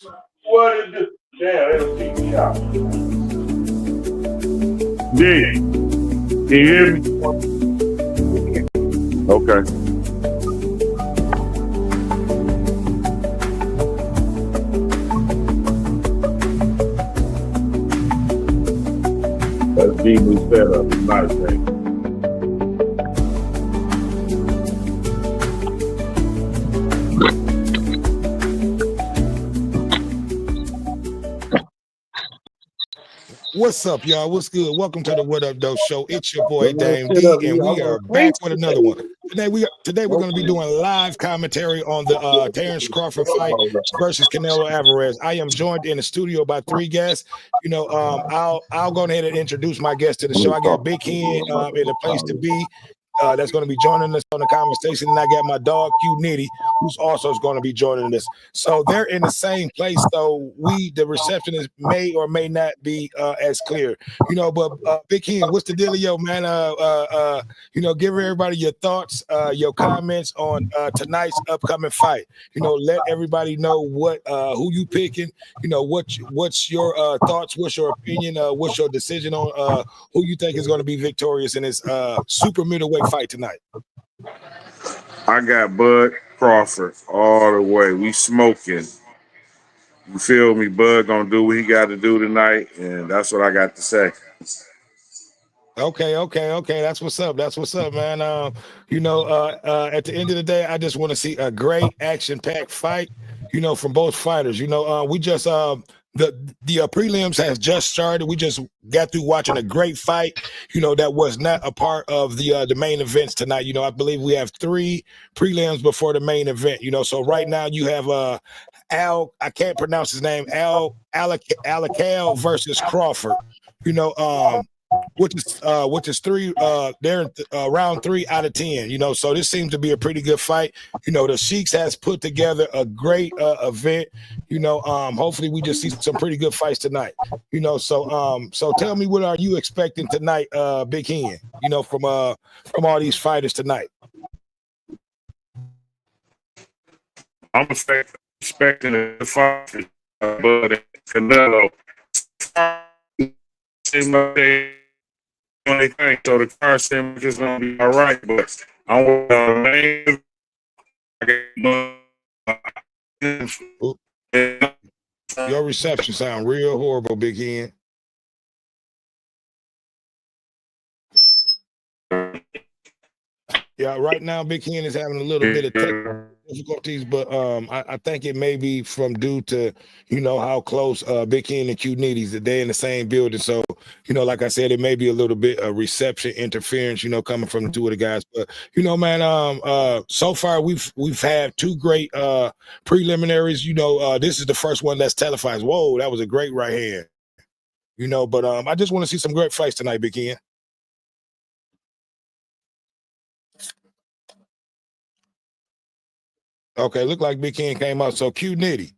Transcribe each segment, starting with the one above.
What it do? Damn, it'll keep me out. Yeah. Can you hear me? Okay. That's deeply set up. It's nice, man. What's up, y'all? What's good? Welcome to the What Up Though Show. It's your boy Let me Dame sit D, up and here. I'm we gonna are back preach with another today. one. Today we're going to be doing live commentary on the Terrance Crawford fight versus Canelo Alverez. I am joined in the studio by three guests. I'll go ahead and introduce my guests to the show. I got Big Hen in a place to be. That's going to be joining us on the conversation, and I got my dog Q Nitty, who's also going to be joining us. So they're in the same place, so the receptionist may or may not be as clear, But Big Hen, what's the dealio, man? Give everybody your thoughts, your comments on tonight's upcoming fight. Let everybody know who you picking. What's your thoughts? What's your opinion? What's your decision on who you think is going to be victorious in this super middleweight fight tonight? I got Bud Crawford all the way. We smoking. You feel me? Bud gonna do what he got to do tonight, and that's what I got to say. Okay. That's what's up. Man. At the end of the day, I just want to see a great action-packed fight, from both fighters. We just the prelims has just started. We just got through watching a great fight, that was not a part of the main events tonight. I believe we have 3 prelims before the main event, so right now you have I can't pronounce his name, Alacal versus Crawford. Which is 3 they're round 3 out of 10, so this seems to be a pretty good fight. The Sheiks has put together a great event. Hopefully we just see some pretty good fights tonight. So tell me, what are you expecting tonight, Big Hen, from all these fighters tonight? I'm expecting a fight for Bud and Canelo. Seems like they only think so. The car seems like it's gonna be all right, but I'm main. Your reception sound real horrible, Big Hen. Yeah, right now Big Hen is having a little bit of technical difficulties, but I think it may be from due to how close Big Hen and Q Nitty's that they're in the same building. So like I said, it may be a little bit of reception interference, coming from the 2 of the guys. But man, so far we've had 2 great preliminaries. This is the first one that's televised. Whoa, that was a great right hand. But I just want to see some great fights tonight, Big Hen. Okay, look like Big Hen came out. So Q Nitty,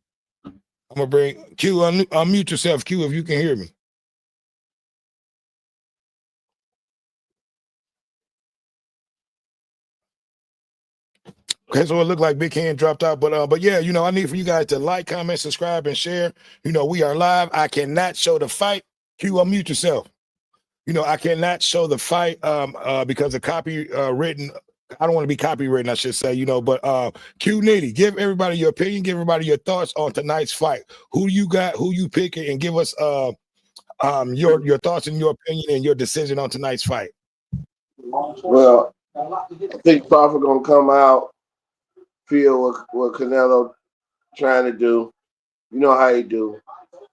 I'm gonna bring Q. Unmute yourself, Q, if you can hear me. Okay, so it looked like Big Hen dropped out, but yeah, I need for you guys to like, comment, subscribe, and share. We are live. I cannot show the fight. Q, unmute yourself. I cannot show the fight because of copywritten. I don't want to be copywritten, I should say, but Q Nitty, give everybody your opinion, give everybody your thoughts on tonight's fight. Who you got, who you picking, and give us your thoughts and your opinion and your decision on tonight's fight. Well, I think Crawford gonna come out, feel what Canelo trying to do. You know how he do.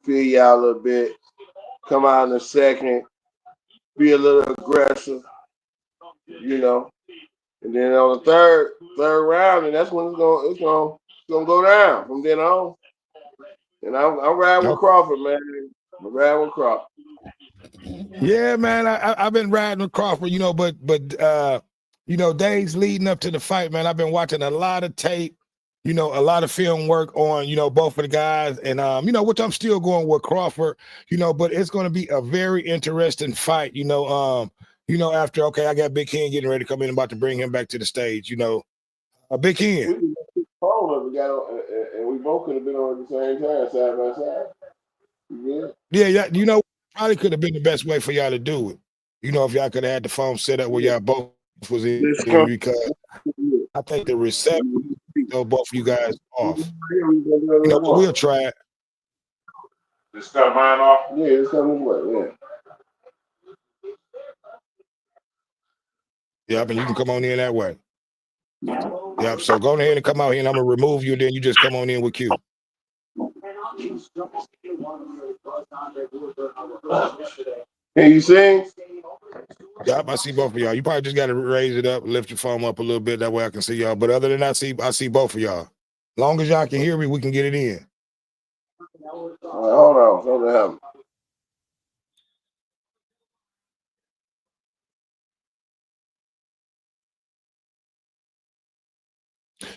Feel you out a little bit. Come out in the second, be a little aggressive, And then on the third round, and that's when it's gonna go down from then on. And I'm riding with Crawford, man. I'm riding with Crawford. Yeah, man, I've been riding with Crawford, but days leading up to the fight, man, I've been watching a lot of tape, a lot of film work on, both of the guys, and which I'm still going with Crawford, but it's going to be a very interesting fight, after I got Big Hen getting ready to come in, about to bring him back to the stage, Big Hen. got on, and we both could have been on at the same time, side by side. Yeah. You know, probably could have been the best way for y'all to do it. You know, if y'all could have had the phone set up where y'all both was in, because I think the reception throw both of you guys off. You know, but we'll try it. Just cut mine off. Yeah, it's coming this way. Yep, and you can come on in that way. Yep. So go ahead and come out here, and I'm gonna remove you. Then you just come on in with Q. Can you sing? Yep, I see both of y'all. You probably just got to raise it up, lift your phone up a little bit. That way I can see y'all. But other than that, I see both of y'all. Long as y'all can hear me, we can get it in. All right, hold on. Something happened.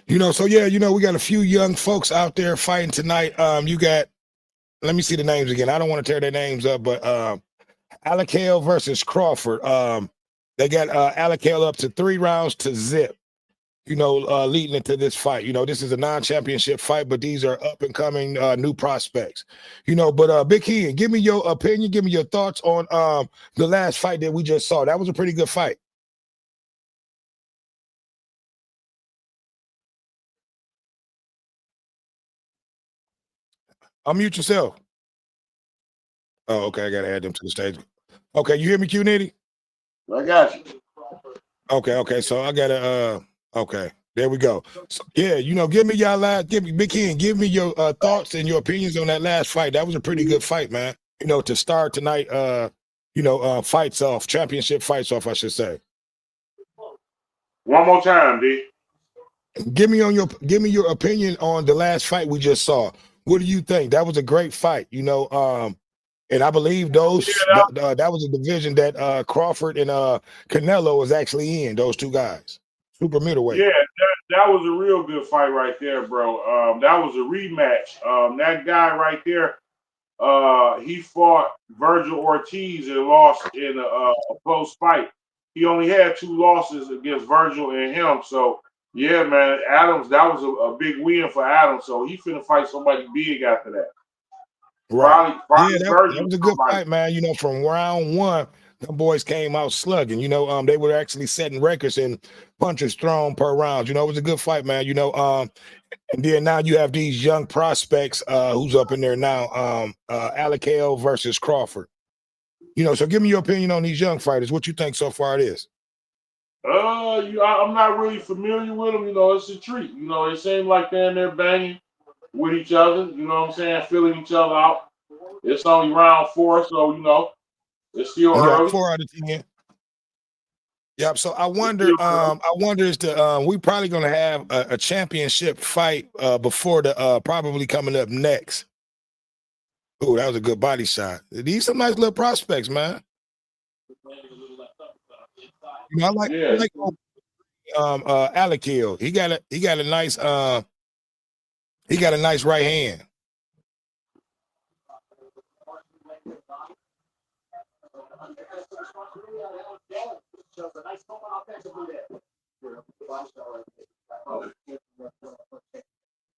You know, so yeah, you know, we got a few young folks out there fighting tonight. You got, let me see the names again. I don't want to tear their names up, but Alverez versus Crawford. They got Alverez up to 3 rounds to zip. You know, leading into this fight. You know, this is a non-championship fight, but these are up and coming new prospects. You know, but Big Ken, give me your opinion, give me your thoughts on the last fight that we just saw. That was a pretty good fight. Unmute yourself. Oh, okay. I gotta add them to the stage. Okay, you hear me, Q Nitty? I got you. Okay. So I gotta okay. There we go. So, yeah, you know, give me y'all last, give me Big Ken, give me your thoughts and your opinions on that last fight. That was a pretty good fight, man. You know, to start tonight, fights off, championship fights off, I should say. One more time, D. Give me your opinion on the last fight we just saw. What do you think? That was a great fight, you know. And I believe that was a division that Crawford and Canelo was actually in. Those two guys, super middleweight. Yeah, that was a real good fight right there, bro. That was a rematch. That guy right there, he fought Virgil Ortiz and lost in a close fight. He only had 2 losses against Virgil and him. So yeah, man, Adams, that was a big win for Adams. So he finna fight somebody big after that. Right. Probably Yeah, that Virgil. was a good fight, man. You know, from round one, the boys came out slugging. You know, they were actually setting records in punches thrown per round. You know, it was a good fight, man. You know, and then now you have these young prospects who's up in there now. Alverez versus Crawford. You know, so give me your opinion on these young fighters. What you think so far it is? I'm not really familiar with them. You know, it's a treat. You know, it seems like they're in there banging with each other. You know what I'm saying? Filling each other out. It's only round 4, so you know it's still Yeah, early. 4 out of 10. Yep. So I wonder is we probably gonna have a championship fight before the probably coming up next. Oh, that was a good body shot. These some nice little prospects, man. You know, I like Alverez. He got a nice right hand.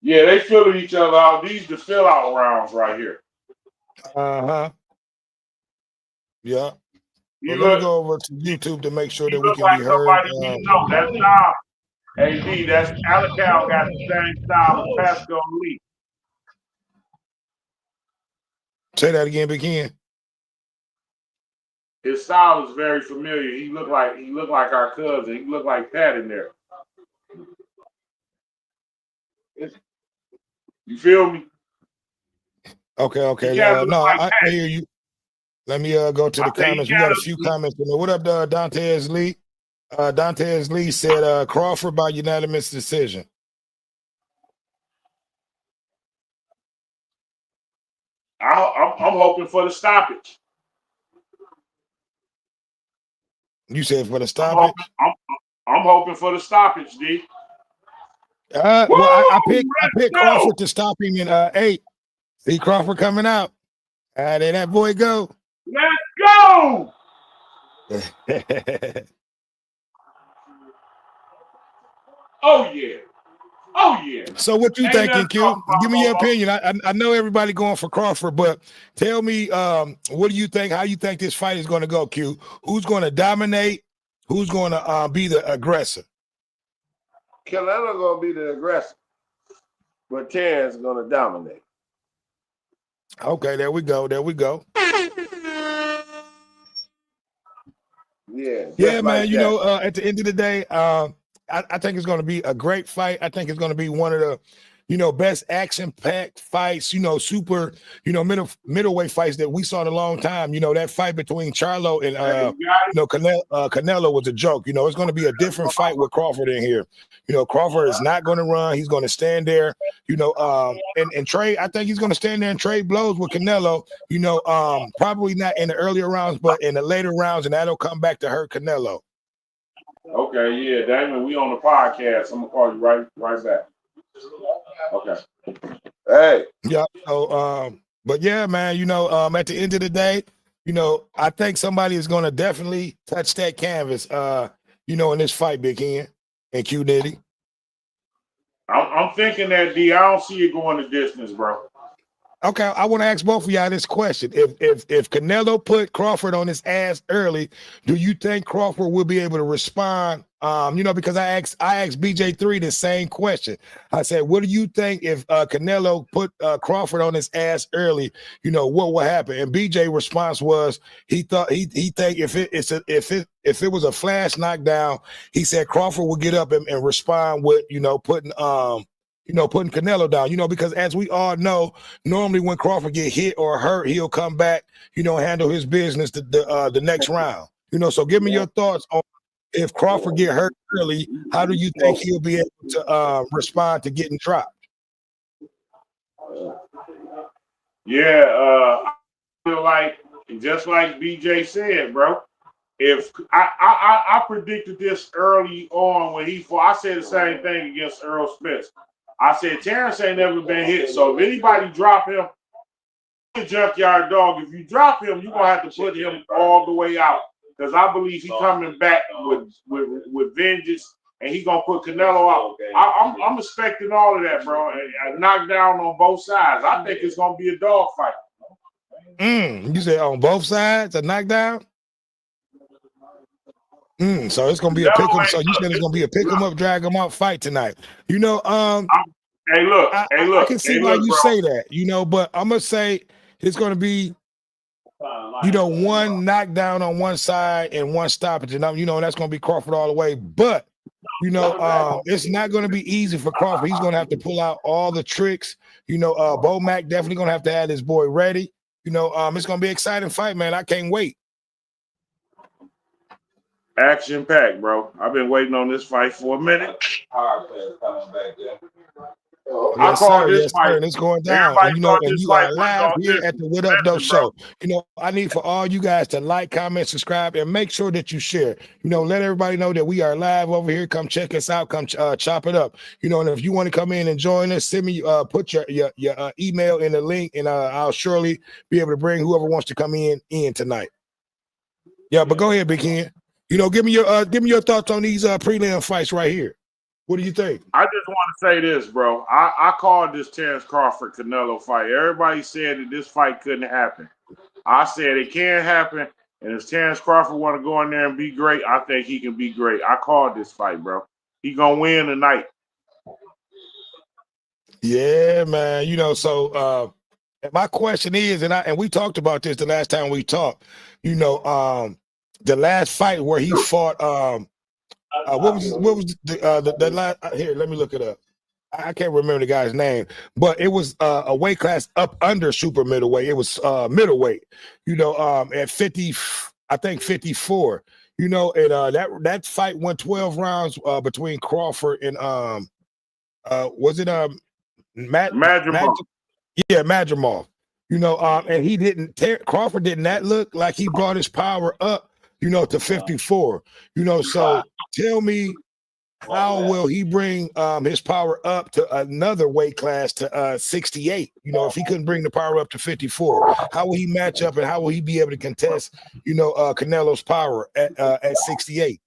Yeah, they filling each other out. These the fill out rounds right here. Uh-huh. Yeah. You Well, let me look, go over to YouTube to make sure you that we look can be like heard. somebody we know. That's style. AD, that's Alverez got the same style as Pascal Lee. Say that again, Big Ken. His style is very familiar. He looked like our cousin. He looked like Pat in there. You feel me? Okay. He kind of look No, like I Pat. hear you. Let me go to I the said he comments. We got a kind few of. comments in there. What up, Dantes Lee? Dantes Lee said Crawford by unanimous decision. I'm hoping for the stoppage. You said for the stoppage? I'm hoping for the stoppage, D. Woo! Well, I picked Let's go! Crawford to stop him in 8. See Crawford coming out. There that boy go. Let's go! Oh yeah. Oh yeah. So what you Ain't thinking, nothing Q? talking Give me your about. opinion. I know everybody going for Crawford, but tell me, what do you think? How you think this fight is going to go, Q? Who's going to dominate? Who's going to be the aggressor? Canelo gonna be the aggressor, but Terrance gonna dominate. Okay, there we go. There we go. Yeah, Yeah, just man. like You that. know, at the end of the day, I think it's going to be a great fight. I think it's going to be one of the, best action-packed fights. Super, middleweight fights that we saw in a long time. That fight between Charlo and Hey, you got Canelo was a joke. It's going to be a different fight with Crawford in here. Crawford is not going to run. He's going to stand there. And trade. I think he's going to stand there and trade blows with Canelo. Probably not in the earlier rounds, but in the later rounds, and that'll come back to hurt Canelo. Okay, yeah, Damon, we on the podcast. I'm gonna call you right back. Okay. Hey, Yeah. So, but yeah, man, at the end of the day, I think somebody is going to definitely touch that canvas, in this fight, Big Hen and Q Diddy. I'm thinking that I don't see it going the distance, bro. Okay, I want to ask both of y'all this question: If Canelo put Crawford on his ass early, do you think Crawford will be able to respond? Because I asked BJ3 the same question. I said, "What do you think if Canelo put Crawford on his ass early? What will happen?" And BJ response was he thought he think if it was a flash knockdown, he said Crawford would get up and respond with putting Canelo down. Because as we all know, normally when Crawford get hit or hurt, he'll come back, handle his business the next round. So give me your thoughts on if Crawford get hurt early, how do you think he'll be able to respond to getting dropped? Yeah, I feel like just like BJ said, bro. If I predicted this early on when he fought, I said the same thing against Earl Spence. I said Terrance ain't never been hit, so if anybody drop him, a junkyard dog. If you drop him, you're gonna have to put him all the way out because I believe he's coming back with vengeance, and he gonna put Canelo out. I'm expecting all of that, bro. A knockdown on both sides. I think it's gonna be a dog fight. You said on both sides, a knockdown? So it's gonna be a pick 'em. So you said it's gonna be a pick 'em up, drag 'em out fight tonight. Hey, look, I can see why you bro. say that, but I'm gonna say it's gonna be, one knockdown on one side and one stoppage, and that's gonna be Crawford all the way. But it's not gonna be easy for Crawford. He's gonna have to pull out all the tricks. Bo Mac definitely gonna have to have his boy ready. It's gonna be an exciting fight, man. I can't wait. Action packed, bro. I've been waiting on this fight for a minute. Yes, sir. Yes, fight. sir. And it's going down. Everybody And thought and this you fight are wasn't live gonna here listen. at the What Up Though Listen, bro. show. I need for all you guys to like, comment, subscribe, and make sure that you share. Let everybody know that we are live over here. Come check us out. Come chop it up. And if you want to come in and join us, send me put your email in the link, and I'll surely be able to bring whoever wants to come in tonight. Yeah, but go ahead, Big Ken. Give me your thoughts on these prelim fights right here. What do you think? I just want to say this, bro. I called this Terrance Crawford Canelo fight. Everybody said that this fight couldn't happen. I said it can happen, and if Terrance Crawford want to go in there and be great, I think he can be great. I called this fight, bro. He gonna win tonight. Yeah, man. So my question is, and we talked about this the last time we talked. The last fight where he fought. What was the last? Here, let me look it up. I can't remember the guy's name, but it was a weight class up under super middleweight. It was middleweight. At 50, I think 54. And that fight went 12 rounds between Crawford and was it Madrimov. Yeah, Madrimov. And he didn't. Crawford did not look like he brought his power up. To 54. So tell me, how will he bring his power up to another weight class to 68? If he couldn't bring the power up to 54, how will he match up and how will he be able to contest, Canelo's power at 68?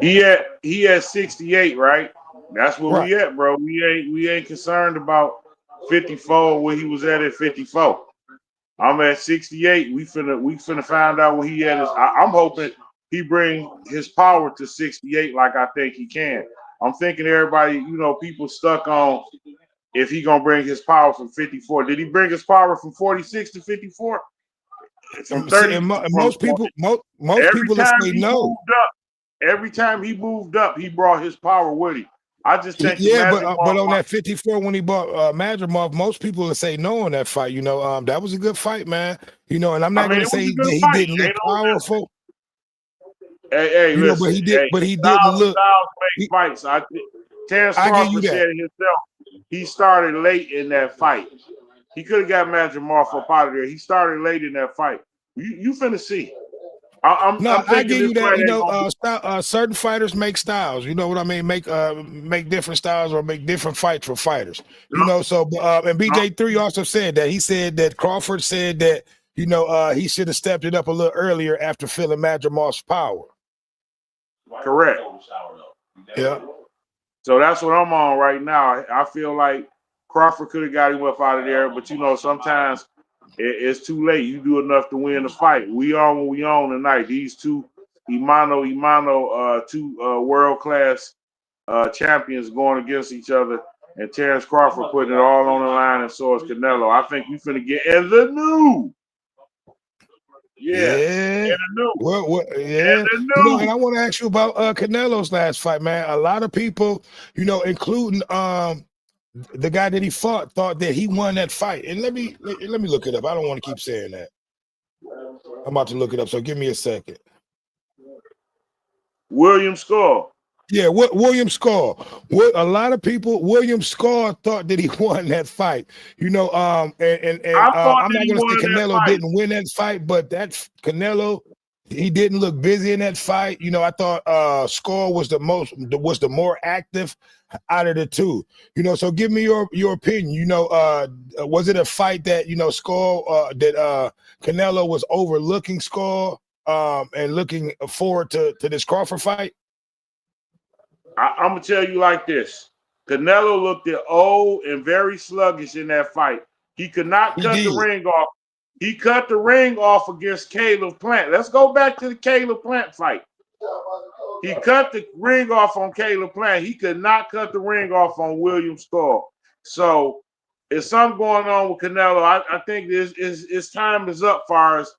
He had 68, right? That's where Right. we at, bro. We ain't concerned about 54 where he was at 54. I'm at 68. We finna find out where he at. I'm hoping he bring his power to 68 like I think he can. I'm thinking everybody, people stuck on if he gonna bring his power from 54. Did he bring his power from 46 to 54? From See, 30 and from most people, most every people will time say he no. moved up, every time he moved up, he brought his power with him. I just think the Yeah, Magic but on Mom, that 54 when he bought Madrimov, most people would say no on that fight. That was a good fight, man. And I'm I not mean, gonna it was say a good that he fight. didn't look Ain't no doubt. powerful. Hey, But listen. he didn't look. Styles make fights. Terrance I give you Crawford that. said it himself. He started late in that fight. He could have got Madrimov up out of there. He started late in that fight. You finna see. I'm No, I thinking give this you that. fight ain't gonna Certain fighters make styles. You know what I mean? Make different styles or make different fights for fighters. So and BJ3 also said that. He said that Crawford said that he should have stepped it up a little earlier after feeling Madrimov's power. correct. Yeah. So that's what I'm on right now. I feel like Crawford could have got him up out of there, but sometimes it's too late. You do enough to win the fight. We on what we on tonight. These two two world class champions going against each other, and Terrance Crawford putting it all on the line, and so is Canelo. I think we finna get in the new. Yes, Yeah. in the new. Yeah. In the new. And I want to ask you about Canelo's last fight, man. A lot of people, including the guy that he fought, thought that he won that fight. And let me look it up. I don't want to keep saying that. I'm about to look it up, so give me a second. William Skull. Yeah, William Skull. A lot of people, William Skull thought that he won that fight. I thought I'm that not he going to won say that Canelo fight. didn't win that fight, but that Canelo, he didn't look busy in that fight. I thought Skull was the more active out of the two. So give me your opinion. Was it a fight that Skull that Canelo was overlooking Skull and looking forward to this Crawford fight? I'm gonna tell you like this: Canelo looked old and very sluggish in that fight. He could not cut the ring off. He cut the ring off against Caleb Plant. Let's go back to the Caleb Plant fight. He cut the ring off on Caleb Plant. He could not cut the ring off on William Skull. So, there's something going on with Canelo. I think his time is up far as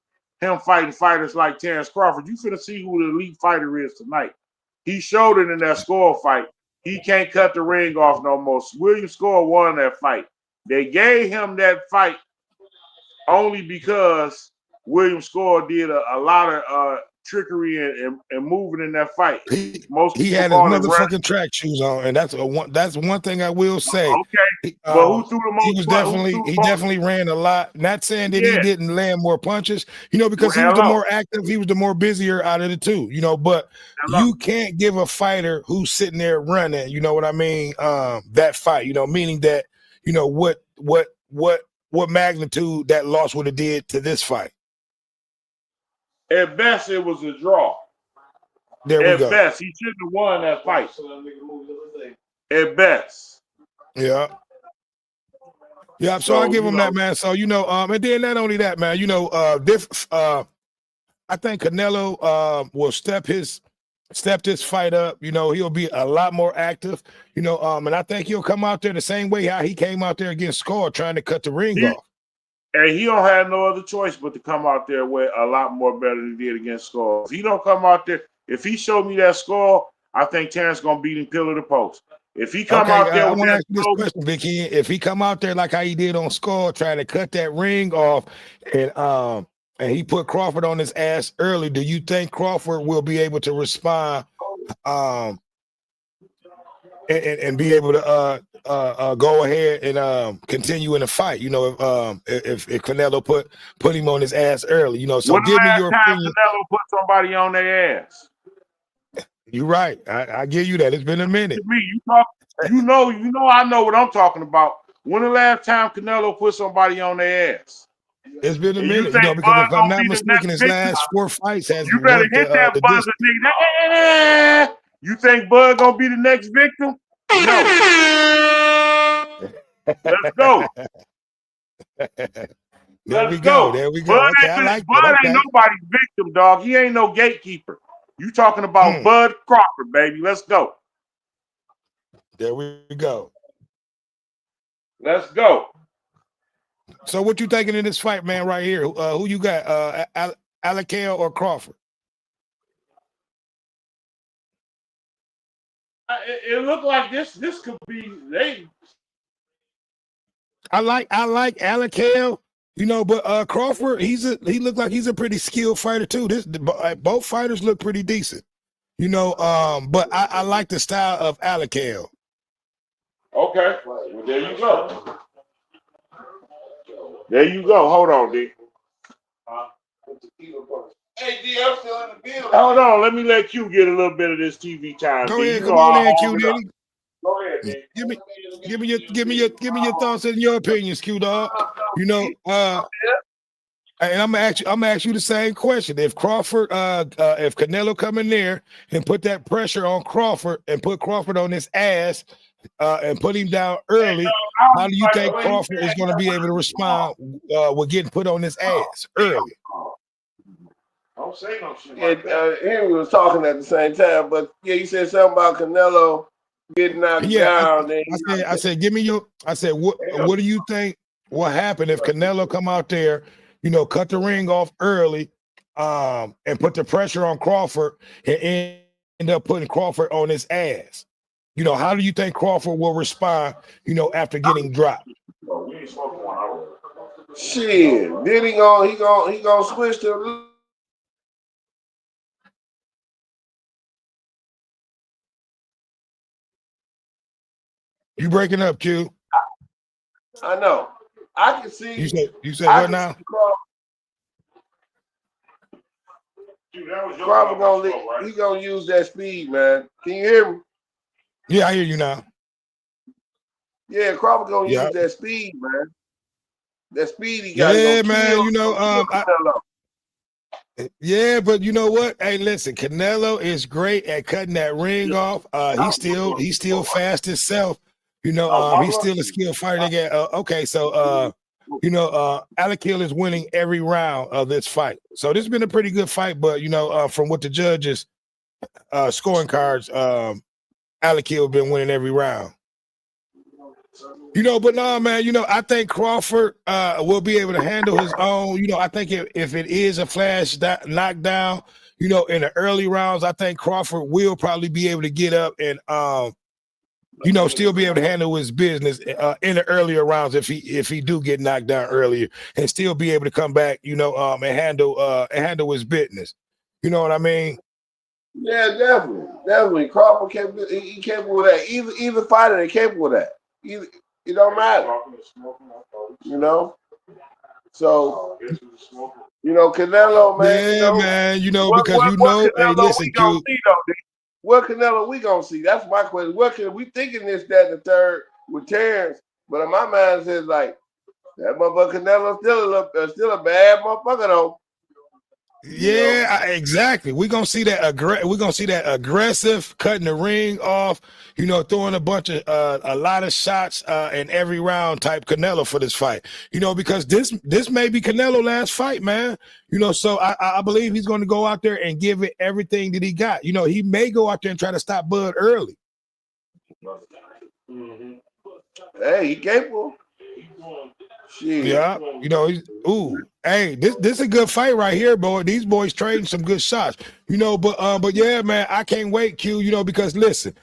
him fighting fighters like Terrance Crawford. You finna see who the elite fighter is tonight. He showed it in that Skull fight. He can't cut the ring off no more. William Skull won that fight. They gave him that fight only because William Skull did a lot of trickery and moving in that fight. Most He people had his call it running. motherfucking track shoes on, and that's one thing I will say. Okay, but who threw the most? He definitely ran a lot. Not saying that he didn't land more punches, because he was the more active, he was the more busier out of the two, But you can't give a fighter who's sitting there running, you know what I mean? That fight, meaning that what magnitude that loss would have did to this fight. At best, it was a draw. There we go. At best, he shouldn't have won that fight. At best. Yeah. Yeah, so I give him that, man. So and then not only that, man. I think Canelo will step this fight up. He'll be a lot more active. And I think he'll come out there the same way how he came out there against Skull, trying to cut the ring off. And he don't have no other choice but to come out there with a lot more better than he did against Skull. If he don't come out there, if he showed me that Skull, I think Terrance gonna beat him pillar to post. If he come out there, I want to ask you this question, Vicky. If he come out there like how he did on Skull, trying to cut that ring off, and he put Crawford on his ass early, do you think Crawford will be able to respond, and be able to go ahead and continue in the fight? If Canelo put him on his ass early, So when give me your time opinion. Canelo put somebody on their ass. You're right. I give you that. It's been a minute. To me, I know what I'm talking about. When the last time Canelo put somebody on their ass? It's been a minute, because if I'm not mistaken, his last 4 fights has you better hit that buzzer, nigga. You think Bud gonna be the next victim? Let's go. There Let's we go. go. There we go. Bud Okay, I like that. Bud ain't Okay. nobody's victim, dog. He ain't no gatekeeper. You talking about Bud Crawford, baby. Let's go. There we go. Let's go. So what you thinking in this fight, man, right here? Who you got? Alakale or Crawford? It looked like this could be they. I like Alakale, you know, but Crawford, he looked like he's a pretty skilled fighter too. Both fighters look pretty decent, you know. But I like the style of Alakale. Okay, well, there you go. There you go. Hold on, D. Hey, D, I'm still in the building. Hold on. Let me let you get a little bit of this TV time. Go D. ahead, You come know on I'll in, hold Q it up. Diddy. Go ahead, D. Give me your thoughts and your opinions, Q Dog. You know, and I'm gonna ask you the same question. If Crawford, if Canelo come in there and put that pressure on Crawford and put Crawford on his ass, and put him down early, how do you think Crawford is going to be able to respond with getting put on his ass early? Don't say no shit Yeah, like that. Henry was talking at the same time, but yeah, you said something about Canelo getting knocked down. I said, what do you think will happen if Canelo come out there, you know, cut the ring off early, and put the pressure on Crawford and end up putting Crawford on his ass? You know, how do you think Crawford will respond, you know, after getting dropped? We ain't smoking one hour. Shit, then he gonna switch to. You breaking up, Q? I know. I can see. You said what now? Crawford he gonna use that speed, man. Can you hear me? Yeah, I hear you now. Yeah, Crawford gonna use that speed, man. That speed he got. Yeah, man. You know, yeah, but you know what? Hey, listen, Canelo is great at cutting that ring off. He's still fast himself. You know, he's still a skilled fighter. They get okay, so you know, Alakale is winning every round of this fight. So this has been a pretty good fight, but you know, from what the judges scoring cards, Alakale been winning every round. You know, but no, man, you know, I think Crawford will be able to handle his own. You know, I think if it is a flash knockdown, you know, in the early rounds, I think Crawford will probably be able to get up and, you know, still be able to handle his business in the earlier rounds if he do get knocked down earlier and still be able to come back, you know, and handle his business. You know what I mean? Yeah, definitely. Crawford he capable of that. Either fighter they capable of that. It don't matter. You know? So, you know, Canelo, man. Yeah, you know, man. You know, what hey, listen, we gonna Q. see, though, what Canelo we gonna see? That's my question. What can we thinking this, that, and the third with Terrance? But in my mind says like that motherfucker Canelo still a bad motherfucker though. Yeah, exactly. We're gonna see that aggressive cutting the ring off, you know, throwing a lot of shots in every round type Canelo for this fight. You know, because this may be Canelo last fight, man. You know, so I believe he's gonna go out there and give it everything that he got. You know, he may go out there and try to stop Bud early. Mm-hmm. Hey, he capable. Shit. Yeah, you know, hey, this is a good fight right here, boy. These boys trading some good shots, you know. But yeah, man, I can't wait, Q. You know, because listen,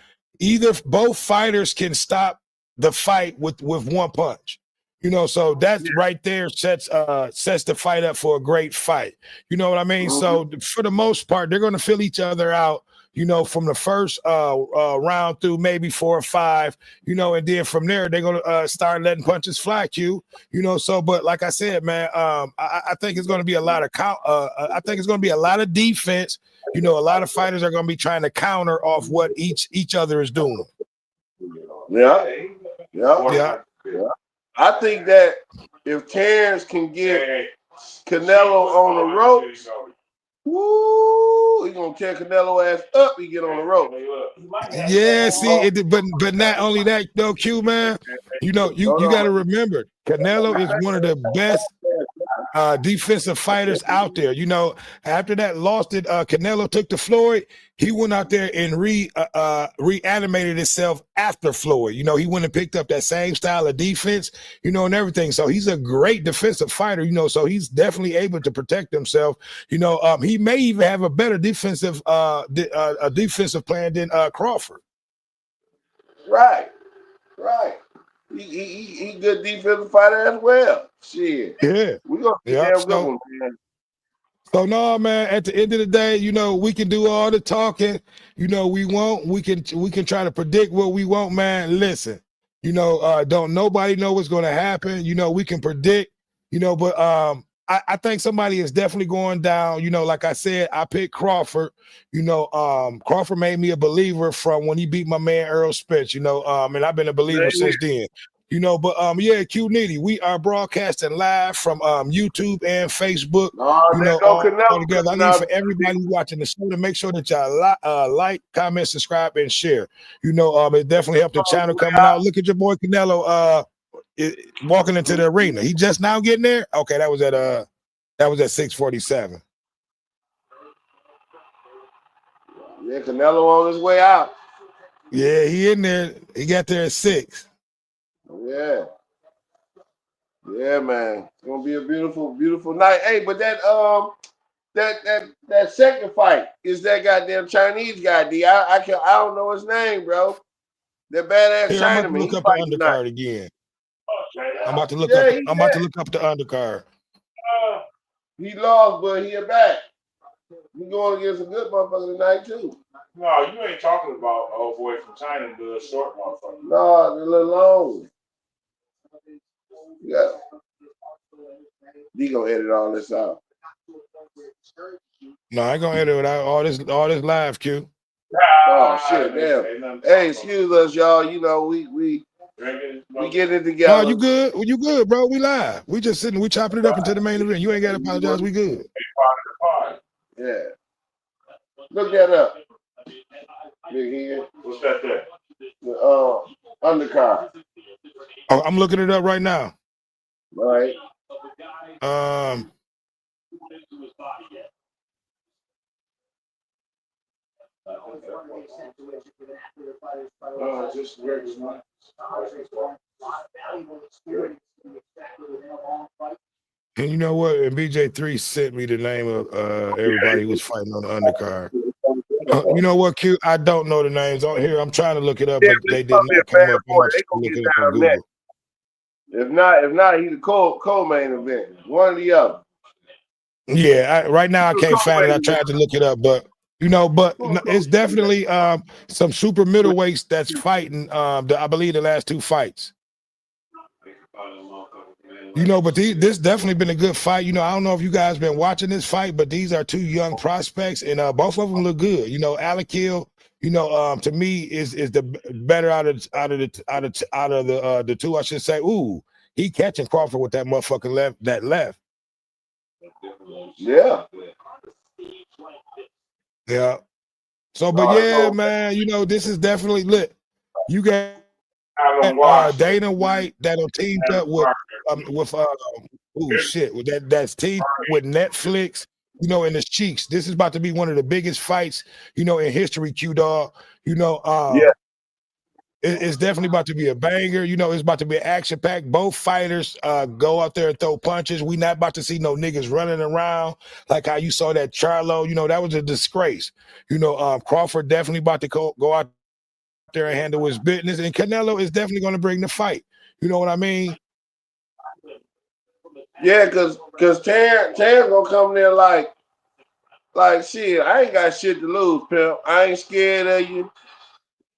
both fighters can stop the fight with one punch. You know, so that's right there sets the fight up for a great fight. You know what I mean? Mm-hmm. So for the most part, they're going to fill each other out. You know, from the first round through maybe 4 or 5, you know, and then from there they're gonna start letting punches fly, Q. You know, so but like I said, man, I think it's gonna be a lot of I think it's gonna be a lot of defense. You know, a lot of fighters are gonna be trying to counter off what each other is doing. Yeah. I think that if Terrance can get Canelo on the ropes, Woo! He gonna tear Canelo ass up. He get on the rope. Yeah, see, but not only that though, Q man. You know, you got to remember, Canelo is one of the best defensive fighters out there. You know, after that loss that Canelo took to Floyd, he went out there and reanimated himself after Floyd. You know, he went and picked up that same style of defense, you know, and everything. So he's a great defensive fighter, you know, so he's definitely able to protect himself. You know, he may even have a better defensive a defensive plan than Crawford. Right. He good defensive fighter as well. Shit. Yeah. We gonna be damn good one, man. So no, man, at the end of the day, you know, we can do all the talking, you know, we can try to predict what we want, man. Listen, you know, don't nobody know what's gonna happen. You know, we can predict, you know, but I think somebody is definitely going down. You know, like I said, I picked Crawford. You know, Crawford made me a believer from when he beat my man Earl Spence, you know, and I've been a believer since then. You know, but yeah, Q Nitty, we are broadcasting live from YouTube and Facebook. You know, all together. I need for everybody watching the show to make sure that y'all like, comment, subscribe, and share. You know, it definitely helped the channel coming out. Look at your boy Canelo walking into the arena. He just now getting there. Okay, that was at 6:47. Yeah, Canelo on his way out. Yeah, he in there. He got there at 6. Yeah. Yeah, man. It's gonna be a beautiful, beautiful night. Hey, but that second fight is that goddamn Chinese guy, D. I don't know his name, bro. That badass Here, Chinaman. I'm about to look up the undercard again. I'm about to look up the undercard. He lost, but he back. He going against a good motherfucker tonight too. No, you ain't talking about old boy from China, the short motherfucker. No, the little long. Yeah. He gonna edit all this out. No, I ain't gonna edit it out. All this live, Q. Oh shit, damn. Hey, excuse us, y'all. You know, we get it together. No, you good? Well, you good, bro? We live. We just sitting, we chopping it up into the main event. You ain't gotta apologize. We good. Yeah. Look that up. Big head. What's that there? The undercard. Oh, I'm looking it up right now. All right. Just regular. And you know what? And BJ3 sent me the name of everybody who was fighting on the undercard. You know what, Q? I don't know the names on here. I'm trying to look it up, but they did not come up. I'm looking it up on Google. If not, he's the co-main event. One or the other. Yeah, right now I can't find it. I tried to look it up, but you know, but it's definitely some super middleweights that's fighting. I believe the last 2 fights. You know, but this definitely been a good fight. You know, I don't know if you guys been watching this fight, but these are 2 young prospects, and both of them look good. You know, Alverez, you know, to me is the better out of the 2, I should say. Ooh, he catching Crawford with that motherfucking left. Yeah. Yeah. So, but yeah, man, you know, this is definitely lit. You got Dana White that'll teamed up with that's teamed with Netflix, you know, and the Cheeks. This is about to be one of the biggest fights, you know, in history, Q-Dog. You know, it's definitely about to be a banger. You know, it's about to be an action pack. Both fighters go out there and throw punches. We not about to see no niggas running around like how you saw that Charlo. You know, that was a disgrace. You know, Crawford definitely about to go out there and handle his business, and Canelo is definitely going to bring the fight. You know what I mean? Yeah, because Terrance gonna come there like shit. I ain't got shit to lose, pimp. I ain't scared of you.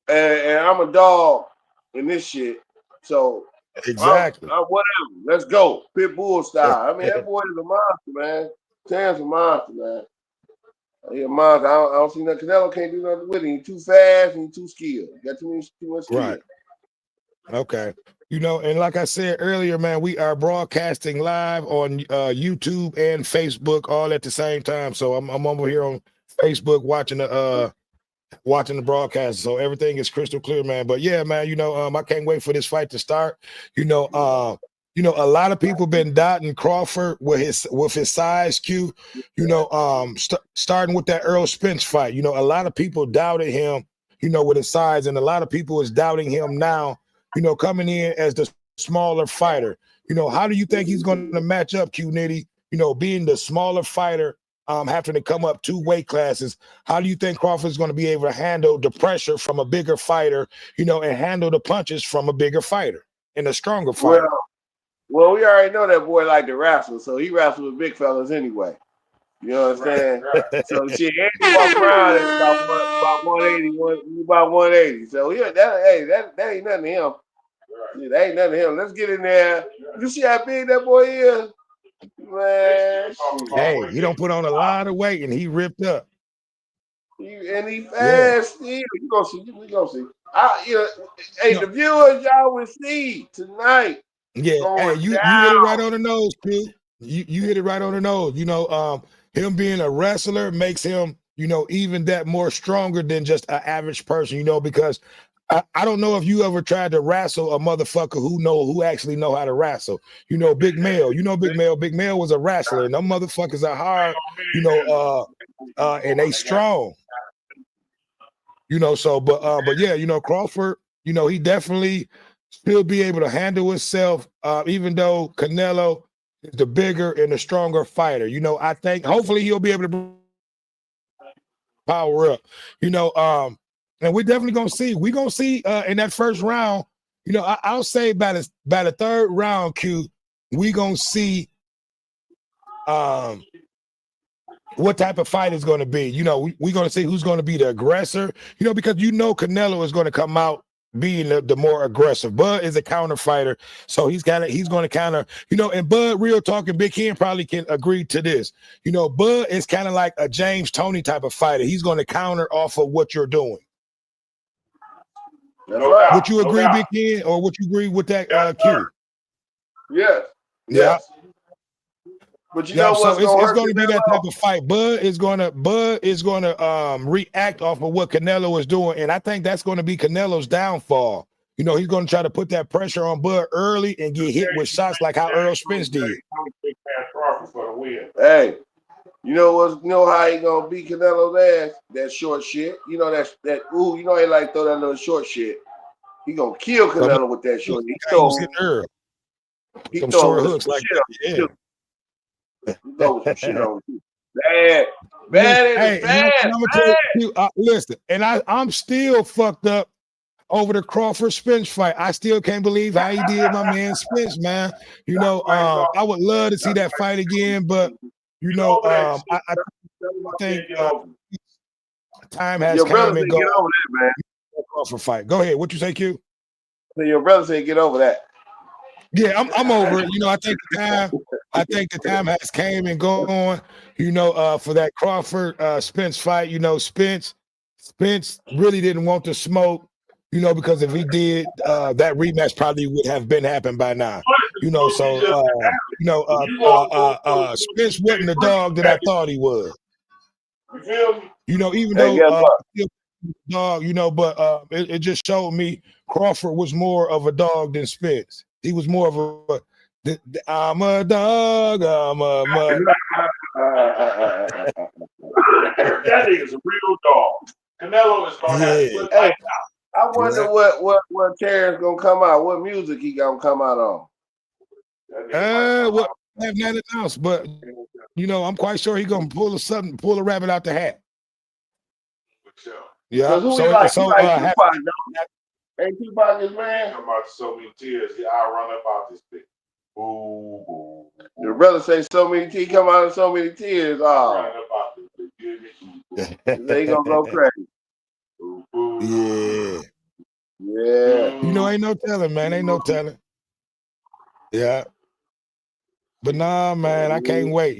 And I'm a dog in this shit. So exactly. Whatever. Let's go. Pitbull style. I mean, that boy is a monster, man. Terrance a monster, man. He a monster. I don't see nothing. Canelo can't do nothing with him. He's too fast and he's too skilled. He got too much skill. Right. Okay. You know, and like I said earlier, man, we are broadcasting live on YouTube and Facebook all at the same time. So I'm over here on Facebook watching the broadcast. So everything is crystal clear, man. But yeah, man, I can't wait for this fight to start. A lot of people been doubting Crawford with his size, Q. Starting with that Earl Spence fight. A lot of people doubted him, with his size, and a lot of people is doubting him now, coming in as the smaller fighter. How do you think he's going to match up, Q Nitty? Being the smaller fighter, having to come up 2 weight classes. How do you think Crawford's going to be able to handle the pressure from a bigger fighter, and handle the punches from a bigger fighter and a stronger fighter? Well, we already know that boy like to wrestle, so he wrestles with big fellas anyway. You know what I'm saying? Right. So shit, Andy walk around at about 180, about 180. So yeah, that ain't nothing to him. Yeah, that ain't nothing to him. Let's get in there. You see how big that boy is? Man. Hey, he don't put on a lot of weight and he ripped up. And he fast. Yeah. You gonna see. We gonna see. The viewers, y'all will see tonight. Yeah, hey, you hit it right on the nose, Q. You hit it right on the nose. Him being a wrestler makes him, even that more stronger than just an average person, because I don't know if you ever tried to wrestle a motherfucker who actually know how to wrestle. Big Mel. Big Mel was a wrestler, and them motherfuckers are hard, and they strong. But yeah, Crawford, he definitely still be able to handle himself, even though Canelo is the bigger and the stronger fighter. I think hopefully he'll be able to power up. And we're definitely gonna see. We're gonna see in that first round. I'll say by the third round, Q, we gonna see what type of fight is going to be. We're going to see who's going to be the aggressor. Because Canelo is going to come out being the more aggressive. Bud is a counter fighter, so he's going to counter. And Bud, real talking, Big Ken probably can agree to this. Bud is kind of like a James Toney type of fighter. He's going to counter off of what you're doing. Would you agree, Big Ken, or would you agree with that, Q? Yes. Yeah. But it's going to be that type of fight. Bud is going to react off of what Canelo is doing, and I think that's going to be Canelo's downfall. He's going to try to put that pressure on Bud early and get hit with shots like how Earl Spence did. Hey, you know how he gonna beat Canelo's ass? That short shit. He like throw that little short shit. He gonna kill Canelo with that short. Some short hooks like that. Yeah. Shit on you. Bad. Listen, and I'm still fucked up over the Crawford Spence fight. I still can't believe how he did my man Spence, man. I would love to see that fight again, but I think time has come and gone. Crawford fight. Go ahead. What you say, Q? So your brother said get over that. Yeah, I'm over it. I think the time has came and gone, for that Crawford Spence fight. Spence really didn't want to smoke, because if he did, that rematch probably would have been happened by now. Spence wasn't the dog that I thought he was. Even though dog, but it just showed me Crawford was more of a dog than Spence. He was more of I'm a dog. That is a real dog. Canelo is going to have I wonder what Terrance gonna come out. What music he gonna come out on? Well, I have not announced, but I'm quite sure he gonna pull a rabbit out the hat. Yeah. Ain't Tupac his man? Come out so many tears. I'll run up out this thing. Ooh. Your brother say so many tears. Come out in so many tears. Oh. They gonna go crazy. Yeah. Yeah. Ain't no telling, man. Ain't no telling. Yeah. But nah, man, I can't wait.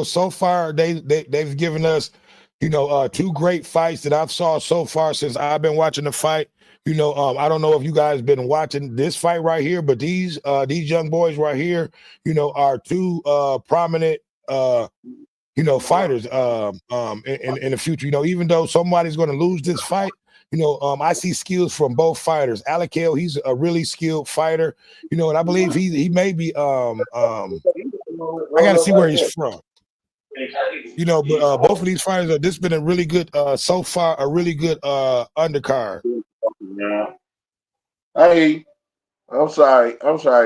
So far they've given us, Two great fights that I've saw so far since I've been watching the fight. I don't know if you guys been watching this fight right here, but these young boys right here, are two prominent fighters in the future. Even though somebody's going to lose this fight, I see skills from both fighters. Alverez, he's a really skilled fighter, and I believe he may be I got to see where he's from. But both of these fighters this has been a really good so far, a really good undercard. Yeah. Hey, I'm sorry,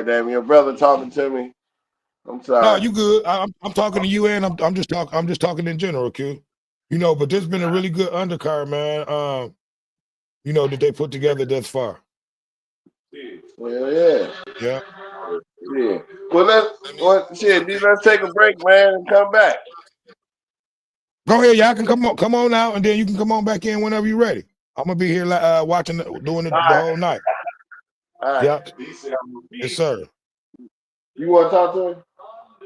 damn, your brother talking to me. I'm sorry. No, you good. I'm talking to you, and I'm just talking in general, Q. But this has been a really good undercard, man. That they put together thus far. Well, yeah. Yeah. Yeah. Well, let's take a break, man, and come back. Go ahead, y'all can come on out, and then you can come on back in whenever you're ready. I'm gonna be here watching, doing it the whole night. All right. Yep. Yes, sir. You want to talk to him?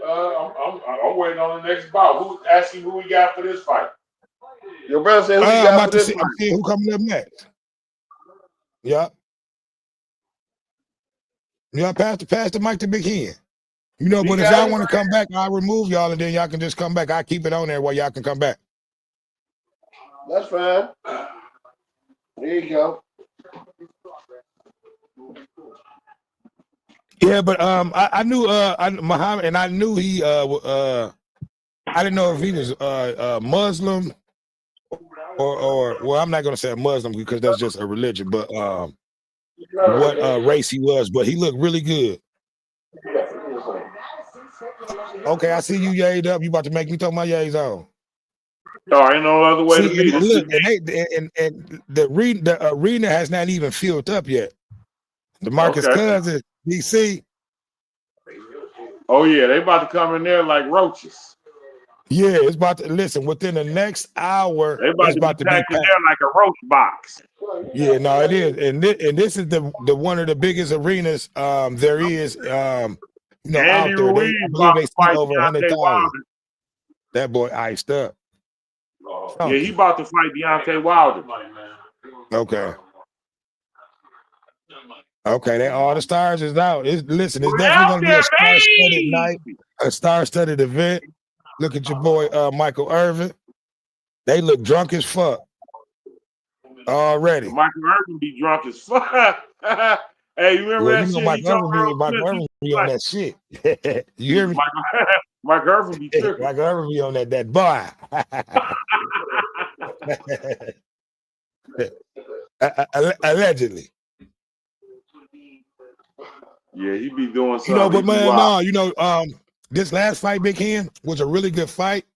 I'm waiting on the next bout. Asking who we got for this fight? Your brother said who you got for this fight? I'm seeing who coming up next. Yep. Yeah, pass the mic to Big Hen. But if y'all want to come back, I'll remove y'all, and then y'all can just come back. I'll keep it on there while y'all can come back. That's fine. There you go. Yeah, but I knew Muhammad, and I knew he I didn't know if he was Muslim or well, I'm not gonna say a Muslim because that's just a religion, but what race he was, but he looked really good. Okay, I see you yayed up. You about to make me throw my yays on. No, ain't no other way to be. Look, and the arena has not even filled up yet. DeMarcus Cousins, DC. Oh yeah, they about to come in there like roaches. Yeah, it's about to listen within the next hour. It's about to be packed in there like a roach box. Yeah, no, it is, and this is the one of the biggest arenas there is. Andy out there. I believe they see over 100,000. That boy iced up. Yeah, he about to fight Deontay Wilder. Okay. Okay, all the stars is out. It's definitely gonna be a star-studded night, a star-studded event. Look at your boy Michael Irvin. They look drunk as fuck already. Michael Irvin be drunk as fuck. Hey, you remember that shit? Michael Irvin be on that shit. You hear me? Michael Irvin be tripping. Michael Irvin be on that boy. Allegedly. Yeah, he be doing something. But man, this last fight, Big Hen, was a really good fight.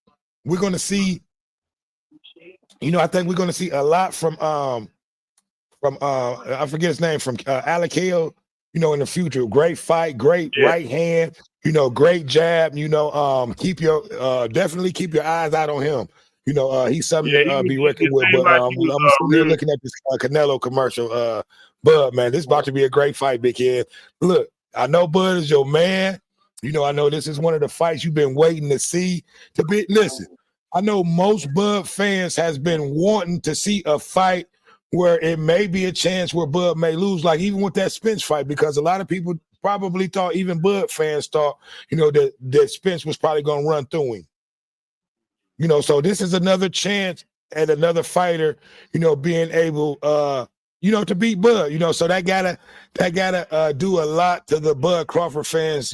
We're gonna see, I think we're gonna see a lot from I forget his name, from Alverez, in the future. Great fight, great right hand, great jab, definitely keep your eyes out on him. He's something to be reckoned with. But I'm sitting here looking at this Canelo commercial. Bud, man, this is about to be a great fight, Big Head. Look, I know Bud is your man. I know this is one of the fights you've been waiting to see. Listen, I know most Bud fans has been wanting to see a fight where it may be a chance where Bud may lose, like even with that Spence fight, because a lot of people probably thought, even Bud fans thought, that Spence was probably going to run through him. So this is another chance at another fighter, being able, to beat Bud, so that gotta do a lot to the Bud Crawford fans,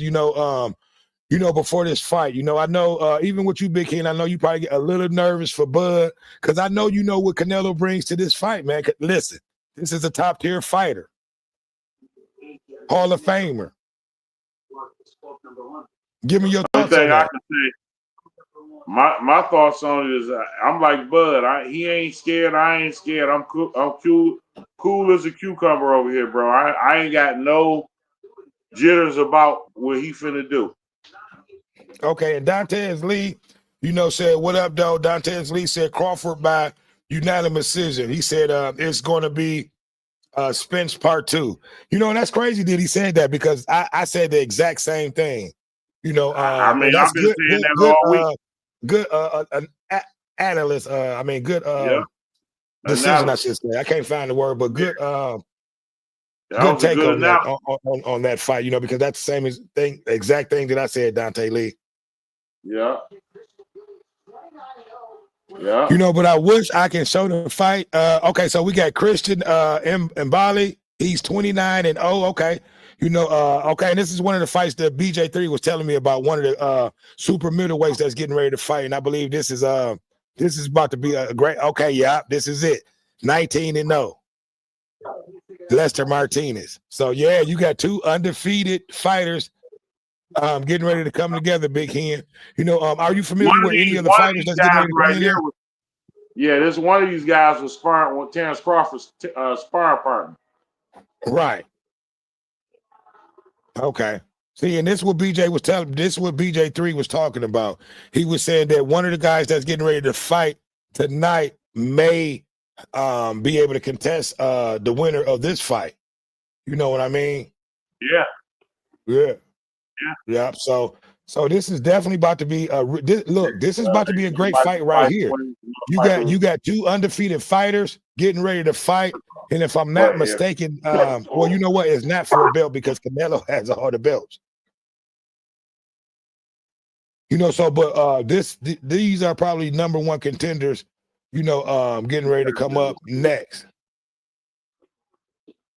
before this fight. I know even with you, Big Hen, I know you probably get a little nervous for Bud, because I know what Canelo brings to this fight, man. Listen, this is a top-tier fighter. Hall of Famer. Give me your thoughts on that. My thoughts on it is I'm like Bud. He ain't scared. I ain't scared. I'm cool as a cucumber over here, bro. I ain't got no jitters about what he finna do. Okay, and Dantes Lee, said, what up, though? Dantes Lee said Crawford by unanimous decision. He said it's going to be Spence Part 2. And that's crazy that he said that, because I said the exact same thing. I've been saying that all week. Good analyst. I mean, good Yeah. decision, I Analysis. should say. I can't find the word, but good That good was a take good on that analysis. on that fight, because that's the same exact thing that I said, Dante Lee. Yeah. Yeah. But I wish I can show the fight. Okay, so we got Christian Mbali. He's 29-0. Okay. Okay, and this is one of the fights that BJ3 was telling me about, one of the super middleweights that's getting ready to fight. And I believe this is about to be a great, okay, yeah, this is it. 19-0. Lester Martinez. So yeah, you got two undefeated fighters getting ready to come together, Big Hen. Are you familiar with any of the fighters that's getting ready to come in there? Yeah, this one of these guys was sparring with Terrance Crawford's sparring partner. Right. Okay. See, and this is what BJ3 was talking about. He was saying that one of the guys that's getting ready to fight tonight may be able to contest the winner of this fight. You know what I mean? Yeah. Yeah. Yeah. So this is definitely about to be this is about to be a great fight right here. You got two undefeated fighters getting ready to fight. And if I'm not mistaken, well, you know what? It's not for a belt because Canelo has all the belts. But these are probably number one contenders, getting ready to come up next.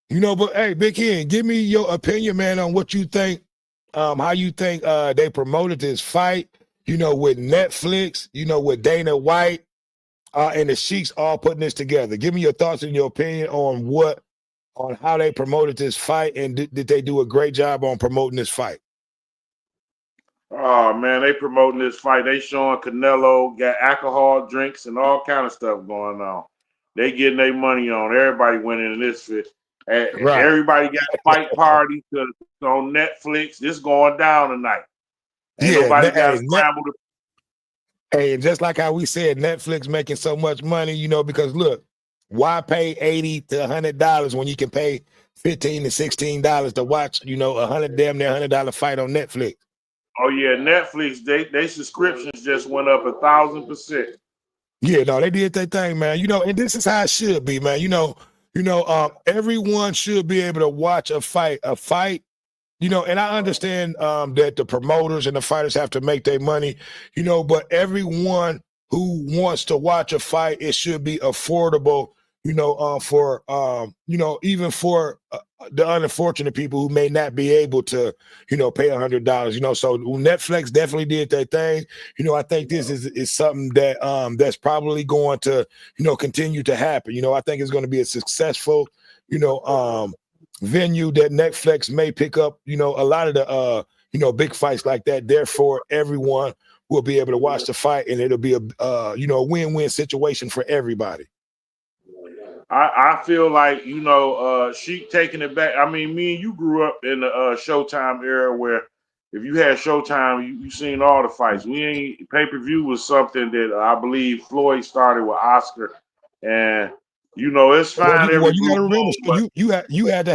But hey, Big Hen, give me your opinion, man, on what you think, how you think they promoted this fight, with Netflix, with Dana White, and the Sheiks all putting this together. Give me your thoughts and your opinion on how they promoted this fight, and did they do a great job on promoting this fight? Oh man, they promoting this fight. They showing Canelo got alcohol, drinks, and all kind of stuff going on. They getting their money on. Everybody winning in this fit. Right. Everybody got a fight party on Netflix. This going down tonight. Ain't nobody got to scramble to. Hey, just like how we said, Netflix making so much money, because look, why pay $80 to $100 when you can pay $15 to $16 to watch, damn near $100 fight on Netflix? Oh yeah, Netflix, they subscriptions just went up 1,000%. Yeah, no, they did their thing, man. And this is how it should be, man. Everyone should be able to watch a fight, and I understand that the promoters and the fighters have to make their money, but everyone who wants to watch a fight, it should be affordable, for even for the unfortunate people who may not be able to, pay $100, So Netflix definitely did their thing. I think this is something that that's probably going to, continue to happen. I think it's going to be a successful, venue that Netflix may pick up, a lot of the, big fights like that. Therefore, everyone will be able to watch the fight, and it'll be a win-win situation for everybody. I feel like, Sheik taking it back. I mean, me and you grew up in the Showtime era where if you had Showtime, you seen all the fights. Pay-per-view was something that I believe Floyd started with Oscar, and it's fine. Well, you got to remember, you had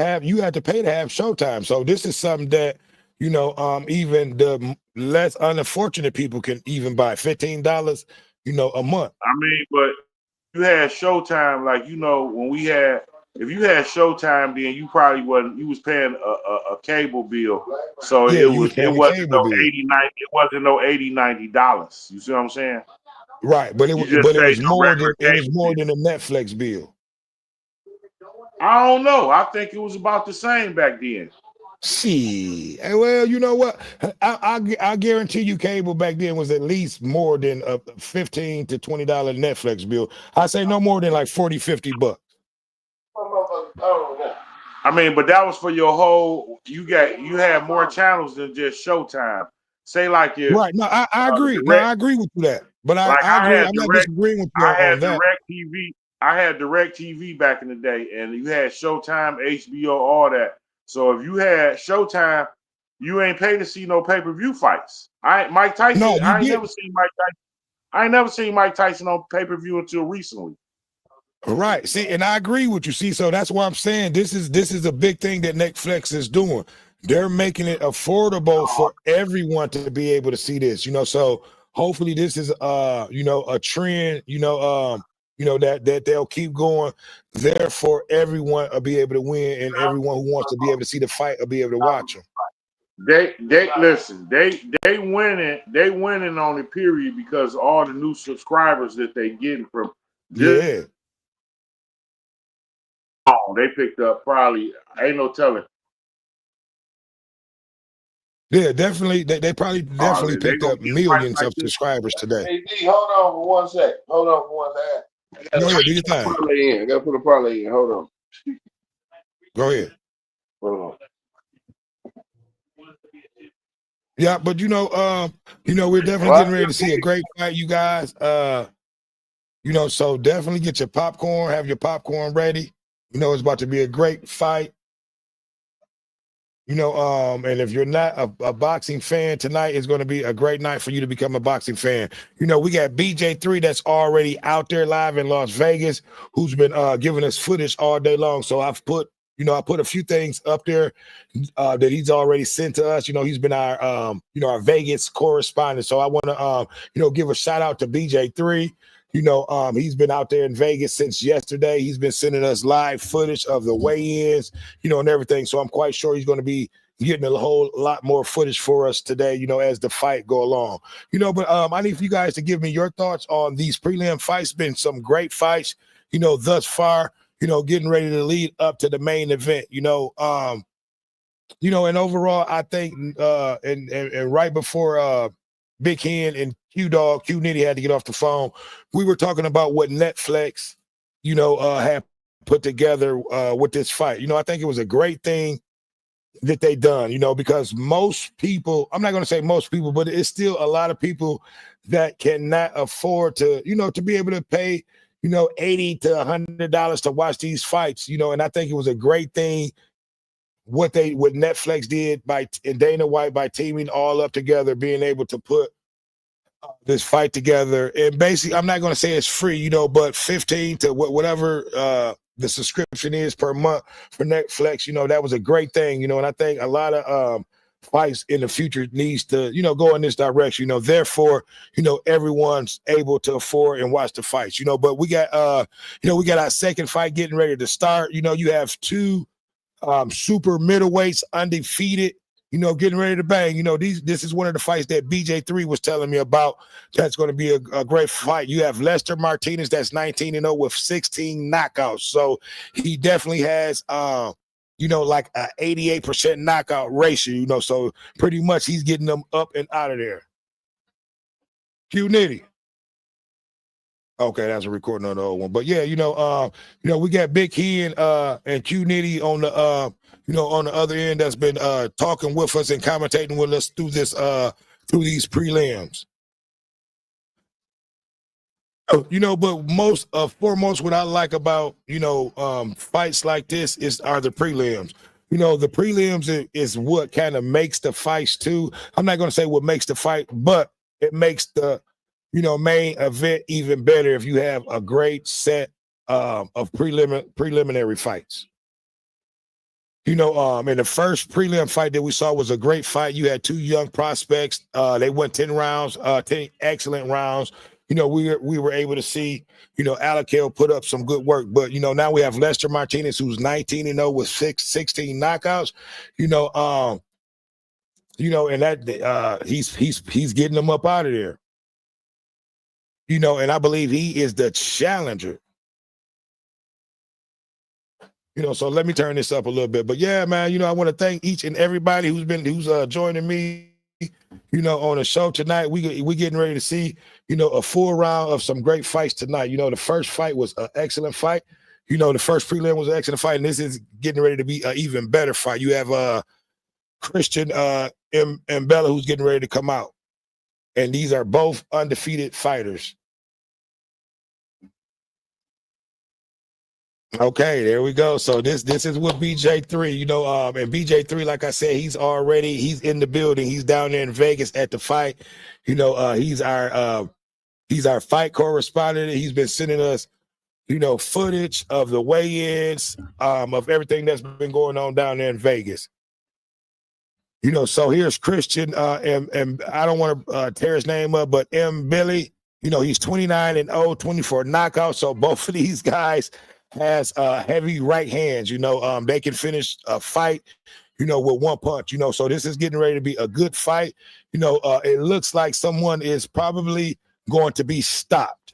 to pay to have Showtime. So this is something that even the less unfortunate people can even buy $15, a month. I mean, but you had Showtime, like if you had Showtime, then you probably wasn't. You was paying a cable bill, so it wasn't no $80, $90. You see what I'm saying? Right, but it was more than a Netflix bill. I don't know. I think it was about the same back then. See, well, you know what? I guarantee you, cable back then was at least more than a $15 to $20 Netflix bill. I say no more than like $40-$50. I mean, but that was for your whole. You had more channels than just Showtime. Say like if right. No, I agree. I agree with you that. But I agree. I'm not disagreeing with you on that. I had Direct TV back in the day, and you had Showtime, HBO, all that. So if you had Showtime, you ain't paid to see no pay-per-view fights. Mike Tyson. No, I ain't never seen Mike Tyson. I ain't never seen Mike Tyson on pay-per-view until recently. Right. See, and I agree with you. See, so that's why I'm saying this is a big thing that Netflix is doing. They're making it affordable for everyone to be able to see this. So hopefully this is a trend, that they'll keep going. Therefore, everyone will be able to win, and everyone who wants to be able to see the fight will be able to watch them. They listen. They winning on the period because all the new subscribers that they getting from this. Yeah. They picked up probably ain't no telling. Yeah, definitely. They probably definitely They picked gonna up get a fight millions like of this. subscribers today. Hey, D, hold on for 1 sec. Hold on for 1 sec. Go ahead, do your thing. I gotta put a parlay in. Hold on. Go ahead. Hold on. Yeah, but we're definitely getting ready to see a great fight, you guys. So definitely get your popcorn, have your popcorn ready. It's about to be a great fight. And if you're not a boxing fan, tonight is going to be a great night for you to become a boxing fan. We got BJ3 that's already out there live in Las Vegas, who's been giving us footage all day long. So I put a few things up there that he's already sent to us. He's been our Vegas correspondent. So I want to give a shout out to BJ3. He's been out there in Vegas since yesterday. He's been sending us live footage of the weigh-ins, and everything. So I'm quite sure he's going to be getting a whole lot more footage for us today, as the fight go along. But I need for you guys to give me your thoughts on these prelim fights. Been some great fights, thus far, getting ready to lead up to the main event, and overall, I think and right before Big Hen and Q Nitty had to get off the phone, we were talking about what Netflix, had put together with this fight. I think it was a great thing that they done, because most people, I'm not going to say most people, but it's still a lot of people that cannot afford to, to be able to pay, $80 to $100 to watch these fights, and I think it was a great thing what Netflix did and Dana White by teaming all up together, being able to put this fight together. And basically, I'm not going to say it's free, but 15 to whatever the subscription is per month for Netflix, that was a great thing, and I think a lot of fights in the future needs to, go in this direction, therefore, everyone's able to afford and watch the fights, but we got, we got our second fight getting ready to start. You have two super middleweights undefeated, getting ready to bang. This is one of the fights that BJ3 was telling me about. That's going to be a great fight. You have Lester Martinez, that's 19-0 with 16 knockouts. So he definitely has like a 88% knockout ratio, so pretty much he's getting them up and out of there. Q Nitty. Okay, that's a recording on the old one. But yeah, we got Big Hen and Q Nitty on the on the other end that's been talking with us and commentating with us through this through these prelims. But foremost, what I like about fights like this are the prelims. The prelims is what kind of makes the fights too. I'm not going to say what makes the fight, but it makes the main event even better if you have a great set of preliminary fights. In the first prelim fight that we saw was a great fight. You had two young prospects. They went 10 rounds, 10 excellent rounds. We were able to see, Alakale put up some good work. But, now we have Lester Martinez, who's 19-0 with 16 knockouts. And that he's getting them up out of there. And I believe he is the challenger. So let me turn this up a little bit. But yeah, man, I want to thank each and everybody who's joining me, on the show tonight. We getting ready to see, a full round of some great fights tonight. The first fight was an excellent fight. The first prelim was an excellent fight, and this is getting ready to be an even better fight. You have Christian and Bella who's getting ready to come out. And these are both undefeated fighters. Okay, there we go. So this is what BJ3, and BJ3, like I said, he's in the building. He's down there in Vegas at the fight. He's our fight correspondent. He's been sending us, footage of the weigh-ins, of everything that's been going on down there in Vegas. You know, so here's Christian, and I don't want to tear his name up, but M. Billy, you know, he's 29-0, 24 knockouts. So both of these guys has heavy right hands. You know, they can finish a fight, you know, with one punch. You know, so this is getting ready to be a good fight. You know, it looks like someone is probably going to be stopped.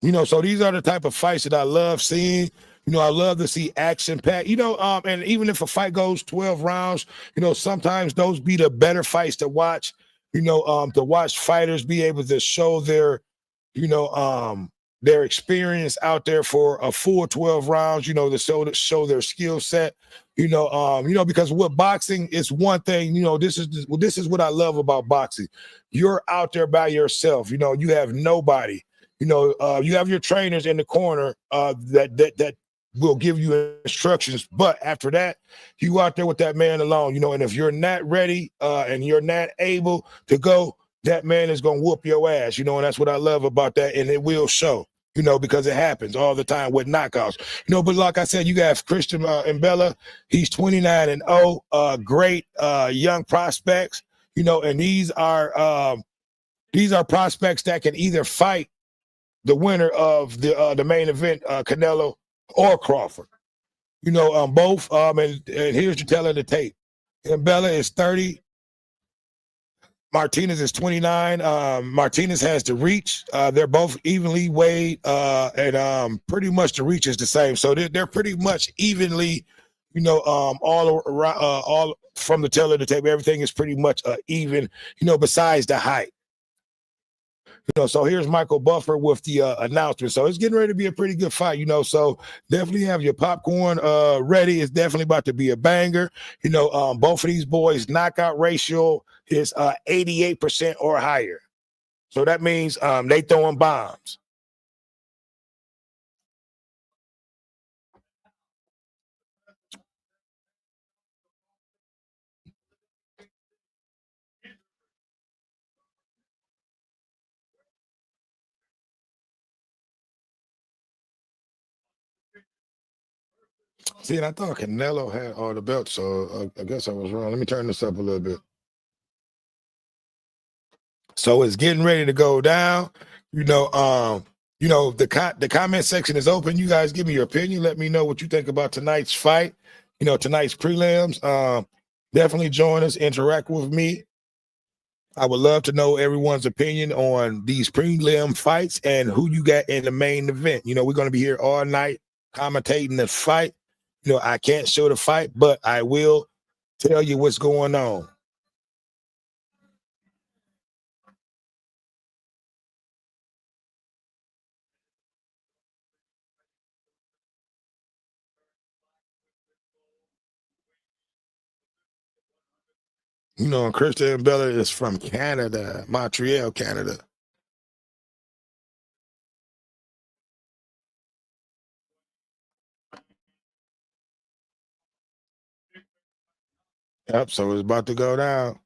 You know, so these are the type of fights that I love seeing. You know, I love to see action packed, you know, and even if a fight goes 12 rounds, you know, sometimes those be the better fights to watch, you know, to watch fighters be able to show you know, their experience out there for a full 12 rounds, you know, to show their skill set, you know, because with boxing, it's one thing, you know, this is what I love about boxing. You're out there by yourself, you know, you have nobody. You know, you have your trainers in the corner that will give you instructions, but after that, you out there with that man alone, you know, and if you're not ready and you're not able to go, that man is going to whoop your ass, you know, and that's what I love about that, and it will show, you know, because it happens all the time with knockouts, you know, but like I said, you got Christian Mbella, he's 29-0, great young prospects, you know, and these are prospects that can either fight the winner of the main event, Canelo or Crawford. You know, both. And here's your tell of the tape. Mbella is 30. Martinez is 29. Martinez has the reach. They're both evenly weighed, and pretty much the reach is the same. So they're pretty much evenly, you know, all around, all from the tail of the tape. Everything is pretty much even, you know, besides the height. You know, so here's Michael Buffer with the announcement. So it's getting ready to be a pretty good fight, you know. So definitely have your popcorn ready. It's definitely about to be a banger. You know, both of these boys' knockout ratio is 88% or higher. So that means they throwing bombs. See, and I thought Canelo had all the belts, so I guess I was wrong. Let me turn this up a little bit. So it's getting ready to go down. You know, the comment section is open. You guys give me your opinion. Let me know what you think about tonight's fight. You know, tonight's prelims. Definitely join us, interact with me. I would love to know everyone's opinion on these prelim fights and who you got in the main event. You know, we're going to be here all night commentating the fight. You know, I can't show the fight, but I will tell you what's going on. You know, Christian Bella is from Canada, Montreal, Canada. Yep, so it's about to go down.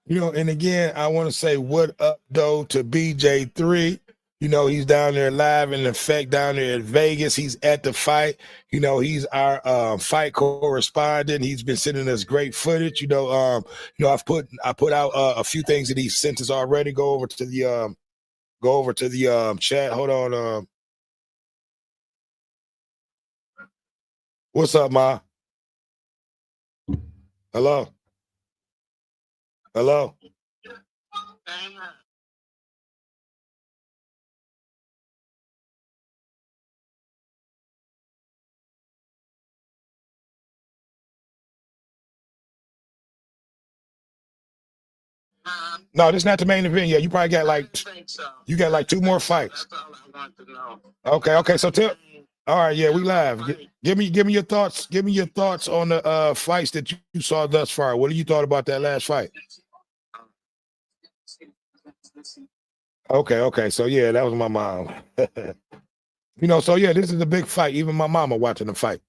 You know, and again, I want to say what up, though, to BJ3. You know, he's down there live in effect down there in Vegas. He's at the fight. You know, he's our fight correspondent. He's been sending us great footage. You know, I put out a few things that he sent us already. Go over to the chat. Hold on. What's up, Ma? Hello. Hello. No, this is not the main event yet. You probably got you got like two more fights. That's all I want to know. Okay. So all right, yeah, we live. Give me your thoughts. Give me your thoughts on the fights that you saw thus far. What do you thought about that last fight? Okay. So yeah, that was my mom. You know, so yeah, this is a big fight. Even my mama watching the fight.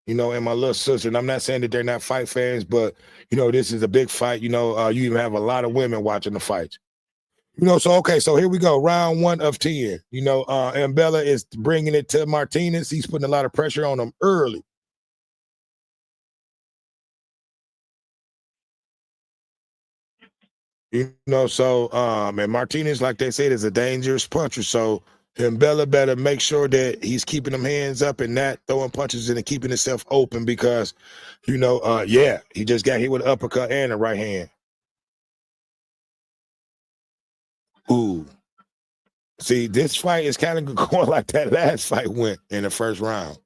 You know, and my little sister. And I'm not saying that they're not fight fans, but you know, this is a big fight. You know, you even have a lot of women watching the fights. You know, so okay, so here we go. Round 1 of 10. You know, Mbella is bringing it to Martinez. He's putting a lot of pressure on him early. You know, so and Martinez, like they said, is a dangerous puncher. So Mbella better make sure that he's keeping them hands up and not throwing punches and keeping himself open because, you know, yeah, he just got hit with an uppercut and a right hand. Ooh. See, this fight is kind of going like that last fight went in the first round.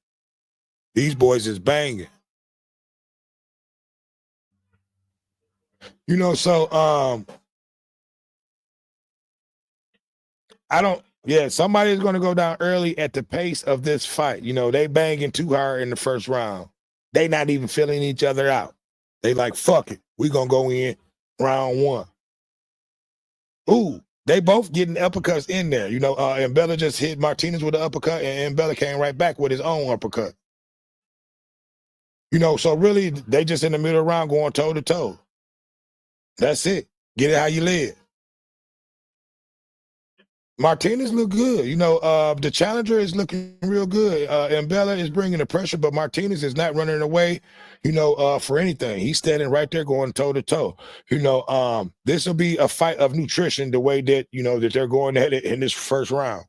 These boys is banging. You know, so somebody's going to go down early at the pace of this fight. You know, they banging too hard in the first round. They not even feeling each other out. They like, fuck it. We going to go in round 1. Ooh, they both getting uppercuts in there. You know, Mbella just hit Martinez with an uppercut, and Mbella came right back with his own uppercut. You know, so really, they just in the middle round going toe to toe. That's it. Get it how you live. Martinez look good. You know, the challenger is looking real good. Mbella is bringing the pressure, but Martinez is not running away, you know, for anything. He's standing right there going toe to toe. You know, this will be a fight of nutrition the way that, you know, that they're going at it in this first round.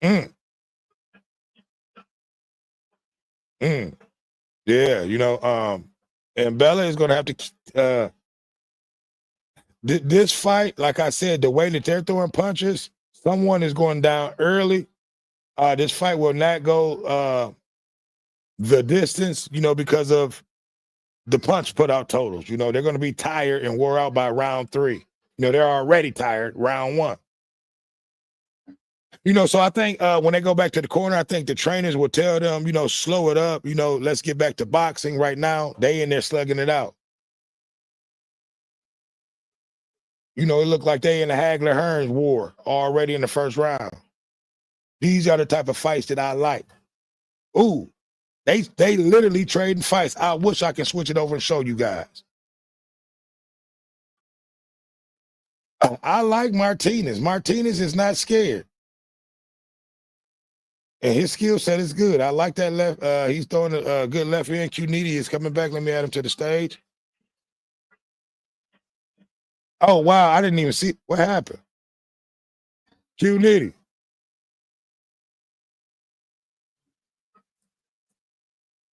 Yeah, you know, Mbella is going to have to this fight, like I said, the way that they're throwing punches, someone is going down early. This fight will not go the distance, you know, because of the punch put out totals. You know, they're going to be tired and wore out by round 3. You know, they're already tired round 1. You know, so I think when they go back to the corner, I think the trainers will tell them, you know, slow it up. You know, let's get back to boxing right now. They in there slugging it out. You know, it looked like they in the Hagler-Hearns war already in the first round. These are the type of fights that I like. Ooh, they literally trading fights. I wish I could switch it over and show you guys. I like Martinez. Martinez is not scared. And his skill set is good. I like that left. He's throwing a good left hand. Q-Nitty is coming back. Let me add him to the stage. Oh, wow. I didn't even see. What happened? Q-Nitty.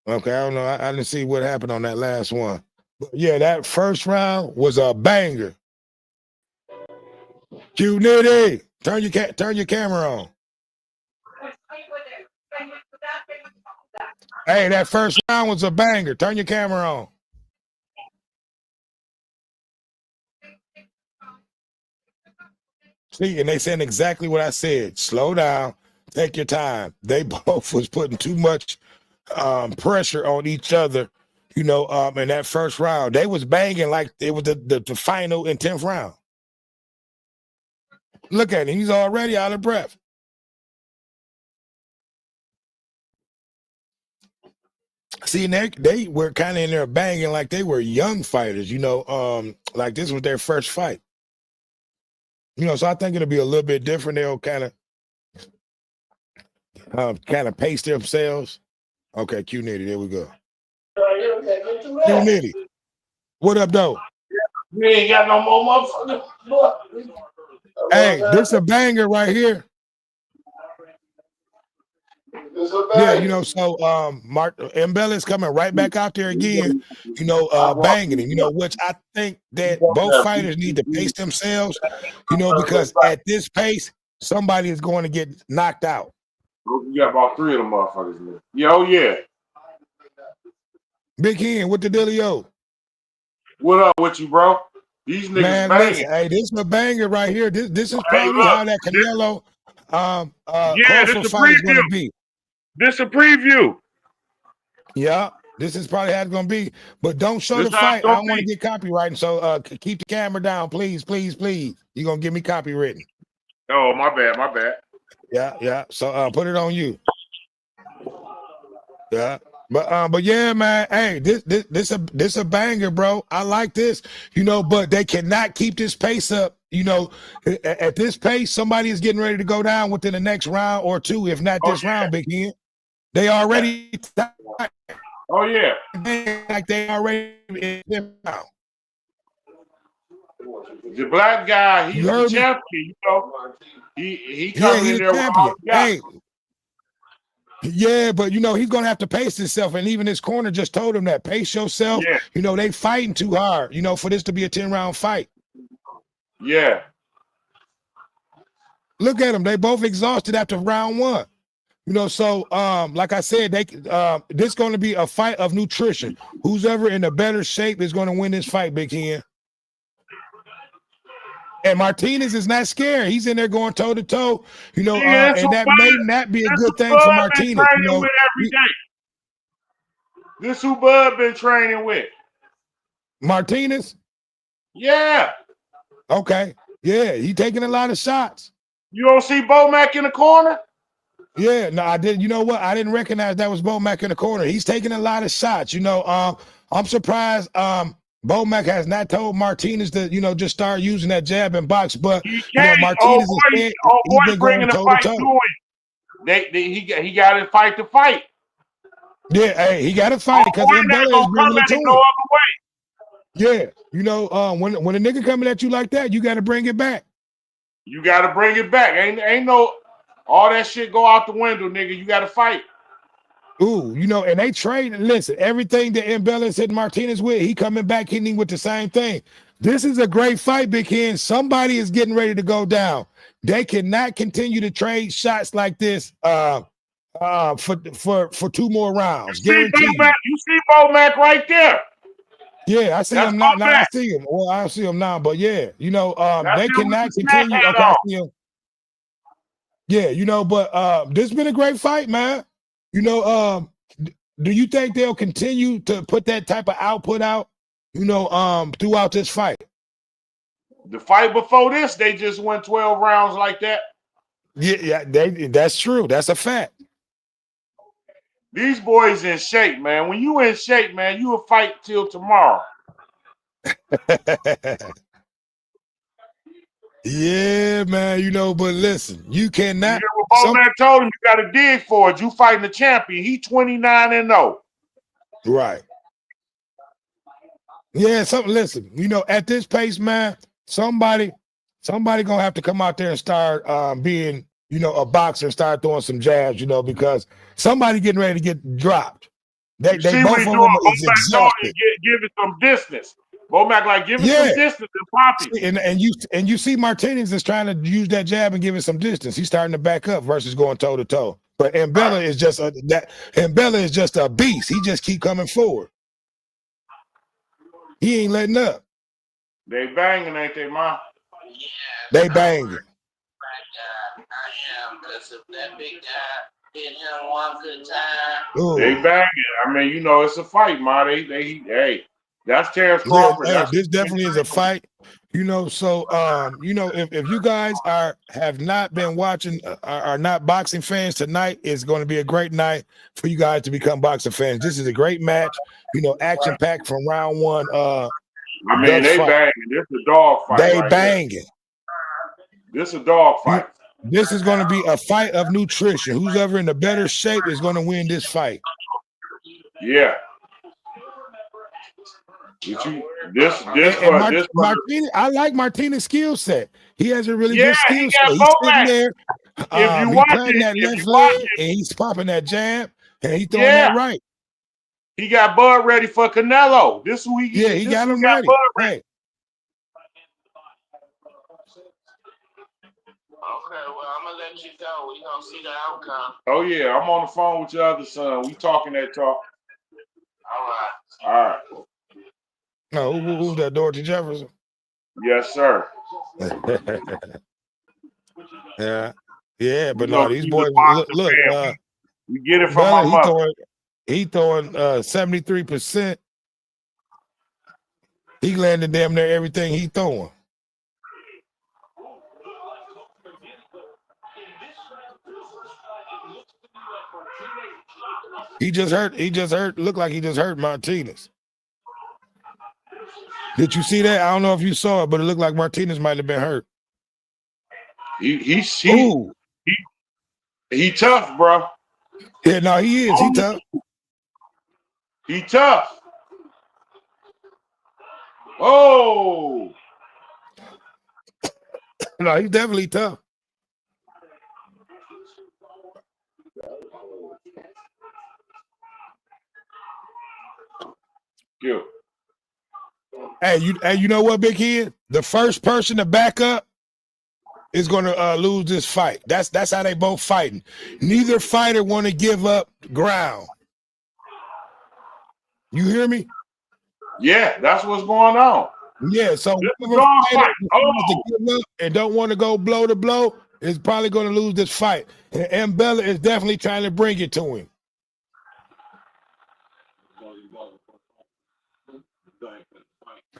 Okay, I don't know. I didn't see what happened on that last one. But yeah, that first round was a banger. Q-Nitty, turn your camera on. Hey, that first round was a banger. Turn your camera on. See, and they saying exactly what I said. Slow down, take your time. They both was putting too much pressure on each other, you know, in that first round. They was banging like it was the final and 10th round. Look at him. He's already out of breath. See, they were kind of in there banging like they were young fighters, you know, like this was their first fight. You know, so I think it'll be a little bit different. They'll kind of pace themselves. Okay, Q-Nitty, there we go. Q-Nitty, what up, though? You ain't got no more motherfuckers. Hey, this a banger right here. Yeah, you know, so Mbella's coming right back out there again, you know, banging him, you know, which I think that both fighters need to pace themselves, you know, because at this pace, somebody is going to get knocked out. You got about 3 of them motherfuckers. Yo, yeah. Big Hen, what the dealio? What up with you, bro? These niggas Man, banging. listen, hey, this is a banger right here. This is probably how that Canelo Crawford fight is going to be. This a preview. Yeah, this is probably how it's gonna be. But don't show the fight. I don't want to get copyrighted. So keep the camera down, please, please, please. You're gonna give me copywritten. Oh, my bad, my bad. Yeah. So put it on you. Yeah. But yeah, man. Hey, this a banger, bro. I like this. But they cannot keep this pace up. At this pace, somebody is getting ready to go down within the next round or two, if not Oh this round, Big Hen. They already oh yeah. like they already in this round. The black guy, You he's the heard me? champion. He Yeah, coming he's in the there with all champion. he got. Hey, yeah, but he's gonna have to pace himself, and even his corner just told him that pace yourself. Yeah, They fighting too hard. For this to be a 10-round fight. yeah. Look at them; they both exhausted after round one. So like I said, this going to be a fight of nutrition. Who's ever in a better shape is going to win this fight, Big Hen. And Martinez is not scared. He's in there going toe to toe, Yeah, and that may not be a good thing for Bud been Martinez. training with every day. This who Bud been training with. Martinez? Yeah. Okay. Yeah, he taking a lot of shots. You don't see Bomac in the corner? Yeah, no, I didn't. You know what? I didn't recognize that was Bomac in the corner. He's taking a lot of shots. I'm surprised Bomac has not told Martinez to, just start using that jab and box. But He can't. Martinez is he's been Bringing going the toe fight to toe. to him. He got to fight to fight. Yeah, hey, he got to fight because Mbella is bringing it to him. No other way. Yeah, when a nigga coming at you like that, you got to bring it back. You got to bring it back. Ain't no all that shit go out the window, nigga. You got to fight. Ooh, and they trade. Listen, everything that Mbella hit Martinez with, he coming back hitting him with the same thing. This is a great fight, Big Hen. Somebody is getting ready to go down. They cannot continue to trade shots like this for two more rounds. Guaranteed. You see Bomac right there. Yeah, I see him now. Now I see him. Well, I don't see him now, but yeah, they cannot continue. Okay, I see him. Yeah, but this has been a great fight, man. Do you think they'll continue to put that type of output out, throughout this fight? The fight before this, they just went 12 rounds like that. Yeah, that's true. That's a fact. These boys in shape, man. When you in shape, man, you will fight till tomorrow. Yeah, man. But listen, you cannot. Bomac told him you got to dig for it. You fighting the champion. He 29-0. Right. Yeah. Listen. At this pace, man, somebody gonna have to come out there and start being, a boxer and start throwing some jabs, because somebody getting ready to get dropped. They both of them is exhausted. Give it some distance. Bomac give it some distance and pop it. And you see Martinez is trying to use that jab and give it some distance. He's starting to back up versus going toe to toe. But Mbella is just a beast. He just keep coming forward. He ain't letting up. They banging, ain't they, Ma? Yeah. They banging. I am, because if that big guy hit him one good time. Ooh. They banging. I mean, it's a fight, Ma. Hey, that's Terrance Crawford. Hey, this definitely is a fight. So if you guys have not been watching, are not boxing fans, tonight is going to be a great night for you guys to become boxing fans. This is a great match, action packed from round one. I mean, they banging. This is a dog fight. They banging. This is a dog fight. This is going to be a fight of nutrition. Who's ever in a better shape is going to win this fight. Yeah. Martinez, I like Martinez's skill set. He has a really good skill set. He's sitting there. He's playing that left leg, and he's popping that jab, and he's throwing that right. He got Bud ready for Canelo. He got him ready. Right. Okay, well, I'm going to let you go. We're going to see the outcome. Oh, yeah. I'm on the phone with your other son. We talking that talk. All right. No, who's that, Dorothy Jefferson? Yes, sir. Yeah, but no, these boys, look. We get it from my mother. He throwing 73%. He landed damn near everything he throwing. He just hurt. Looked like he just hurt Martinez. Did you see that? I don't know if you saw it, but it looked like Martinez might have been hurt. He tough, bro. Yeah, no, he is. He tough. He tough. Oh, No, he's definitely tough. yeah. Hey, you know what, Big Kid? The first person to back up is going to lose this fight. That's how they both fighting. Neither fighter want to give up ground. You hear me? Yeah, that's what's going on. Yeah, so whoever fighter decides to give up and don't want to go blow to blow is probably going to lose this fight. And Mbella is definitely trying to bring it to him.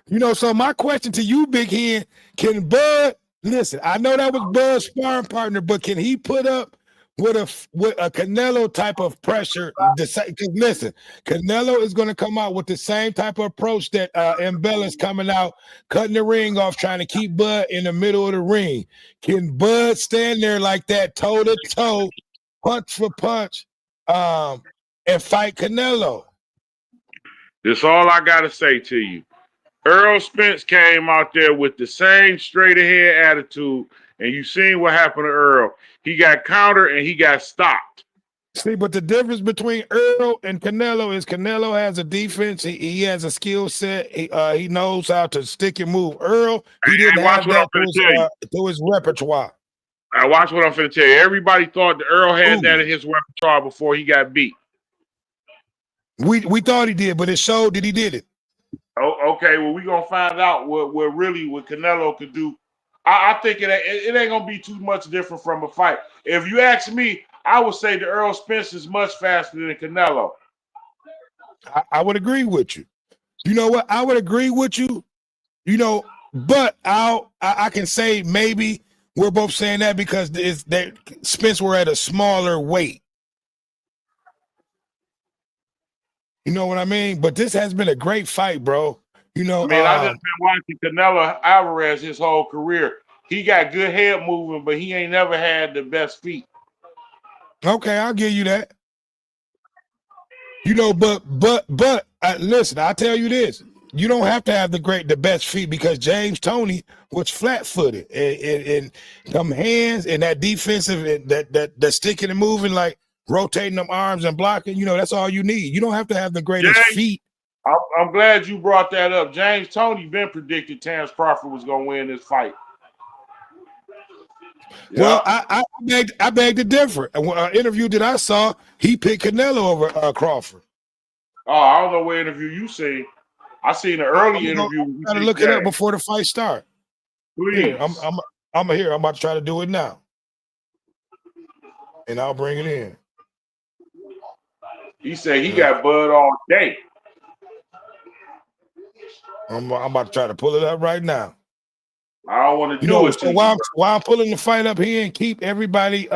You know, so my question to you, Big Hen, can Bud listen? I know that was Bud's sparring partner, but can he put up with a Canelo type of pressure? Because listen, Canelo is going to come out with the same type of approach that Mbella's coming out, cutting the ring off, trying to keep Bud in the middle of the ring. Can Bud stand there like that, toe to toe, punch for punch, and fight Canelo? That's all I got to say to you. Earl Spence came out there with the same straight ahead attitude, and you seen what happened to Earl. He got countered and he got stopped. See, but the difference between Earl and Canelo is Canelo has a defense. He has a skill set. He knows how to stick and move. Earl, he didn't have that to his repertoire. I watch what I'm finna tell you. Everybody thought that Earl had that in his repertoire before he got beat. We thought he did, but it showed that he did it. Oh, okay. Well, we're gonna find out what Canelo could do. I think it ain't gonna be too much different from a fight. If you ask me, I would say that Earl Spence is much faster than Canelo. I would agree with you. You know what? I would agree with you. You know, but I can say maybe we're both saying that because that Spence were at a smaller weight. You know what I mean? But this has been a great fight, bro. You know, I mean, I just been watching Canelo Alverez his whole career. He got good head movement, but he ain't never had the best feet. Okay, I'll give you that. You know, but listen, I'll tell you this. You don't have to have the best feet because James Toney was flat-footed and them hands and that defensive and that sticking and moving, like rotating them arms and blocking, you know, that's all you need. You don't have to have the greatest feet. I'm glad you brought that up. James Toney been predicted Terrance Crawford was gonna win this fight. Well, I beg to differ. An interview that I saw, he picked Canelo over Crawford. Oh, I don't know what interview you seen. I seen an early interview. I'm trying to look it up before the fight start. Please. Here, I'm here. I'm about to try to do it now, and I'll bring it in. He said he got Bud all day. I'm about to try to pull it up right now. I don't want to do it. So while I'm pulling the fight up here and keep everybody,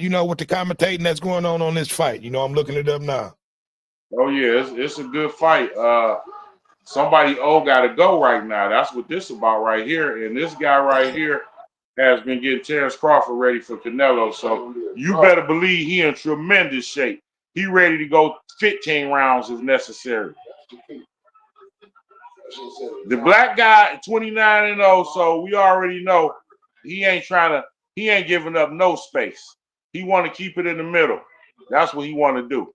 you know, with the commentating that's going on this fight. You know, I'm looking it up now. Oh yeah, it's a good fight. Somebody got to go right now. That's what this about right here. And this guy right here has been getting Terrance Crawford ready for Canelo. So you better believe he in tremendous shape. He ready to go 15 rounds if necessary. The black guy, 29-0, so we already know he ain't giving up no space. He want to keep it in the middle. That's what he want to do.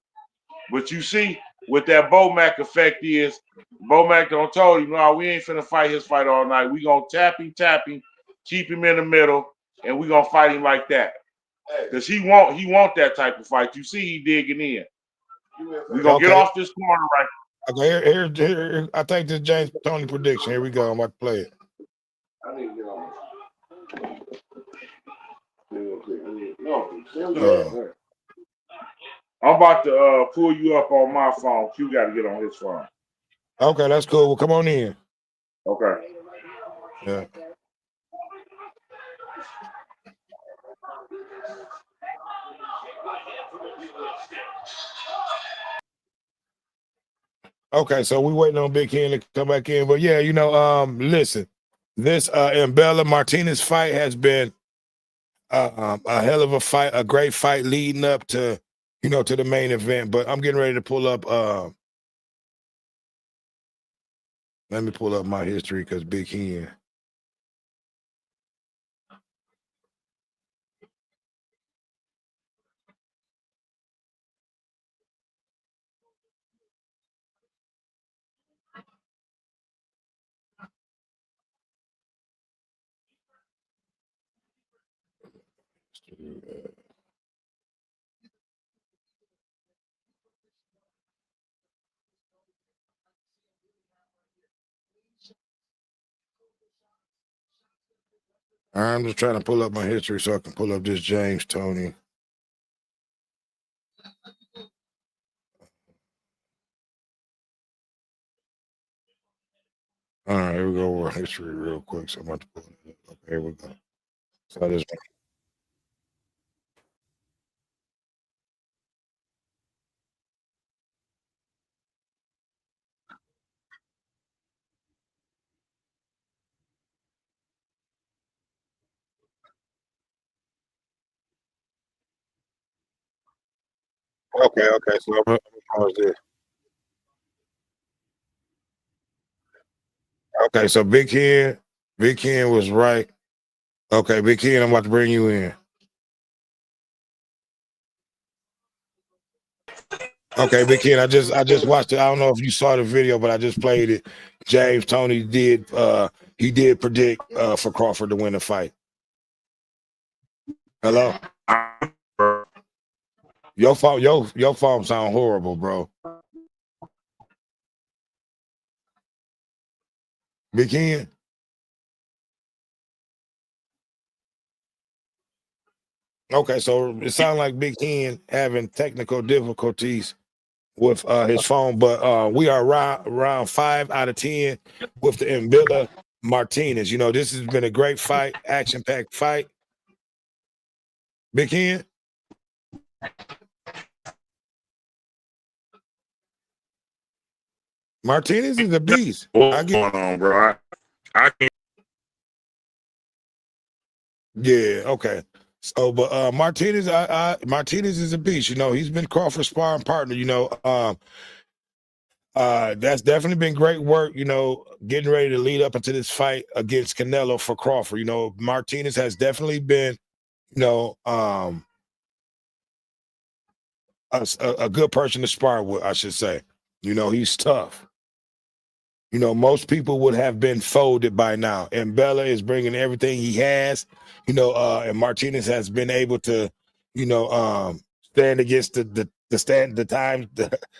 But you see, what that Bomac effect is, Bomac don't told him, no, we ain't finna fight his fight all night. We gonna tap him, keep him in the middle, and we gonna fight him like that. Because he want that type of fight. You see he digging in. We gonna get off this corner right. Okay, here. I think this James Toney prediction. Here we go. I'm about to play it. I need to get on. I'm about to pull you up on my phone. Q got to get on his phone. Okay, that's cool. Well, come on in. Okay. Yeah. Okay, so we waiting on Big Ken to come back in. But yeah, listen, this Mbella Martinez fight has been a hell of a fight, a great fight leading up to, to the main event. But I'm getting ready to pull up. Let me pull up my history because Big Ken. I'm just trying to pull up my history so I can pull up this James Tony. All right, here we go over history real quick. So I'm about to pull it up. Okay, here we go. So this okay. So I'm gonna pause this. Okay, so Big Ken was right. Okay, Big Ken, I'm about to bring you in. Okay, Big Ken, I just watched it. I don't know if you saw the video, but I just played it. James Tony did he did predict for Crawford to win the fight. Hello? Your phone sound horrible, bro. Big Ken? Okay, so it sounds like Big Ken having technical difficulties with his phone, but we are around 5 out of 10 with the Mbilla Martinez. This has been a great fight, action-packed fight. Big Ken? Martinez is a beast. What's going on, bro? I can't. Yeah, okay. So, but Martinez, Martinez is a beast. He's been Crawford's sparring partner. That's definitely been great work. Getting ready to lead up into this fight against Canelo for Crawford. Martinez has definitely been, a good person to spar with, I should say. He's tough. Most people would have been folded by now. And Bella is bringing everything he has, and Martinez has been able to, stand against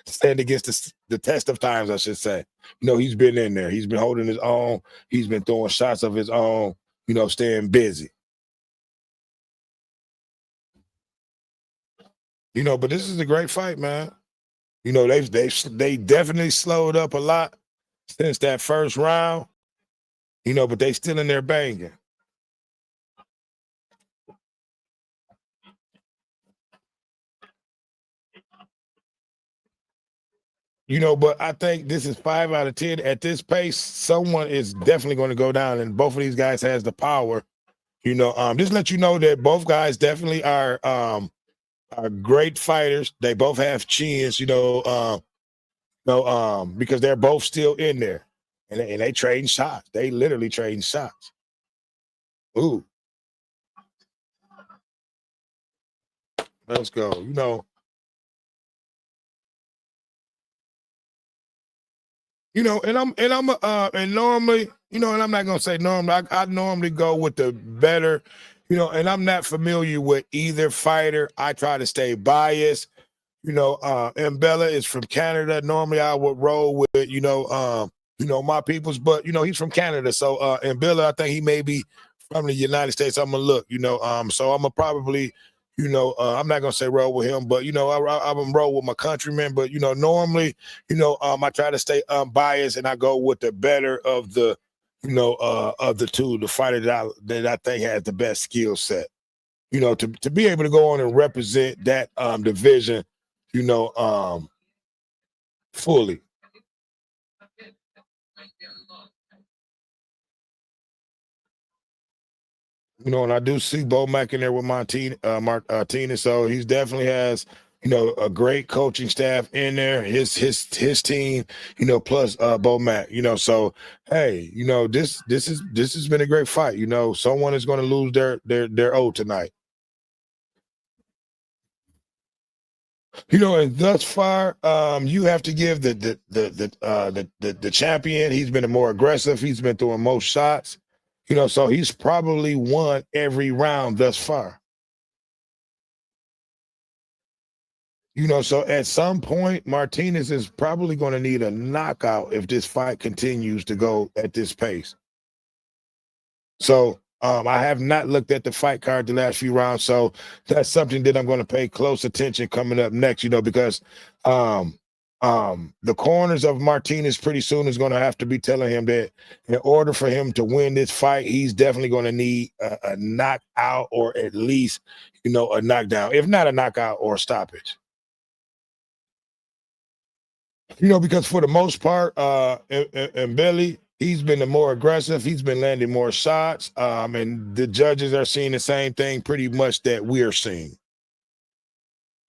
stand against the test of times, I should say. He's been in there. He's been holding his own. He's been throwing shots of his own, staying busy. But this is a great fight, man. They definitely slowed up a lot since that first round, but they still in there banging. But I think this is 5 out of 10. At this pace, someone is definitely going to go down, and both of these guys has the power. Just let you know that both guys definitely are great fighters. They both have chins, because they're both still in there, and they trading shots. They literally trading shots. Ooh, let's go. And normally, and I'm not gonna say normally. I normally go with the better, and I'm not familiar with either fighter. I try to stay biased. And Bella is from Canada. Normally, I would roll with my peoples, but he's from Canada. So and Bella, I think he may be from the United States. I'm gonna look, so I'm gonna probably. I'm not gonna say roll with him, but I'm gonna roll with my countrymen. But normally, I try to stay unbiased and I go with the better of the, of the two, the fighter that I think has the best skill set. To be able to go on and represent that division, fully. You know, and I do see Bo Mack in there with Martinez, so he definitely has, you know, a great coaching staff in there. His team, you know, plus Bo Mack, you know. So hey, you know, this has been a great fight. You know, someone is going to lose their O tonight. You know, and thus far, you have to give the champion. He's been more aggressive. He's been throwing most shots. You know, so he's probably won every round thus far. You know, so at some point, Martinez is probably going to need a knockout if this fight continues to go at this pace. So I have not looked at the fight card the last few rounds, so that's something that I'm going to pay close attention coming up next. You know, because the corners of Martinez pretty soon is going to have to be telling him that in order for him to win this fight, he's definitely going to need a knockout or at least, you know, a knockdown, if not a knockout or a stoppage. You know, because for the most part, and Billy, he's been the more aggressive. He's been landing more shots, and the judges are seeing the same thing pretty much that we are seeing.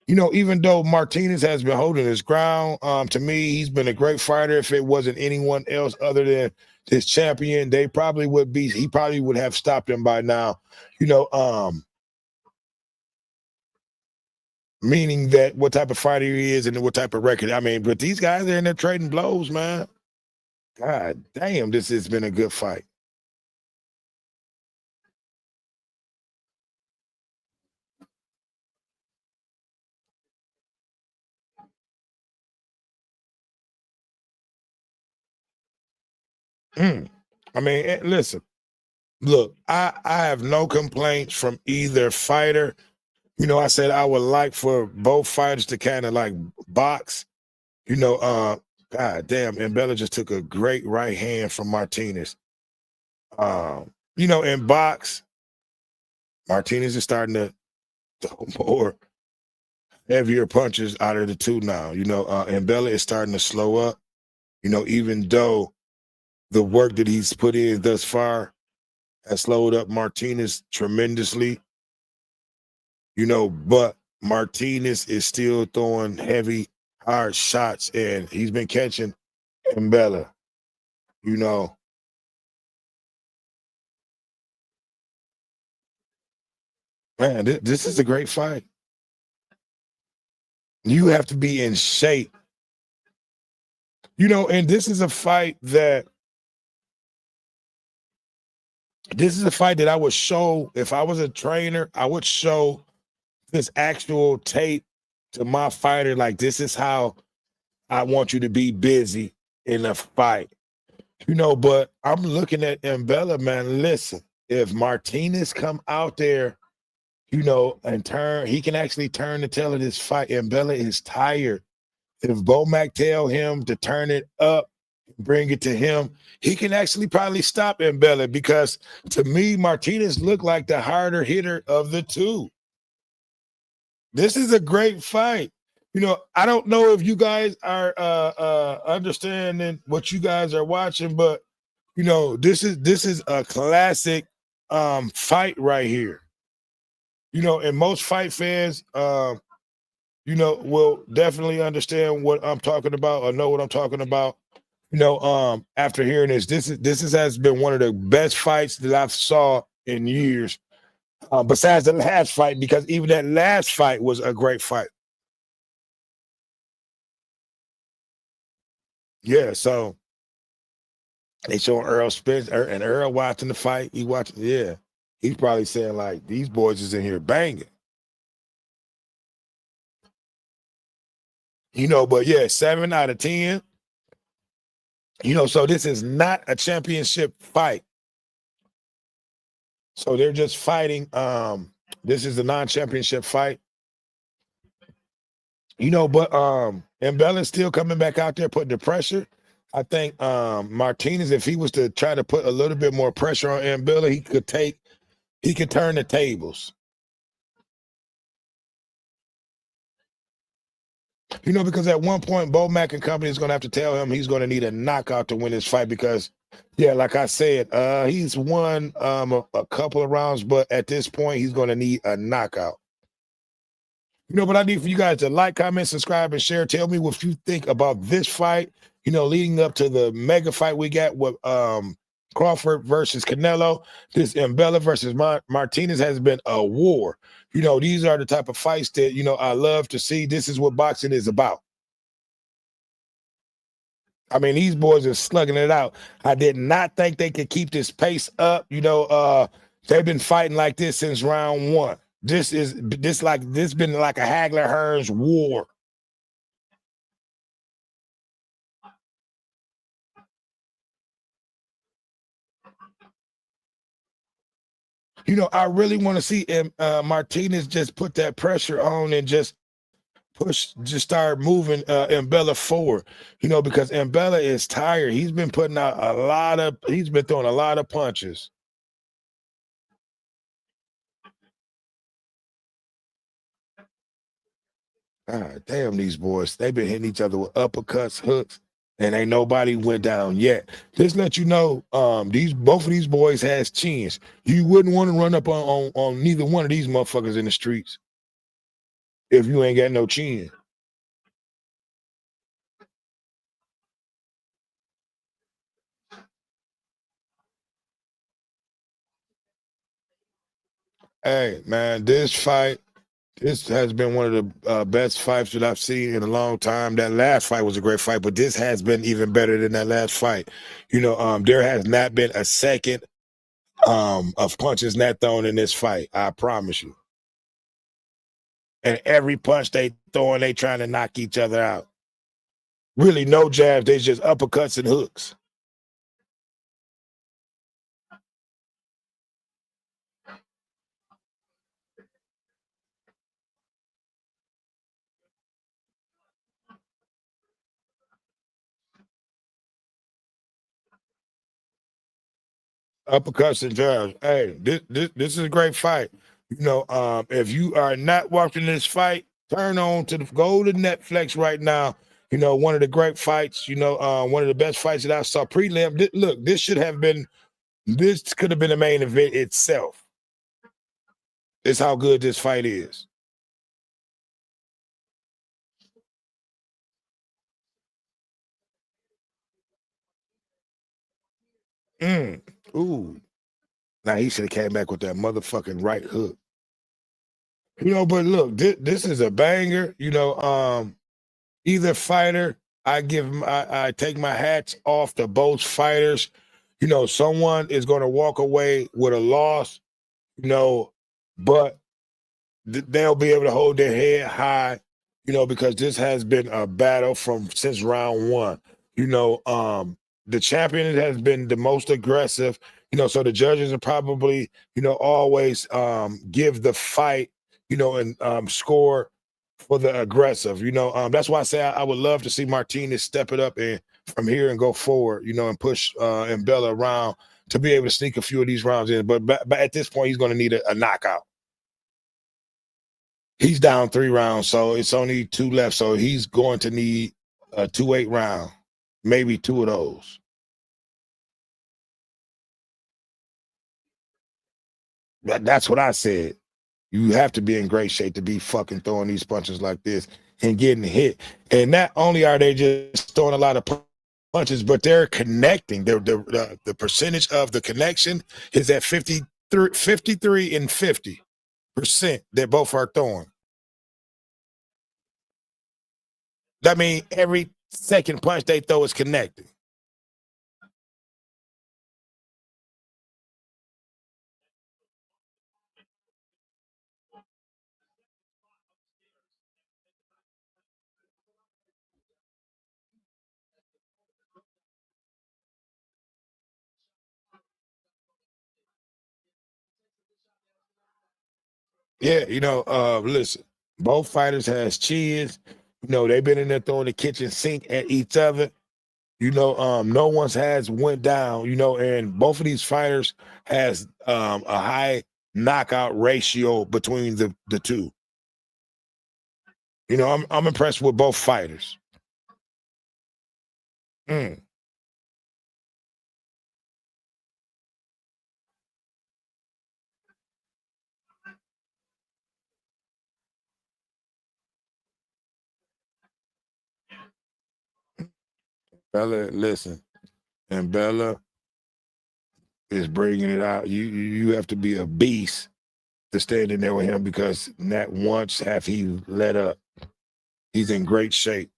You know, even though Martinez has been holding his ground, to me, he's been a great fighter. If it wasn't anyone else other than this champion, he probably would have stopped him by now. You know, meaning that what type of fighter he is and what type of record. I mean, but these guys are in there trading blows, man. God damn, this has been a good fight. I mean, listen, look, I have no complaints from either fighter. You know, I said I would like for both fighters to kind of like box. You know, God damn, and Bella just took a great right hand from Martinez. You know, in box, Martinez is starting to throw more heavier punches out of the two now. You know, and Bella is starting to slow up. You know, even though the work that he's put in thus far has slowed up Martinez tremendously. You know, but Martinez is still throwing heavy, hard shots, and he's been catching Mbella. You know, man, this is a great fight. You have to be in shape. You know, and this is a fight that I would show if I was a trainer. I would show this actual tape to my fighter. Like, this is how I want you to be busy in a fight. You know, but I'm looking at Mbella, man. Listen, if Martinez come out there, you know, and he can actually turn the tail of this fight. Mbella is tired. If Bomac tell him to turn it up, bring it to him, he can actually probably stop Mbella, because to me, Martinez looked like the harder hitter of the two. This is a great fight. You know, I don't know if you guys are understanding what you guys are watching, but you know, this is a classic fight right here. You know, and most fight fans you know, will definitely understand what I'm talking about or know what I'm talking about. You know, after hearing this has been one of the best fights that I've saw in years. Besides the last fight, because even that last fight was a great fight. Yeah, so they showing Earl Spence and Earl watching the fight. He watching, yeah. He's probably saying like, these boys is in here banging. You know, but yeah, 7 out of 10. You know, so this is not a championship fight. So they're just fighting. This is a non-championship fight. You know, but Mbella's still coming back out there putting the pressure. I think Martinez, if he was to try to put a little bit more pressure on Mbella, he could turn the tables. You know, because at one point, Bo Mack and company is going to have to tell him he's going to need a knockout to win this fight because, yeah, like I said, he's won a couple of rounds, but at this point, he's going to need a knockout. You know, but I need for you guys to like, comment, subscribe, and share. Tell me what you think about this fight, you know, leading up to the mega fight we got with Crawford versus Canelo. This Mbella versus Martinez has been a war. You know, these are the type of fights that, you know, I love to see. This is what boxing is about. I mean, these boys are slugging it out. I did not think they could keep this pace up. You know, they've been fighting like this since round one. This been like a Hagler Hearns war. You know, I really want to see Martinez just put that pressure on and just start moving Mbella forward. You know, because Mbella is tired. He's been throwing a lot of punches. God damn, these boys, they've been hitting each other with uppercuts, hooks, and ain't nobody went down yet. Just let you know, both of these boys has chins. You wouldn't want to run up on neither one of these motherfuckers in the streets if you ain't got no chin. Hey, man, this has been one of the best fights that I've seen in a long time. That last fight was a great fight, but this has been even better than that last fight. You know, there has not been a second of punches not thrown in this fight. I promise you. And every punch they throwing, they trying to knock each other out. Really, no jabs. They just uppercuts and hooks. Uppercuts and jabs. Hey, this is a great fight. You know, if you are not watching this fight, go to Netflix right now. You know, one of the great fights. You know, one of the best fights that I saw prelim. Look, this could have been the main event itself. It's how good this fight is. Ooh. Now he should have came back with that motherfucking right hook. You know, but look, this is a banger. You know, either fighter, I take my hats off to both fighters. You know, someone is going to walk away with a loss. You know, but they'll be able to hold their head high. You know, because this has been a battle since round one. You know, the champion has been the most aggressive. You know, so the judges are probably, you know, always give the fight, you know, and score for the aggressive. You know, that's why I say I would love to see Martinez step it up and from here and go forward, you know, and push Mbella around to be able to sneak a few of these rounds in. But at this point, he's going to need a knockout. He's down 3 rounds, so it's only 2 left. So he's going to need a 2-8 round, maybe 2 of those. That's what I said. You have to be in great shape to be fucking throwing these punches like this and getting hit. And not only are they just throwing a lot of punches, but they're connecting. The percentage of the connection is at 53 and 50% that both are throwing. That means every second punch they throw is connecting. Yeah, you know, listen, both fighters has chins. You know, they've been in there throwing the kitchen sink at each other. You know, no one's has went down, you know, and both of these fighters has a high knockout ratio between the two. You know, I'm impressed with both fighters. Mm. Bella, listen, and Bella is bringing it out. You have to be a beast to stand in there with him because not once have he let up. He's in great shape.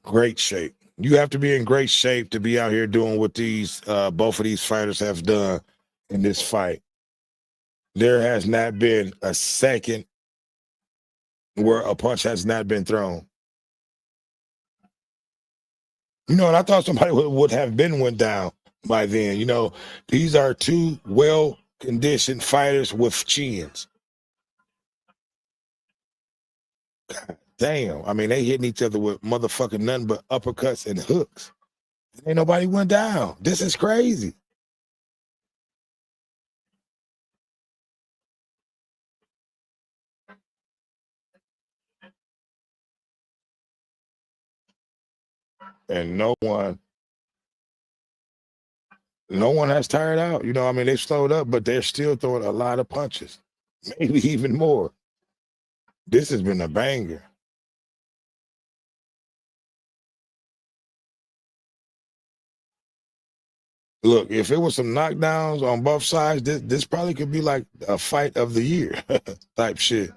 Great shape. You have to be in great shape to be out here doing what these both of these fighters have done in this fight. There has not been a second where a punch has not been thrown. You know, and I thought somebody would have been went down by then. You know, these are two well-conditioned fighters with chins. Damn. I mean, they hitting each other with motherfucking nothing but uppercuts and hooks. Ain't nobody went down. This is crazy. And no one has tired out. You know, I mean, they slowed up, but they're still throwing a lot of punches, maybe even more. This has been a banger. Look, if it was some knockdowns on both sides, this probably could be like a fight of the year type shit.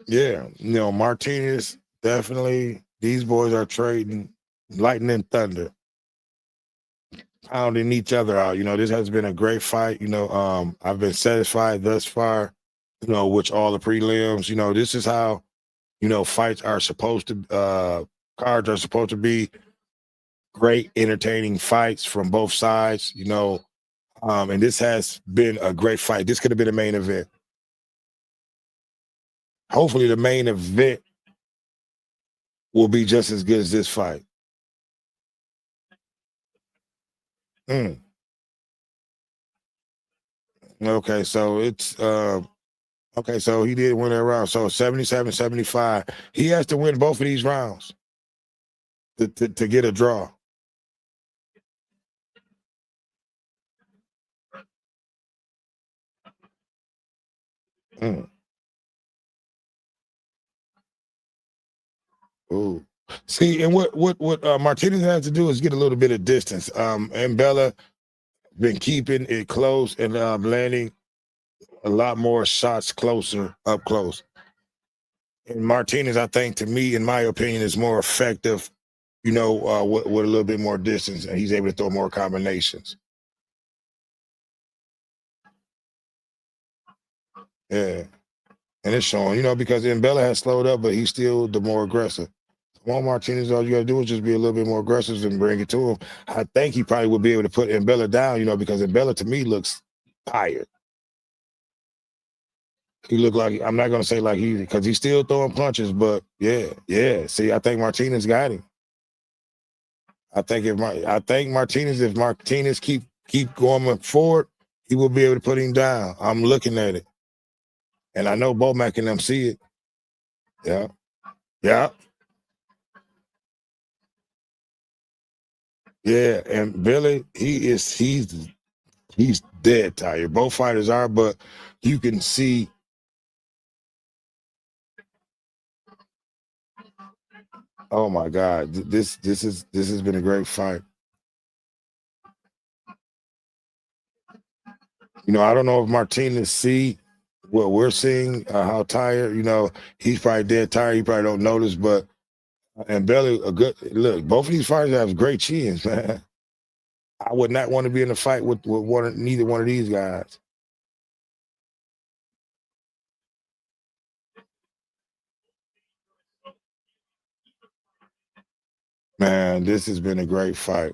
Yeah, you know, Martinez definitely. These boys are trading lightning and thunder, pounding each other out. You know, this has been a great fight. You know, I've been satisfied thus far. You know, with all the prelims. You know, this is how fights are supposed to. Cards are supposed to be great, entertaining fights from both sides. You know, and this has been a great fight. This could have been a main event. Hopefully, the main event will be just as good as this fight. Mm. Okay, so it's okay, so he did win that round. So 77-75. He has to win both of these rounds to get a draw. Mm. Ooh. See, and what Martinez has to do is get a little bit of distance. And Bella been keeping it close and landing a lot more shots closer up close. And Martinez, I think, to me, in my opinion, is more effective. You know, with a little bit more distance, and he's able to throw more combinations. Yeah, and it's showing. You know, because Bella has slowed up, but he's still the more aggressive. Juan Martinez, all you gotta do is just be a little bit more aggressive and bring it to him. I think he probably would be able to put Mbella down, you know, because Mbella to me looks tired. He looked like I'm not gonna say like because he's still throwing punches, but yeah. See, I think Martinez got him. If Martinez keep going forward, he will be able to put him down. I'm looking at it, and I know Bomac and them see it. Yeah, yeah, yeah. And Billy, he's dead tired. Both fighters are, but you can see. Oh my God, this has been a great fight. You know, I don't know if Martinez see what we're seeing, how tired. You know, he's probably dead tired. He probably don't notice, but and Belly a good look. Both of these fighters have great chins, man. I would not want to be in a fight with neither one of these guys. Man, this has been a great fight.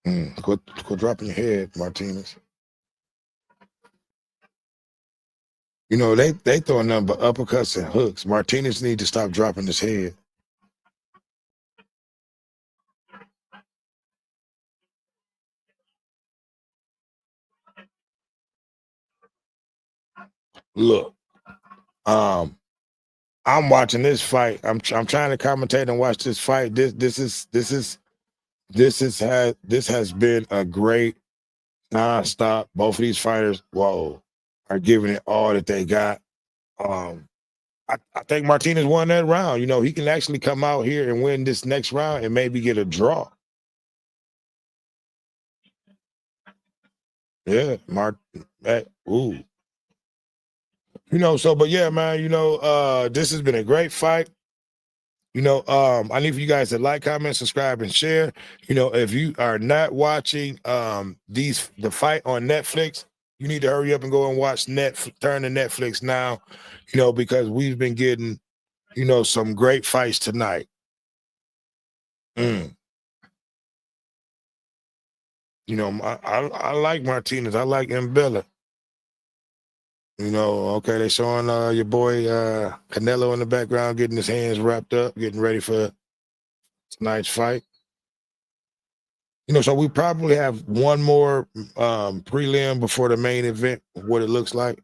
Quit dropping your head, Martinez. You know, they throwing nothing but uppercuts and hooks. Martinez need to stop dropping his head. Look, I'm watching this fight. I'm trying to commentate and watch this fight. This has been a great nonstop. Both of these fighters, are giving it all that they got. I think Martinez won that round. You know, he can actually come out here and win this next round and maybe get a draw. Yeah, ooh. You know, but yeah, man, you know, this has been a great fight. You know, I need for you guys to like, comment, subscribe, and share. You know, if you are not watching the fight on Netflix, you need to hurry up and go and watch turn to Netflix now, you know, because we've been getting, you know, some great fights tonight. You know, I like Martinez. I like Mbella. You know, okay, they showing your boy Canelo in the background getting his hands wrapped up, getting ready for tonight's fight. You know, so we probably have one more prelim before the main event, what it looks like.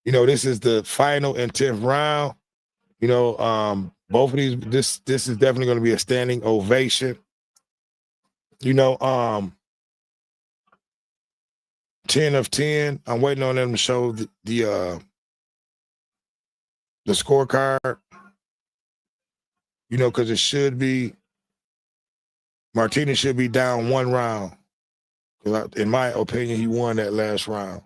You know, this is the final and 10th round. You know, both of these, this is definitely going to be a standing ovation. You know, 10 of 10. I'm waiting on them to show the scorecard. You know, because it should be Martinez should be down one round. In my opinion, he won that last round.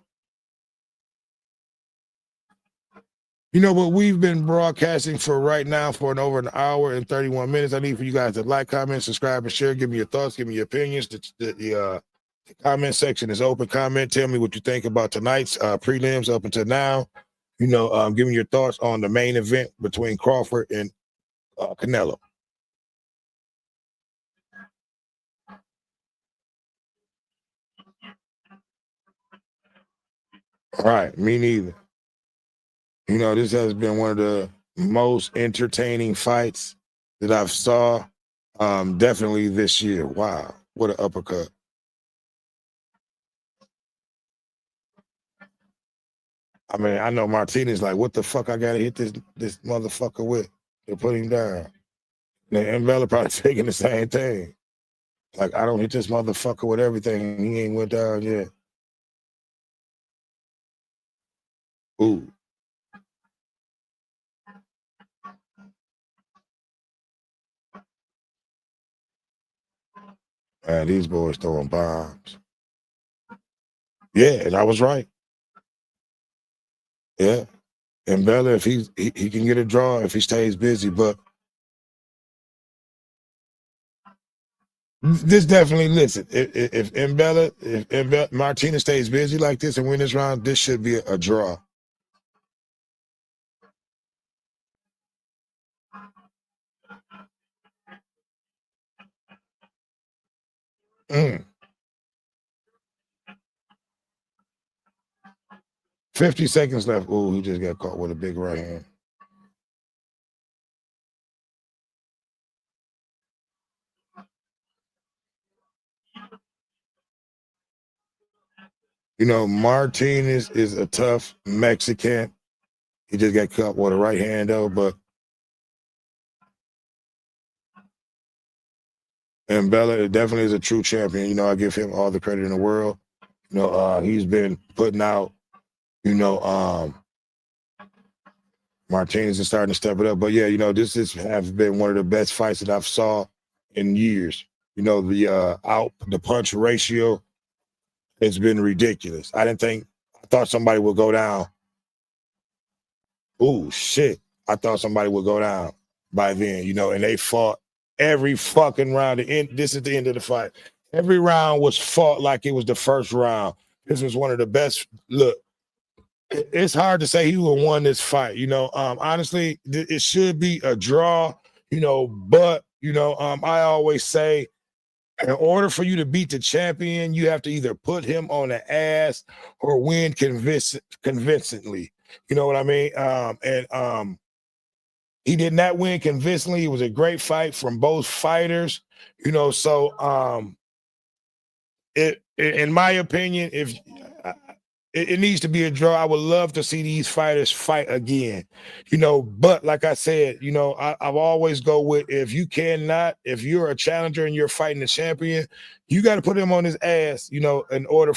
You know, but we've been broadcasting for right now for over an hour and 31 minutes. I need for you guys to like, comment, subscribe, and share. Give me your thoughts. Give me your opinions. The comment section is open. Comment. Tell me what you think about tonight's prelims up until now. You know, give me your thoughts on the main event between Crawford and Canelo. All right, me neither. You know, this has been one of the most entertaining fights that I've saw definitely this year. Wow, what an uppercut. I mean, I know Martinez like, what the fuck I gotta hit this motherfucker with to put him down. And Mbella probably thinking the same thing. Like, I don't hit this motherfucker with everything. He ain't went down yet. Ooh. Man, these boys throwing bombs. Yeah, and I was right. Yeah. And Mbella, if he can get a draw if he stays busy, but this definitely, listen, if Mbella Martinez stays busy like this and win this round, this should be a draw. Mm. 50 seconds left. Ooh, he just got caught with a big right hand. You know, Martinez is a tough Mexican. He just got caught with a right hand though, but Mbella definitely is a true champion. You know, I give him all the credit in the world. You know, he's been putting out, you know, Martinez is starting to step it up. But yeah, you know, this has been one of the best fights that I've saw in years. You know, the punch ratio has been ridiculous. I thought somebody would go down. Ooh, shit. I thought somebody would go down by then, you know, and they fought every fucking round. This is the end of the fight. Every round was fought like it was the first round. This was one of the best. Look, it's hard to say who would won this fight. You know, honestly, it should be a draw, you know, but, you know, I always say In order for you to beat the champion, you have to either put him on the ass or win convincingly. You know what I mean? He did not win convincingly. It was a great fight from both fighters. So in my opinion, if it needs to be a draw. I would love to see these fighters fight again, but like I said, I've always go with, if you're a challenger and you're fighting the champion, you got to put him on his ass, in order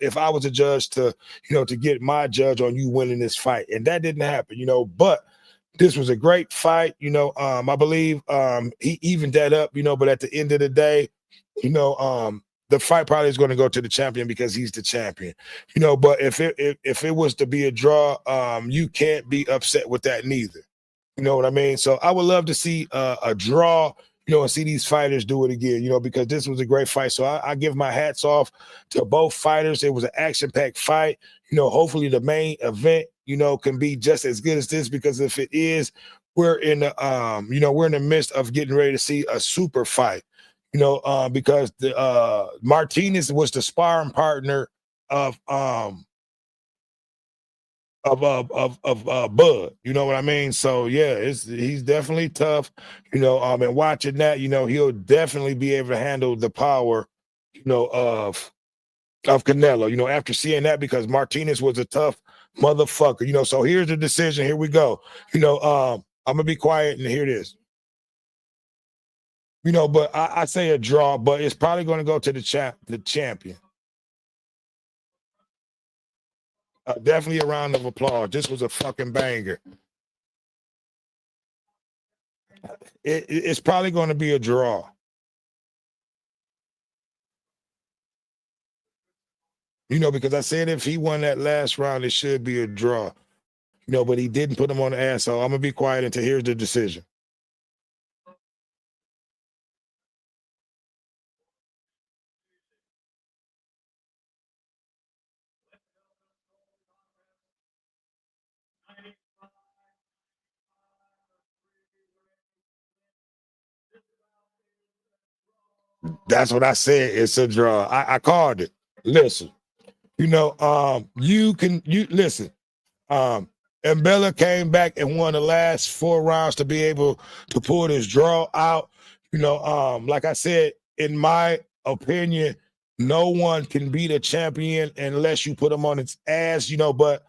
if I was a judge to get my judge on you winning this fight. And that didn't happen, but this was a great fight. I believe he evened that up, but at the end of the day, the fight probably is going to go to the champion because he's the champion, but if it was to be a draw, you can't be upset with that neither. You know what I mean? So I would love to see a draw, and see these fighters do it again, because this was a great fight. So I give my hats off to both fighters. It was an action-packed fight. Hopefully the main event, can be just as good as this, because if it is, we're in the midst of getting ready to see a super fight. Because the Martinez was the sparring partner of Bud. You know what I mean? So yeah, he's definitely tough. And watching that, he'll definitely be able to handle the power, of Canelo. After seeing that, because Martinez was a tough motherfucker. So here's the decision. Here we go. I'm gonna be quiet and hear this. But I say a draw, but it's probably going to go to the champion. Definitely a round of applause. This was a fucking banger. It's probably going to be a draw. Because I said if he won that last round, it should be a draw. But he didn't put him on the ass, so I'm going to be quiet until here's the decision. That's what I said. It's a draw. I called it. Listen, you listen. And Bella came back and won the last 4 rounds to be able to pull this draw out. Like I said, in my opinion, no one can beat a champion unless you put him on its ass. But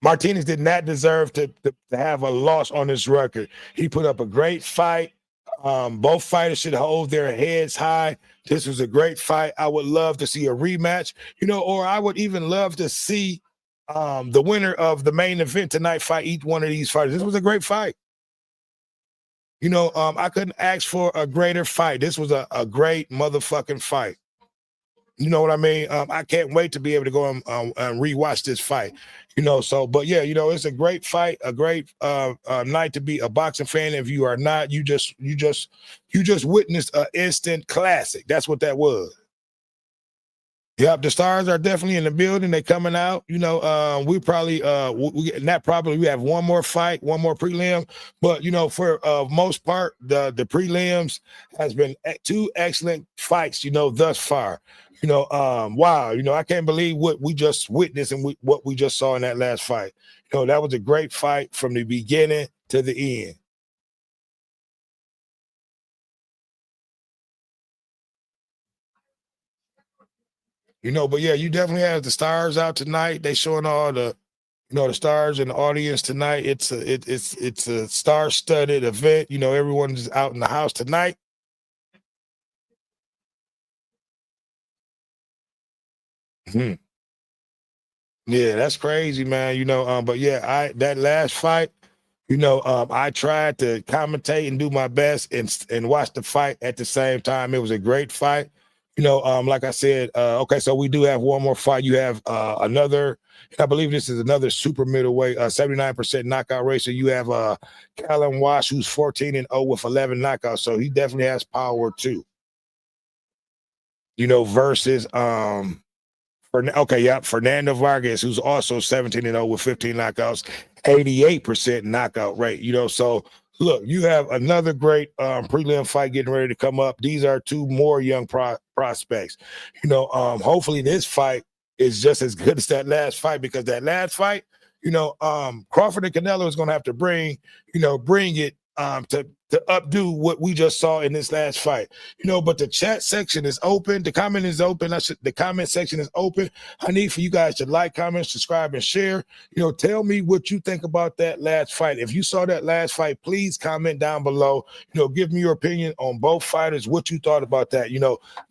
Martinez did not deserve to have a loss on his record. He put up a great fight. Both fighters should hold their heads high. This was a great fight. I would love to see a rematch, or I would even love to see the winner of the main event tonight fight each one of these fighters. This was a great fight. I couldn't ask for a greater fight. This was a great motherfucking fight. You know what I mean? I can't wait to be able to go and rewatch this fight. But yeah, it's a great fight, a great night to be a boxing fan. If you are not, you just witnessed an instant classic. That's what that was. Yep, the stars are definitely in the building. They're coming out. We probably we have one more fight, one more prelim. But for most part, the prelims has been 2 excellent fights. Thus far. Wow. I can't believe what we just witnessed and what we just saw in that last fight. That was a great fight from the beginning to the end. But yeah, you definitely have the stars out tonight. They showing all the, the stars in the audience tonight. It's a star-studded event. Everyone is out in the house tonight. Yeah, that's crazy, man. But yeah, that last fight, I tried to commentate and do my best and watch the fight at the same time. It was a great fight. Like I said, okay, so we do have one more fight. You have another, I believe this is another super middleweight, 79% knockout racer. You have Callum Wash, who's 14-0 with 11 knockouts. So he definitely has power too. Versus Fernando Vargas, who's also 17-0 with 15 knockouts, 88% knockout rate. So look, you have another great prelim fight getting ready to come up. These are two more young prospects. Hopefully this fight is just as good as that last fight, because that last fight, Crawford and Canelo is going to have to bring it to updo what we just saw in this last fight. But the chat section is open. The comment is open. The comment section is open. I need for you guys to like, comment, subscribe, and share. Tell me what you think about that last fight. If you saw that last fight, please comment down below. Give me your opinion on both fighters, what you thought about that.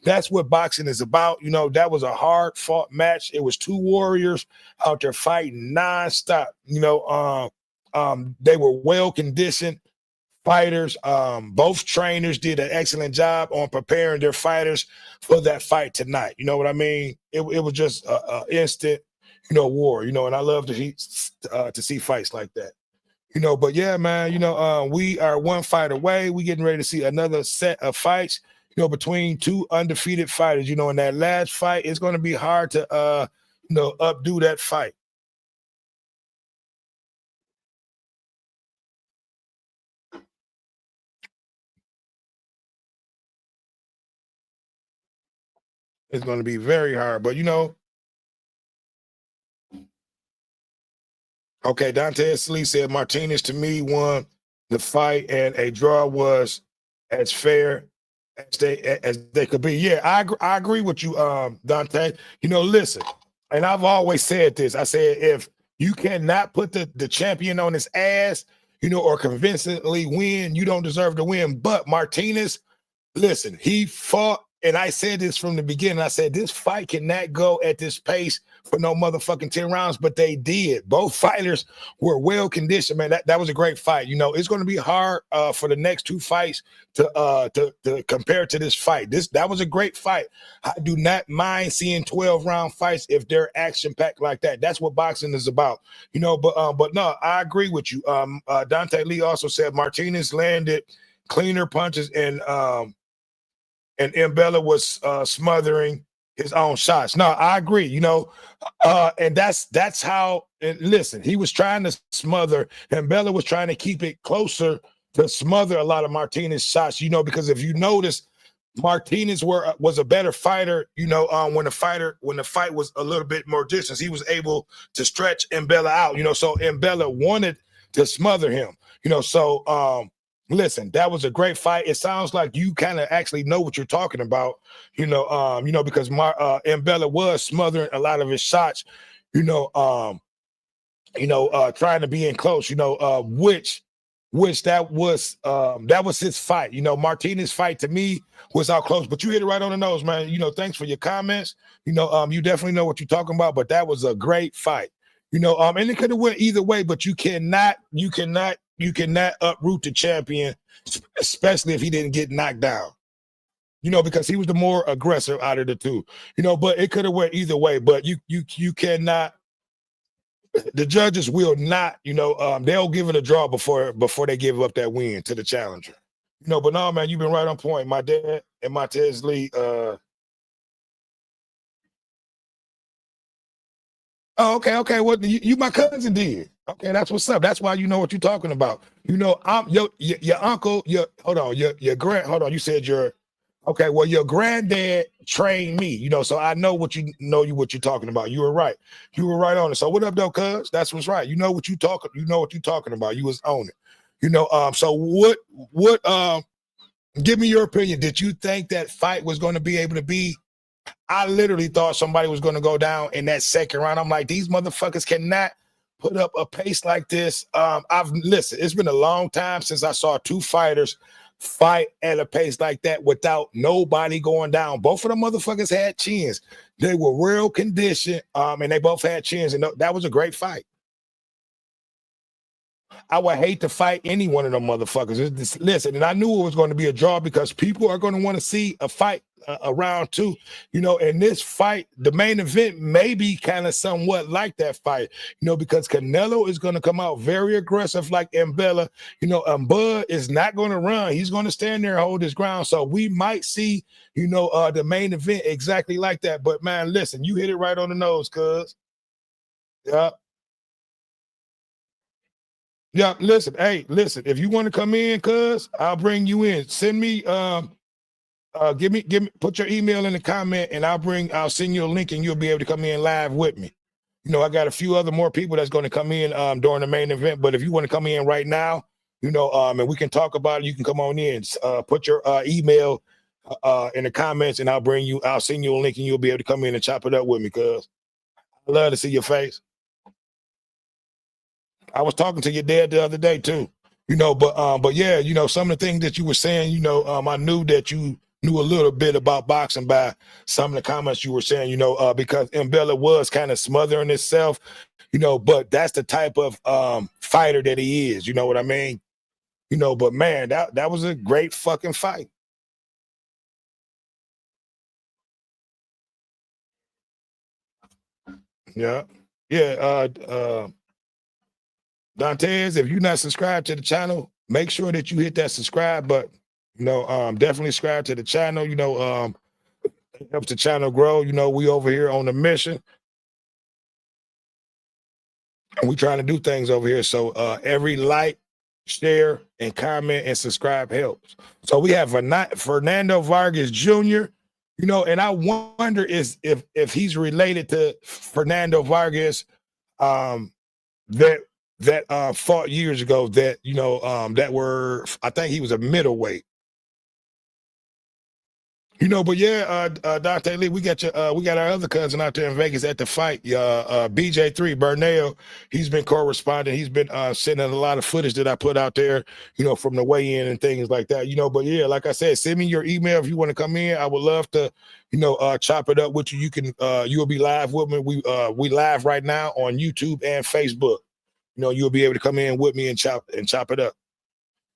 That's what boxing is about. That was a hard fought match. It was two warriors out there fighting nonstop. They were well conditioned fighters. Both trainers did an excellent job on preparing their fighters for that fight tonight. You know what I mean? It was just a instant, war. And I love to see fights like that. But yeah, man. We are one fight away. We getting ready to see another set of fights. Between two undefeated fighters. In that last fight, it's going to be hard to updo that fight. It's going to be very hard, but okay, Dante Sleep said Martinez to me won the fight and a draw was as fair as they could be. Yeah, I agree with you, Dante. Listen, and I've always said this. I said if you cannot put the champion on his ass, or convincingly win, you don't deserve to win. But Martinez, listen, he fought, and I said this from the beginning. I said this fight cannot go at this pace for no motherfucking 10 rounds, but they did. Both fighters were well conditioned, man. That was a great fight. It's going to be hard for the next two fights to compare to this fight. That was a great fight. I do not mind seeing 12-round fights if they're action-packed like that. That's what boxing is about. But no, I agree with you. Dante Lee also said Martinez landed cleaner punches and Mbella was smothering his own shots. No, I agree, and that's how, and listen, he was trying to smother, and Mbella was trying to keep it closer to smother a lot of Martinez's shots, because if you notice, Martinez was a better fighter, when the fight was a little bit more distance, he was able to stretch Mbella out, so Mbella wanted to smother him, so listen, that was a great fight. It sounds like you kind of actually know what you're talking about, because Mbella was smothering a lot of his shots, trying to be in close, which that was his fight. Martinez's fight to me was out close, but you hit it right on the nose, man. Thanks for your comments. You definitely know what you're talking about, but that was a great fight. And it could have went either way, but you cannot uproot the champion, especially if he didn't get knocked down. Because he was the more aggressive out of the two. But it could have went either way. But you cannot. The judges will not. They'll give it a draw before they give up that win to the challenger. But no, man, you've been right on point. My dad and Montez Lee. Oh, okay. Well, you my cousin did. Okay, that's what's up. That's why you know what you're talking about. I'm your uncle. Your grand. Hold on. You said okay. Well, your granddad trained me. So I know what you're talking about. You were right. You were right on it. So what up, though, cuz? That's what's right. You know what you're talking about. You was on it. So what? Give me your opinion. Did you think that fight was going to be able to be? I literally thought somebody was going to go down in that second round. I'm like, these motherfuckers cannot put up a pace like this. Listen, it's been a long time since I saw two fighters fight at a pace like that without nobody going down. Both of them motherfuckers had chins. They were real conditioned, and they both had chins, and that was a great fight. I would hate to fight any one of them motherfuckers. Listen, and I knew it was going to be a draw because people are going to want to see a fight around two. And this fight, the main event may be kind of somewhat like that fight, because Canelo is going to come out very aggressive like Mbella. Bud is not going to run. He's going to stand there and hold his ground. So we might see, the main event exactly like that. But, man, listen, you hit it right on the nose, cuz. Yeah. Yeah, listen, hey, listen. If you want to come in, cuz I'll bring you in. Send me give me put your email in the comment and I'll send you a link and you'll be able to come in live with me. You know, I got a few other more people that's going to come in during the main event, but if you want to come in right now, you know, and we can talk about it, you can come on in. Put your email in the comments and I'll send you a link and you'll be able to come in and chop it up with me, cuz I love to see your face. I was talking to your dad the other day too, you know, but yeah, you know, some of the things that you were saying, you know, I knew that you knew a little bit about boxing by some of the comments you were saying, you know, because Mbella was kind of smothering himself, you know, but that's the type of fighter that he is, you know what I mean? You know, but man, that was a great fucking fight. Yeah. Yeah, Dantes, if you're not subscribed to the channel, make sure that you hit that subscribe button. You know, definitely subscribe to the channel. You know, it helps the channel grow. You know, we over here on the mission, and we trying to do things over here. So every like, share, and comment and subscribe helps. So we have Fernando Vargas Jr. You know, and I wonder if he's related to Fernando Vargas. That fought years ago that, you know, that were, I think he was a middleweight. You know, but yeah, Dr. Lee, we got our other cousin out there in Vegas at the fight. BJ3 Bernal, he's been corresponding. He's been sending a lot of footage that I put out there, you know, from the weigh-in and things like that. You know, but yeah, like I said, send me your email if you want to come in. I would love to, you know, chop it up with you. You can you'll be live with me. We live right now on YouTube and Facebook. You know, you'll be able to come in with me and chop it up.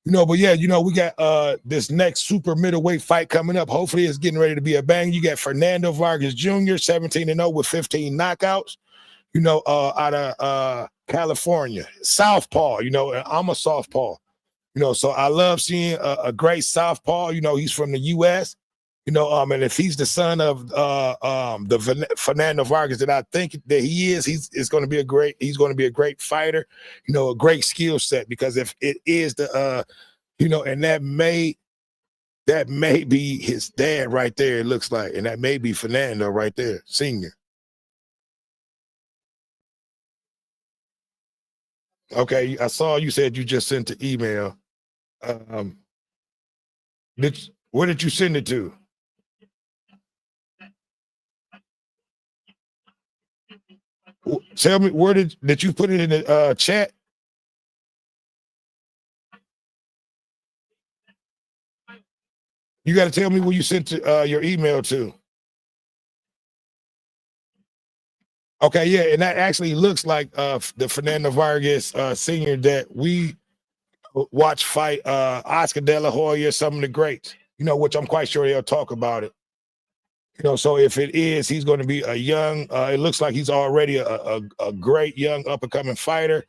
You know, but yeah, you know, we got this next super middleweight fight coming up. Hopefully it's getting ready to be a bang. You got Fernando Vargas Jr., 17-0 with 15 knockouts, you know, out of California. Southpaw, you know, I'm a southpaw, you know, so I love seeing a great southpaw. You know, he's from the US. You know, and if he's the son of the Fernando Vargas that I think that he is, he's going to be a great fighter, you know, a great skill set, because if it is the you know, and that may be his dad right there, it looks like, and that may be Fernando right there, senior. Okay, I saw you said you just sent the email. Where did you send it to? Tell me, where did you put it in the chat? You got to tell me where you sent your email to. Okay, yeah, and that actually looks like the Fernando Vargas senior that we watch fight Oscar De La Hoya, some of the greats, you know, which I'm quite sure they'll talk about it. You know, so if it is, he's going to be a young, it looks like he's already a great young up-and-coming fighter.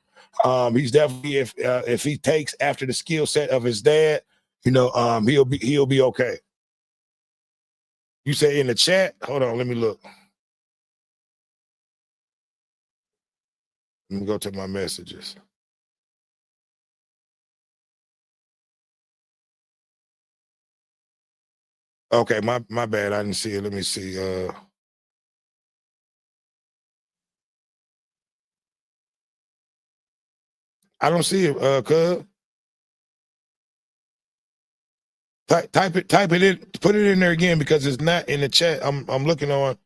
He's definitely, if he takes after the skill set of his dad, you know, he'll be okay. You say in the chat? Hold on, let me look. Let me go to my messages. Okay, my bad. I didn't see it. Let me see. I don't see it, cuz. Type it in, put it in there again, because it's not in the chat. I'm looking on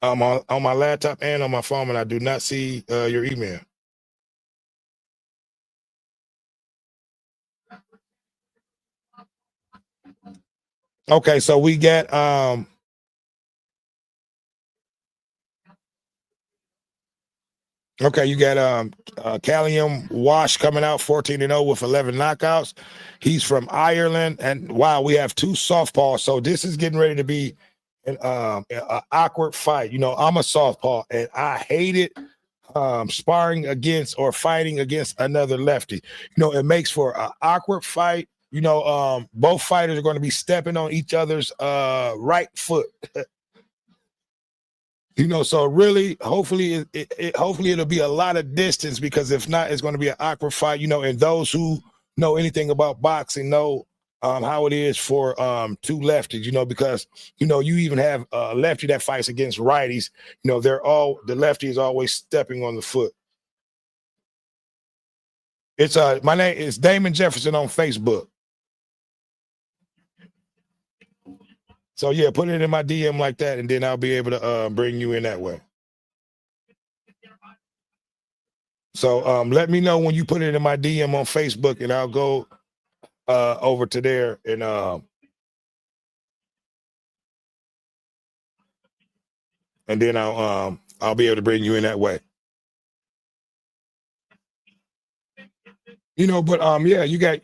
my laptop and on my phone, and I do not see your email. Okay, so we got okay, you got Callium Wash coming out 14-0 with 11 knockouts. He's from Ireland, and wow, we have 2 softpaws. So this is getting ready to be an awkward fight. You know, I'm a southpaw, and I hate it sparring against or fighting against another lefty. You know, it makes for an awkward fight. You know, both fighters are going to be stepping on each other's right foot. So really, hopefully, hopefully it'll be a lot of distance, because if not, it's going to be an awkward fight. And those who know anything about boxing know how it is for two lefties. Because you even have a lefty that fights against righties. The lefty is always stepping on the foot. It's my name is Damon Jefferson on Facebook. So yeah, put it in my DM like that, and then I'll be able to bring you in that way. So let me know when you put it in my DM on Facebook, and I'll go over to there, and then I'll be able to bring you in that way. But yeah, you got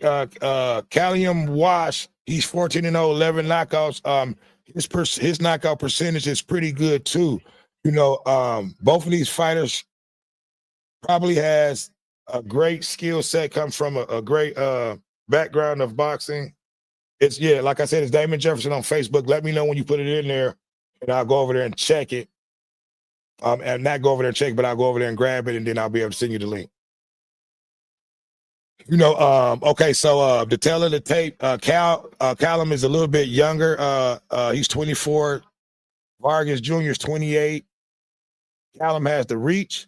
Callium Wash. He's 14-0, 11 knockouts. His knockout percentage is pretty good too. Both of these fighters probably has a great skill set, come from a great background of boxing. It's like I said, it's Damon Jefferson on Facebook. Let me know when you put it in there, and I'll go over there and check it. And not go over there and check, but I'll go over there and grab it, and then I'll be able to send you the link. Okay, so to tell her the tape, Callum is a little bit younger. He's 24. Vargas Jr. is 28. Callum has the reach,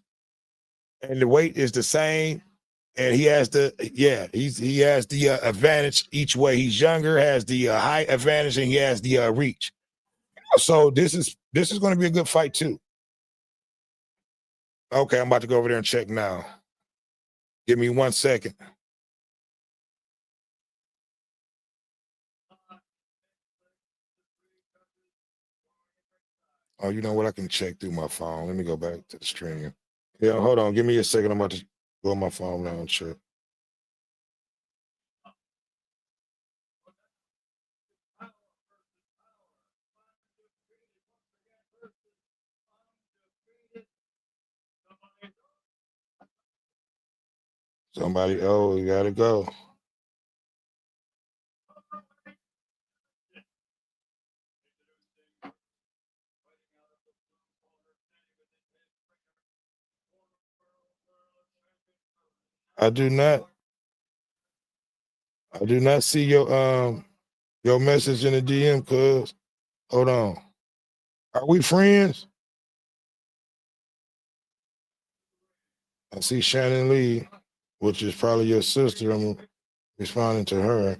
and the weight is the same, and he has he has the advantage each way. He's younger, has the height advantage, and he has the reach. So this is going to be a good fight too. Okay, I'm about to go over there and check now. Give me 1 second. Oh, you know what? I can check through my phone. Let me go back to the stream. Yeah, hold on. Give me a second. I'm about to go on my phone now and check. Somebody, you gotta go. I do not see your message in the DM, cuz. Hold on. Are we friends? I see Shannon Lee, which is probably your sister. I'm responding to her.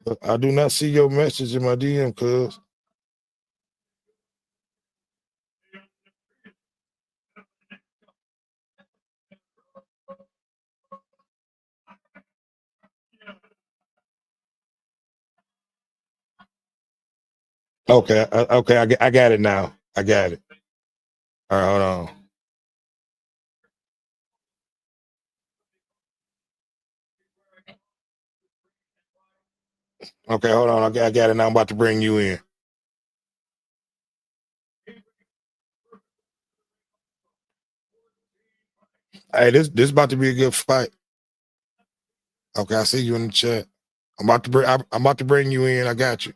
But I do not see your message in my DM, cuz. Okay, I got it now. I got it. All right, hold on. Okay, hold on. I got it now. I'm about to bring you in. Hey, this is about to be a good fight. Okay, I see you in the chat. I'm about to bring you in. I got you.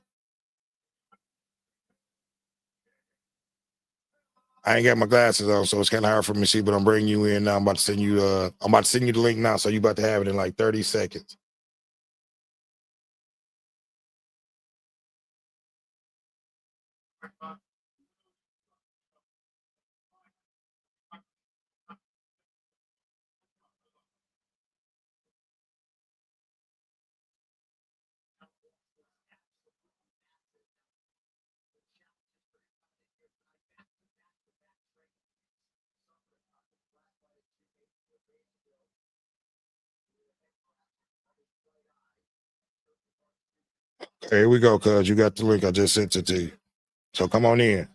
I ain't got my glasses on, so it's kind of hard for me to see, but I'm bringing you in now. I'm about to send you the link now, so you about to have it in like 30 seconds. Okay, here we go, cuz you got the link. I just sent it to you. So come on in.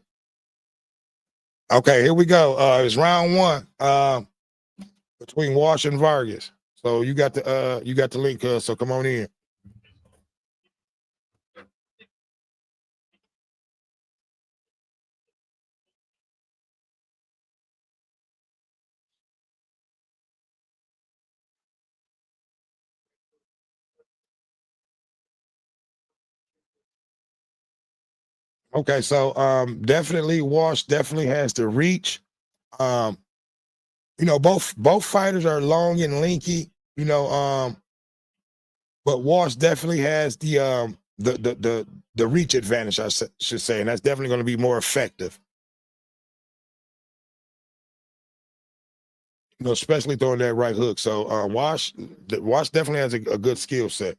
Okay, here we go. It's round one between Wash and Vargas. So you got the link, cuz, so come on in. Okay, so definitely Walsh definitely has the reach. Um, both fighters are long and lanky, but Walsh definitely has the reach advantage, should say, and that's definitely going to be more effective. Especially throwing that right hook. So Wash definitely has a good skill set.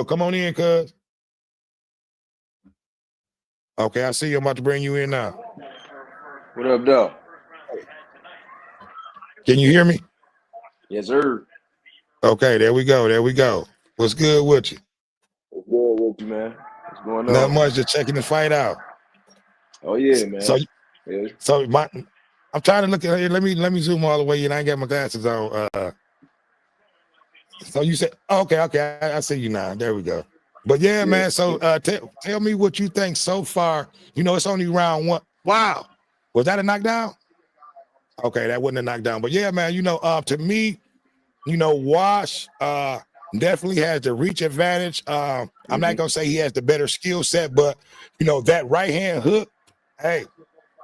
Come on in, cuz. Okay, I see you. I'm about to bring you in now. What up, though? Can you hear me? Yes, sir. Okay, there we go. There we go. What's good with you? What's good with you, man? What's going Not on? much, just checking the fight out. Oh yeah, man. So Yeah. I'm trying to look at it. Let me zoom all the way in. I ain't got my glasses on. So you said, okay, I see you now. There we go. But yeah, man. So tell me what you think so far. It's only round one. Wow, was that a knockdown? Okay, that wasn't a knockdown. But yeah, man. To me, Wash definitely has the reach advantage. I'm not gonna say he has the better skill set, but that right hand hook, hey,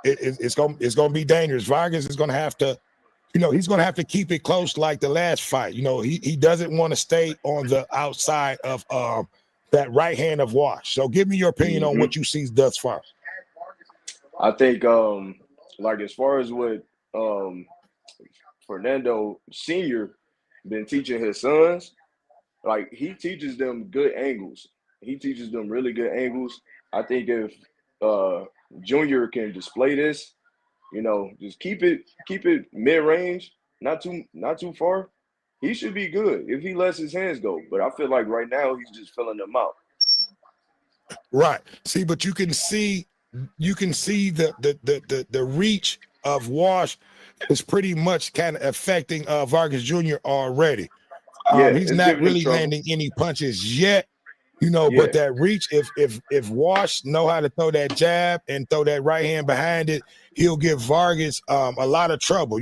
it's gonna be dangerous. Vargas is gonna have to. He's going to have to keep it close like the last fight. He doesn't want to stay on the outside of that right hand of Wash. So give me your opinion on what you see thus far. I think like as far as what Fernando Sr. been teaching his sons, like he teaches them good angles. He teaches them really good angles. I think if Junior can display this, just keep it mid range, not too far. He should be good if he lets his hands go. But I feel like right now he's just filling them out. Right. See, but you can see the reach of Wash is pretty much kind of affecting Vargas Jr. already. He's not really landing any punches yet. But that reach, if Wash know how to throw that jab and throw that right hand behind it, he'll give Vargas a lot of trouble,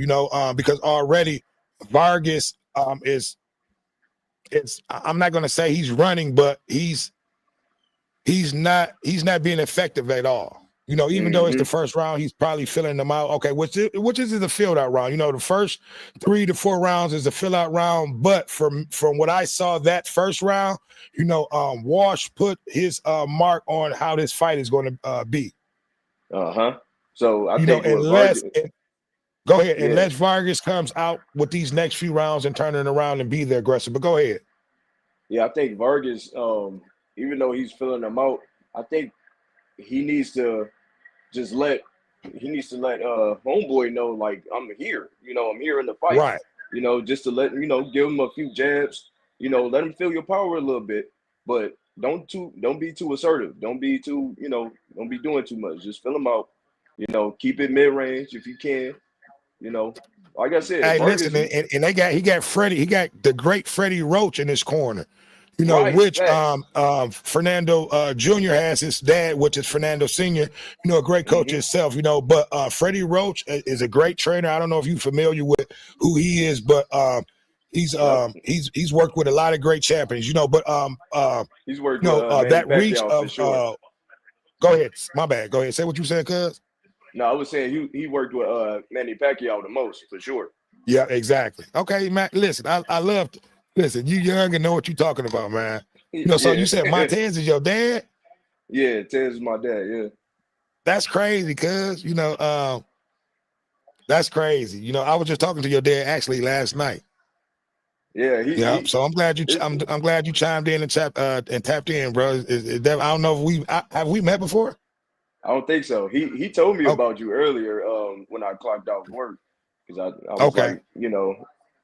because already Vargas I'm not gonna say he's running, but he's not being effective at all. Even though it's the first round, he's probably filling them out. Okay, which is the fill out round. The first 3 to 4 rounds is the fill out round. But from what I saw that first round, Wash put his mark on how this fight is going to be. So I think unless go ahead, yeah. unless Vargas comes out with these next few rounds and turning around and be the aggressor. But go ahead. Yeah, I think Vargas, even though he's filling them out, I think he needs to just let homeboy know, like, I'm here. I'm here in the fight. Right. Just to let give him a few jabs. Let him feel your power a little bit, but don't be too assertive. Don't be too don't be doing too much. Just fill him out. Keep it mid range if you can. Like I said, hey, Vargas, listen, and he got Freddie. He got the great Freddie Roach in his corner. Right, which Fernando Jr. has his dad, which is Fernando Sr., a great coach himself, but Freddie Roach is a great trainer. I don't know if you're familiar with who he is, but he's worked with a lot of great champions, but he's worked with that Manny reach Pacquiao of for sure. Go ahead, my bad. Go ahead. Say what you said, cuz. No, I was saying he worked with Manny Pacquiao the most for sure. Yeah, exactly. Okay, man. Listen, I love. Listen, you young and know what you're talking about, man. So you said Montez is your dad? Yeah, Tez is my dad. Yeah, that's crazy, cuz that's crazy. I was just talking to your dad actually last night. Yeah, so I'm glad I'm glad you chimed in and tapped in, bro. I don't know if have we met before? I don't think so. He told me about you earlier when I clocked off work, because I was like,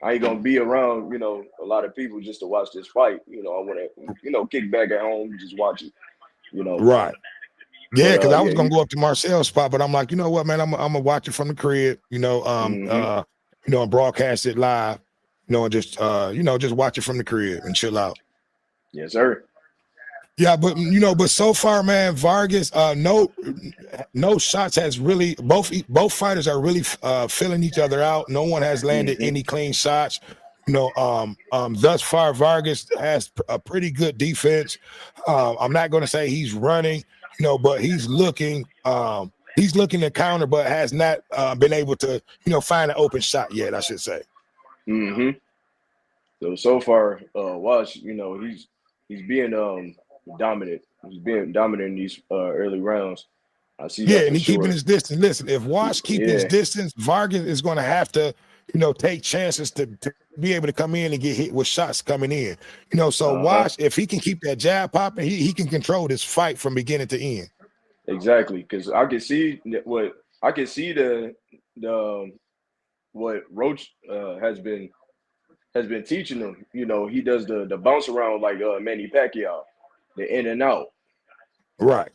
I ain't gonna be around, a lot of people just to watch this fight. I want to, kick back at home and just watch it. Right. Yeah, because I was gonna he, go up to Marcel's spot, but I'm like, you know what, man, I'm gonna watch it from the crib, and broadcast it live, and just just watch it from the crib and chill out. Yes, sir. Yeah, but but so far, man, Vargas, no shots has really both fighters are really filling each other out. No one has landed any clean shots. Thus far, Vargas has a pretty good defense. I'm not going to say he's running. but he's looking to counter, but has not been able to, find an open shot yet, I should say. Mm-hmm. So far, Watch, he's being dominant. He's being dominant in these early rounds. I see Yeah, that and for he keeping sure. his distance. Listen, if Wash keep his Yeah. distance, Vargas is going to have to, take chances to be able to come in and get hit with shots coming in. So Wash, if he can keep that jab popping, he can control this fight from beginning to end. Exactly, because I can see the what Roach has been teaching him. He does the bounce around like Manny Pacquiao, the in and out, Right.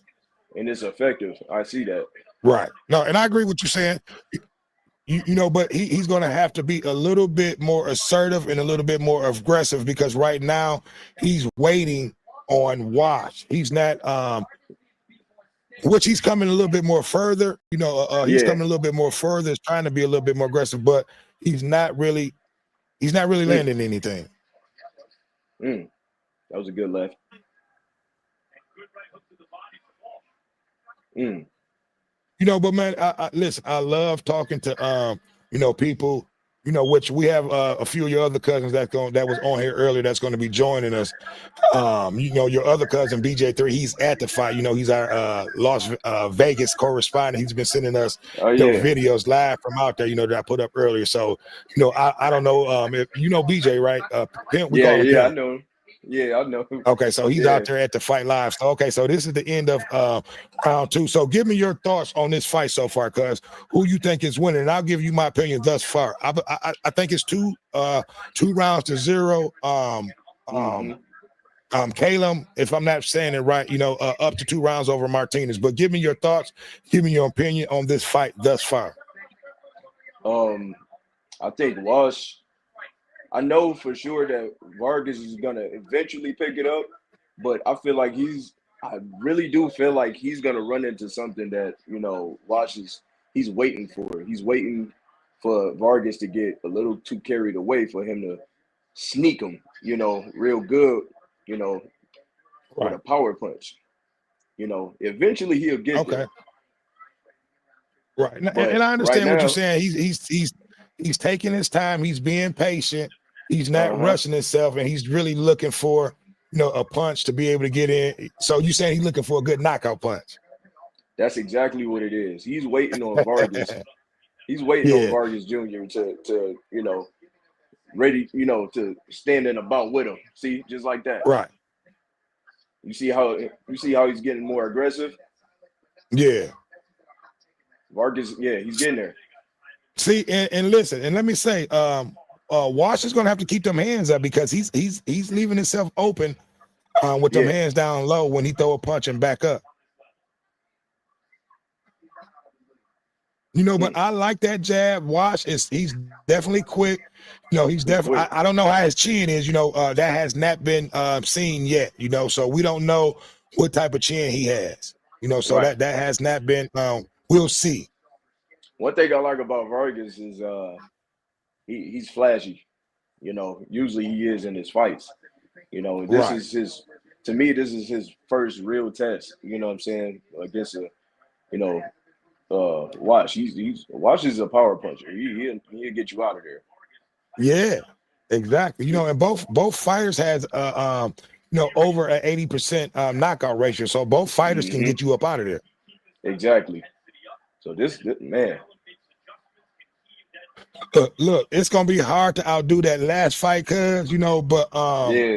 and it's effective. I see that. Right. No, and I agree with you saying, but he's going to have to be a little bit more assertive and a little bit more aggressive, because right now he's waiting on Wash. He's not, which he's coming a little bit more further. He's Yeah. coming a little bit more further. He's trying to be a little bit more aggressive, but he's not really Mm, landing anything. that was a good left. But man, listen, I love talking to people, which we have a few of your other cousins that was on here earlier that's going to be joining us. Your other cousin BJ3, he's at the fight. He's our Las Vegas correspondent. He's been sending us Oh yeah. videos live from out there, that I put up earlier. So, I don't know if BJ, right? Pimp, we Yeah, call him yeah, I Pimp. know. Yeah, I know. Okay, so he's Yeah. out there at the fight live. So so this is the end of round 2. So give me your thoughts on this fight so far, cuz who you think is winning. And I'll give you my opinion thus far. I think it's 2 rounds to 0. Caleb, if I'm not saying it right, up to 2 rounds over Martinez. But give me your thoughts, give me your opinion on this fight thus far. I think Wash. I know for sure that Vargas is gonna eventually pick it up, but I really do feel like he's gonna run into something that Wash he's waiting for. He's waiting for Vargas to get a little too carried away for him to sneak him, real good, with a power punch. Eventually he'll get there. Right. But And I right understand what you're now, saying. He's taking his time. He's being patient. He's not rushing himself, and he's really looking for a punch to be able to get in. So you saying he's looking for a good knockout punch? that's exactly what it is. He's waiting on Vargas. He's waiting on Yeah. Vargas Jr. to ready, to stand in a bout with him. See, just like that. Right. You see how he's getting more aggressive? Yeah. Vargas, yeah, he's getting there. See, and listen, and let me say, Wash is gonna have to keep them hands up, because he's leaving himself open with them hands down low when he throw a punch and back up. But I like that jab. Wash he's definitely quick. He's definitely. I don't know how his chin is. That has not been seen yet. So we don't know what type of chin he has. So that has not been. We'll see. One thing I like about Vargas is he's flashy. Usually he is in his fights. This is his first real test. You know what I'm saying? Against Wash. Wash is a power puncher. He'll get you out of there. Yeah, exactly. And both fighters has over an 80% knockout ratio. So both fighters can get you up out of there. Exactly. So this man. Look, it's gonna be hard to outdo that last fight, cuz but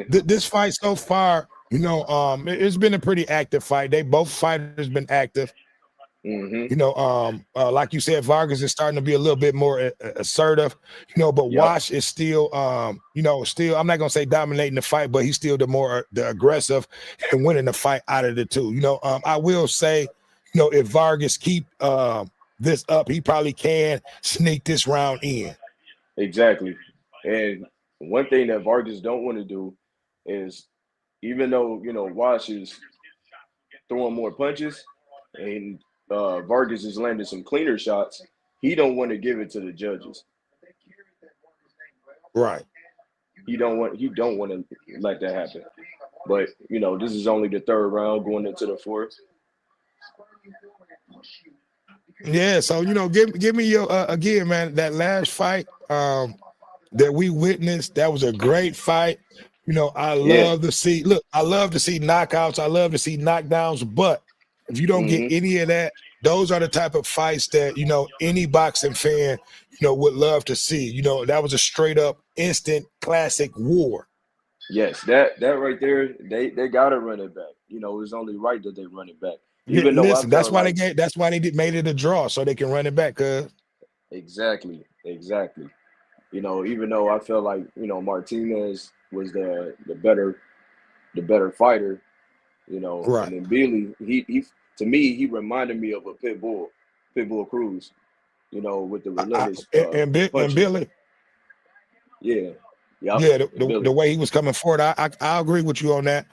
this fight so far, it's been a pretty active fight. Both fighters been active. Like you said, Vargas is starting to be a little bit more assertive, but Wash is still, still, I'm not gonna say dominating the fight, but he's still the aggressive and winning the fight out of the two. I will say, if Vargas keep this up, he probably can sneak this round in. Exactly. And one thing that Vargas don't want to do is, even though Wash is throwing more punches and Vargas is landing some cleaner shots, he don't want to give it to the judges. Right. He don't want to let that happen. But this is only the 3rd round, going into the 4th. Yeah, so give me your again, man. That last fight that we witnessed, that was a great fight. I Yeah. love to see. Look, I love to see knockouts. I love to see knockdowns. But if you don't get Mm-hmm. any of that, those are the type of fights that any boxing fan would love to see. That was a straight up instant classic war. Yes, that right there, they gotta run it back. It's only right that they run it back. Yeah, Even though I listen, felt like that's why they made it a draw so they can run it back. Cause exactly. Even though I felt like Martinez was the better fighter. And right. then Billy, he to me he reminded me of a Pitbull Cruz. With the relentless And punching. Billy. Yeah, yep, Yeah, and the Billy. way he was coming forward, I agree with you on that.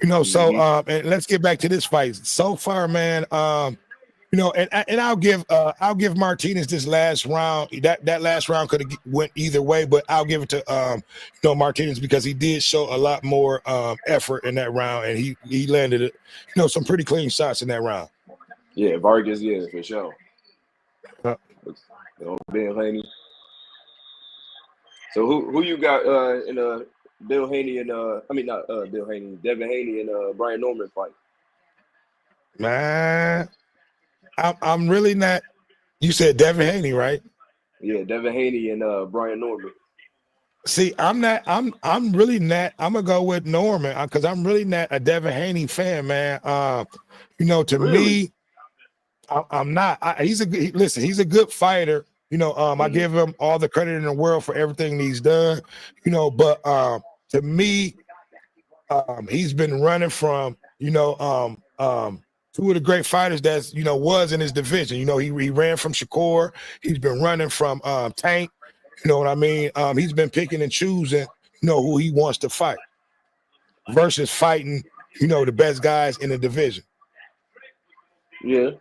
So Mm-hmm. and let's get back to this fight. So far, man, and I'll give Martinez this last round. That last round could have went either way, but I'll give it to Martinez because he did show a lot more effort in that round, and he landed it, some pretty clean shots in that round. Yeah, Vargas, yeah, for sure. Uh, Bill Haney. So who you got in Bill Haney and I mean not Bill Haney, Devin Haney and Brian Norman fight? Man, I'm really not. You said Devin Haney, right? Yeah, Devin Haney and Brian Norman. See, I'm not. I'm really not. I'm gonna go with Norman because I'm really not a Devin Haney fan, man. To Really? me, I'm not. Listen. He's a good fighter. I give him all the credit in the world for everything he's done. But to me, he's been running from two of the great fighters that's was in his division. He ran from Shakur. He's been running from Tank. You know what I mean? He's been picking and choosing, who he wants to fight versus fighting, the best guys in the division. Yeah.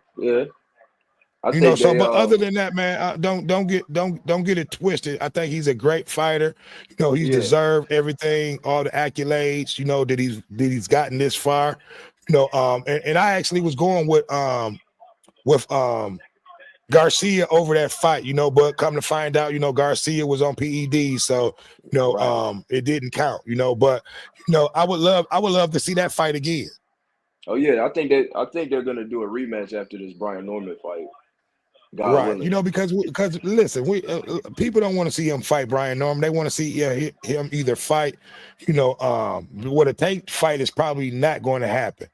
I think So they but other than that, man, don't get it twisted. I think he's a great fighter. He's yeah. deserved everything, all the accolades, that he's gotten this far. And I actually was going with Garcia over that fight, but come to find out, Garcia was on PED, so Right. it didn't count, but I would love to see that fight again. Oh yeah, I think they're gonna do a rematch after this Brian Norman fight. God Right, willing. because listen, we people don't want to see him fight Brian Norman. They want to see him either fight, what a Tank fight is probably not going to happen.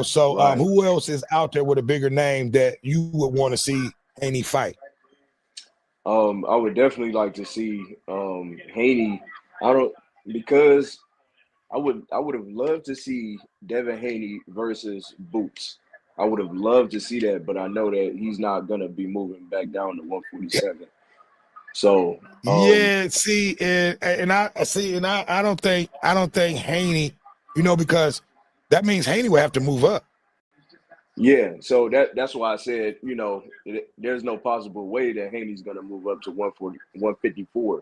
So Right. who else is out there with a bigger name that you would want to see any fight? I would definitely like to see Haney. Because I would have loved to see Devin Haney versus Boots. I would have loved to see that, but I know that he's not gonna be moving back down to 147. So Yeah, see, and I don't think Haney, because that means Haney will have to move up. yeah, so that's why I said, there's no possible way that Haney's gonna move up to 140, 154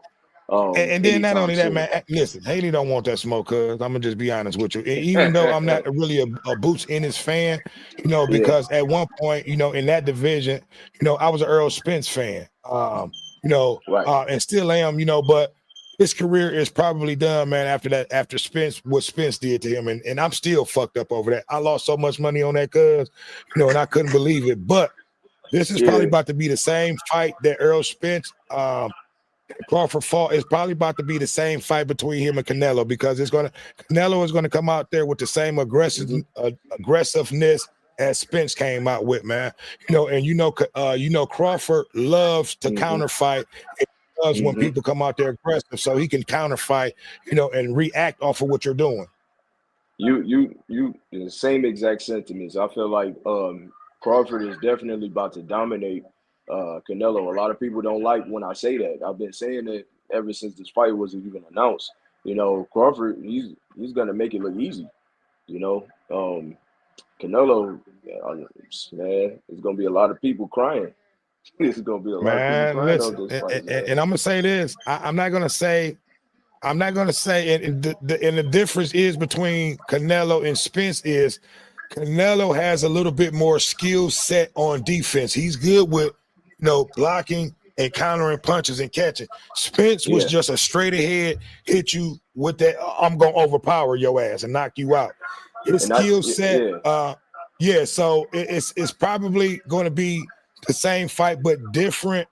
And then not anytime only that, soon. man, listen, Haney don't want that smoke, cuz I'm gonna just be honest with you. And even though I'm not really a Boots Ennis fan, Yeah, because at one point, in that division, I was an Earl Spence fan. right. And still am, but his career is probably done, man, after Spence, what Spence did to him. And I'm still fucked up over that. I lost so much money on that, cuz, and I couldn't believe it. But this is probably Yeah. about to be the same fight that Earl Spence Crawford fought. Is probably about to be the same fight between him and Canelo, because Canelo is gonna come out there with the same aggressiveness as Spence came out with, man. And Crawford loves to counter fight. Loves when people come out there aggressive, so he can counter fight, and react off of what you're doing. You the same exact sentiments. I feel like Crawford is definitely about to dominate Canelo. A lot of people don't like when I say that. I've been saying it ever since this fight wasn't even announced. Crawford, he's gonna make it look easy. Canelo, man, it's gonna be a lot of people crying. It's gonna be a lot of people Man, crying on listen, this fight, man. and I'm gonna say this. I'm not gonna say, and the difference is between Canelo and Spence is Canelo has a little bit more skill set on defense. He's good with, blocking and countering punches and catching. Spence was Yeah, just a straight ahead hit you with that. I'm gonna overpower your ass and knock you out. His and I skill set, yeah yeah. So it's probably going to be the same fight but different,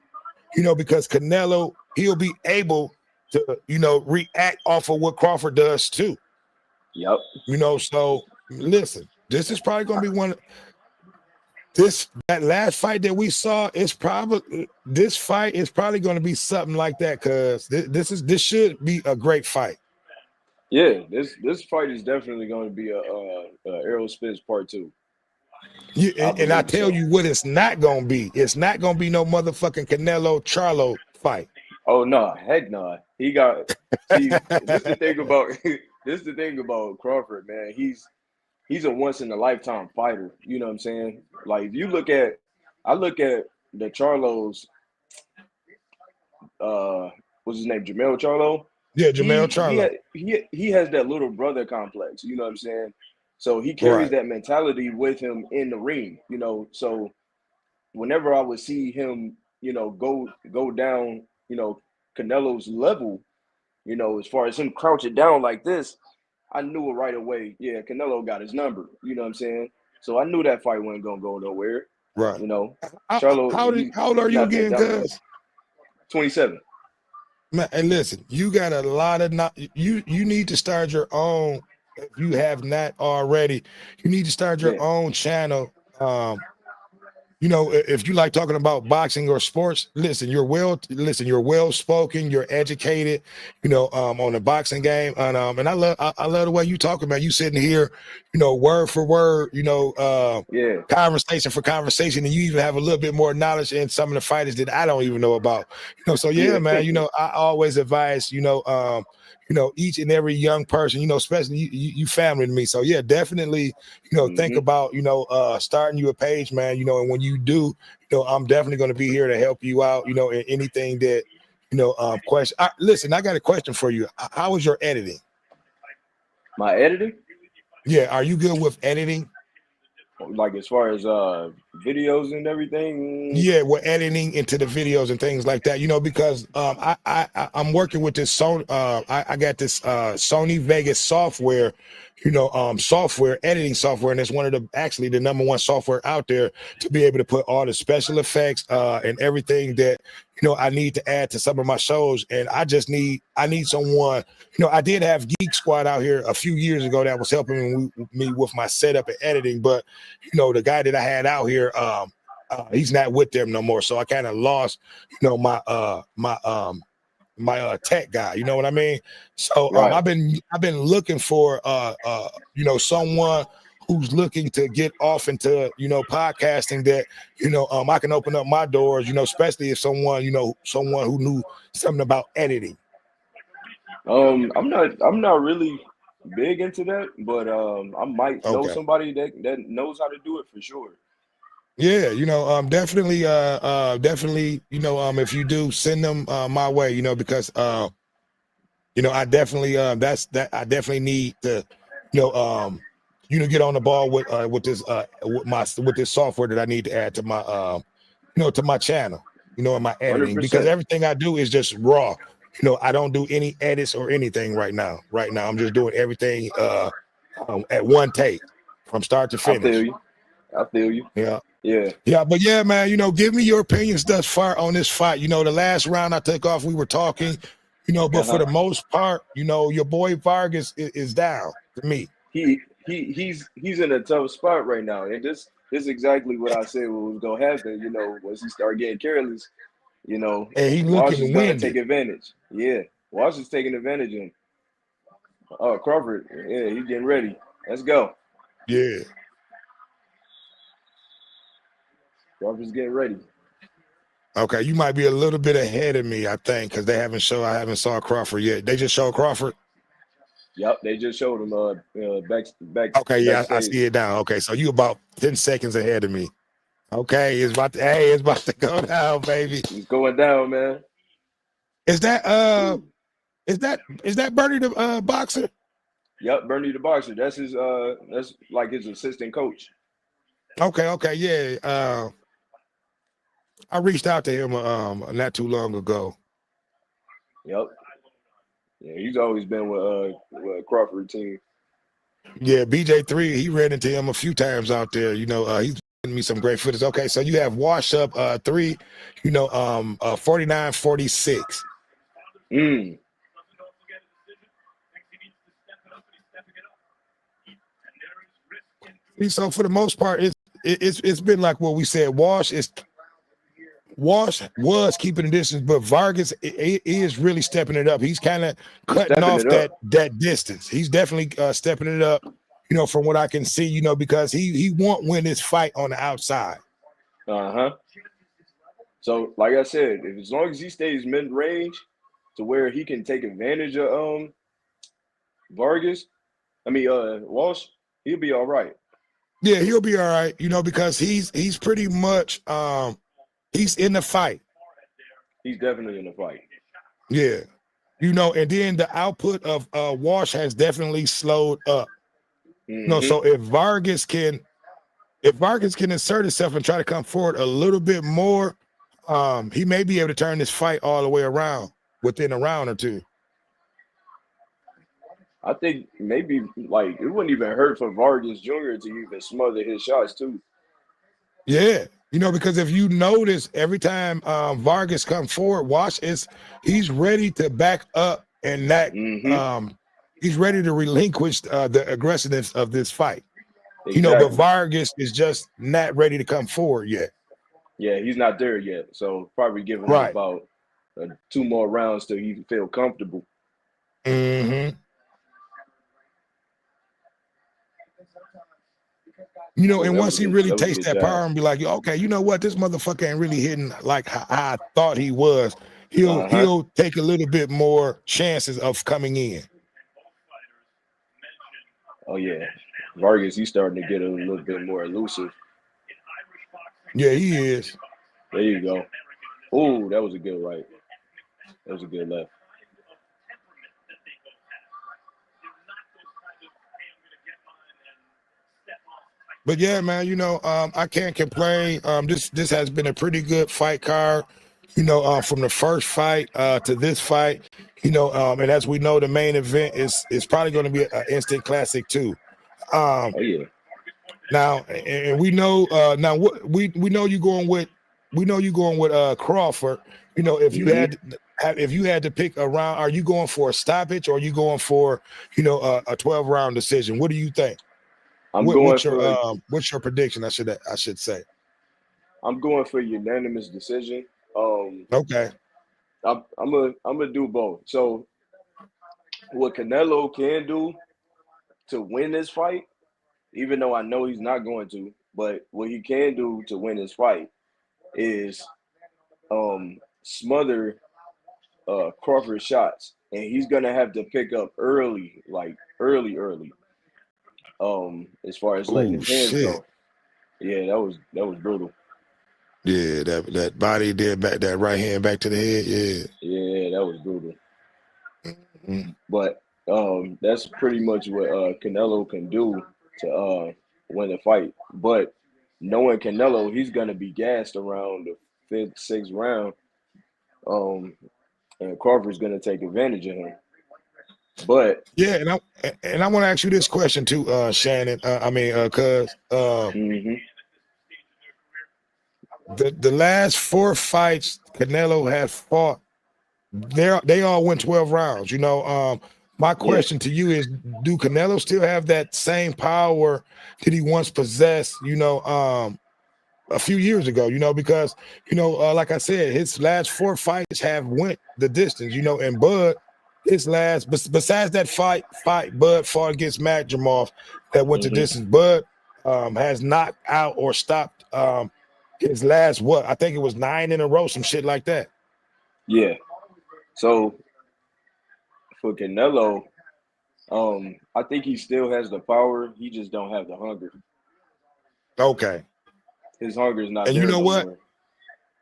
because Canelo he'll be able to, react off of what Crawford does too. yep So listen, this is probably going to be one. That last fight that we saw is probably this fight is probably going to be something like that because this should be a great fight. yeah. This fight is definitely going to be a Errol Spence part 2. I And I believe tell so. you what, it's not going to be. It's not going to be no motherfucking Canelo Charlo fight. Oh no, heck no. He got see. This the thing about this the thing about Crawford, man. He's a once in a lifetime fighter. You know what I'm saying? Like if you look at, I look at the Charlos. What's his name? Jamel Charlo. Yeah, Jamel He Charlo. he has that little brother complex. You know what I'm saying? So he carries Right. that mentality with him in the ring. So whenever I would see him, go down, Canelo's level, as far as him crouching down like this, I knew it right away. Yeah, Canelo got his number. You know what I'm saying? So I knew that fight wasn't gonna go nowhere. Right. You know, How, Charlo, how old are he's you not that again, dominant. cuz? 27. Man, and listen, you got a lot of you need to start your own if you have not already. You need to start your Yeah, own channel. If you like talking about boxing or sports, you're well spoken, you're educated, on the boxing game. And I love the way you talk about you sitting here, word for word, yeah. conversation for conversation, and you even have a little bit more knowledge in some of the fighters that I don't even know about. So yeah, Yeah, man, I always advise, each and every young person, especially you family to me. So yeah, definitely, think hmm about, starting you a page, man, and when you do, I'm definitely going to be here to help you out, in anything that, question. Listen, I got a question for you. How is your editing? My editing, Yeah. Are you good with editing? like as far as videos and everything. Yeah, we're editing into the videos and things like that, because I'm working with this Sony. I got this Sony Vegas software, software editing software, and it's one of the number one software out there to be able to put all the special effects and everything that I need to add to some of my shows. And I need someone. I did have Geek Squad out here a few years ago that was helping me with my setup and editing, but the guy that I had out here, he's not with them no more. So I kind of lost, my tech guy. You know what I mean? So Right. I've been looking for someone who's looking to get off into podcasting that I can open up my doors. Especially if someone who knew something about editing. I'm not really big into that, but I might know Okay. somebody that knows how to do it for sure. Yeah, definitely, if you do, send them my way, because I definitely I definitely need to, get on the ball with this software that I need to add to my to my channel, in my editing, because 100%. everything I do is just raw. I don't do any edits or anything right now. Right now, I'm just doing everything at one take from start to I feel finish. you. I feel you. Yeah. Yeah. Yeah, but yeah, man, give me your opinions thus far on this fight. The last round I took off, we were talking, but for Uh-huh. the most part, your boy Vargas is down to me. He's in a tough spot right now. And this is exactly what I said was gonna happen, once he start getting careless, And he Walsh is looking gonna take winded. advantage. Yeah. Walsh is taking advantage of him. Oh, Crawford, yeah, he's getting ready. Let's go. Yeah. Crawford's getting ready. Okay, you might be a little bit ahead of me, I think, because I haven't saw Crawford yet. They just showed Crawford. Yep, they just showed him Okay, yeah, I backstage. see it now. Okay, so you about 10 seconds ahead of me. Okay, it's about to go down, baby. He's going down, man. Is that Bernie the boxer? Yep, Bernie the boxer. That's his. That's like his assistant coach. Okay, yeah. I reached out to him not too long ago. Yep. Yeah, he's always been with Crawford team. Yeah, BJ3, he ran into him a few times out there. He's giving me some great footage. Okay, so you have Wash Up 3, 49-46. Mm. So for the most part, it's been like what we said. Wash was keeping the distance, but Vargas is really stepping it up. He's kind of cutting Stepping off it up. that distance. He's definitely stepping it up, from what I can see, because he won't win this fight on the outside. Uh-huh. So, like I said, as long as he stays mid-range to where he can take advantage of Walsh, he'll be all right. Yeah, he'll be all right, because he's pretty much he's in the fight. He's definitely in the fight. Yeah. And then the output of Walsh has definitely slowed up. Mm-hmm. So if Vargas can insert himself and try to come forward a little bit more, he may be able to turn this fight all the way around within a round or two. I think maybe like it wouldn't even hurt for Vargas Jr. to even smother his shots too. Yeah, because if you notice, every time Vargas comes forward, he's ready to back up and that he's ready to relinquish the aggressiveness of this fight. Exactly. But Vargas is just not ready to come forward yet. Yeah, he's not there yet. So probably giving him about 2 more rounds till he feel comfortable. Mm-hmm. And once he really takes that power and be like, okay, you know what, this motherfucker ain't really hitting like how I thought he was. He'll take a little bit more chances of coming in. Oh yeah, Vargas, he's starting to get a little bit more elusive. Yeah, he is. There you go. Oh, that was a good right. That was a good left. But yeah, man, I can't complain. This has been a pretty good fight card, from the first fight to this fight, and as we know, the main event is probably going to be an instant classic too. Oh yeah. Now, and we know we know you going with Crawford. If you had to pick a round, are you going for a stoppage or are you going for a 12-round decision? What do you think? What's your prediction? I should say. I'm going for unanimous decision. Okay. I'm gonna do both. So what Canelo can do to win this fight, even though I know he's not going to, but what he can do to win this fight is smother Crawford shots, and he's gonna have to pick up early, like early. As far as letting his hands go. Yeah, that was brutal. Yeah, that body there, back that right hand back to the head. Yeah, that was brutal. Mm-hmm. But that's pretty much what Canelo can do to win the fight. But knowing Canelo, he's gonna be gassed around the 5th, 6th round. And Crawford's gonna take advantage of him. But yeah, and I want to ask you this question too, Shannon. Cuz the last 4 fights Canelo has fought, they all went 12 rounds. My question to you is, do Canelo still have that same power that he once possessed, a few years ago, because, like I said, his last 4 fights have went the distance, and Bud, his last, besides that fight Bud fought against Matt Jamal that went the distance, Bud has knocked out or stopped his last, I think it was 9 in a row, some shit like that. Yeah. So for Canelo, I think he still has the power. He just don't have the hunger. Okay. His hunger is not and there. You know no what? more.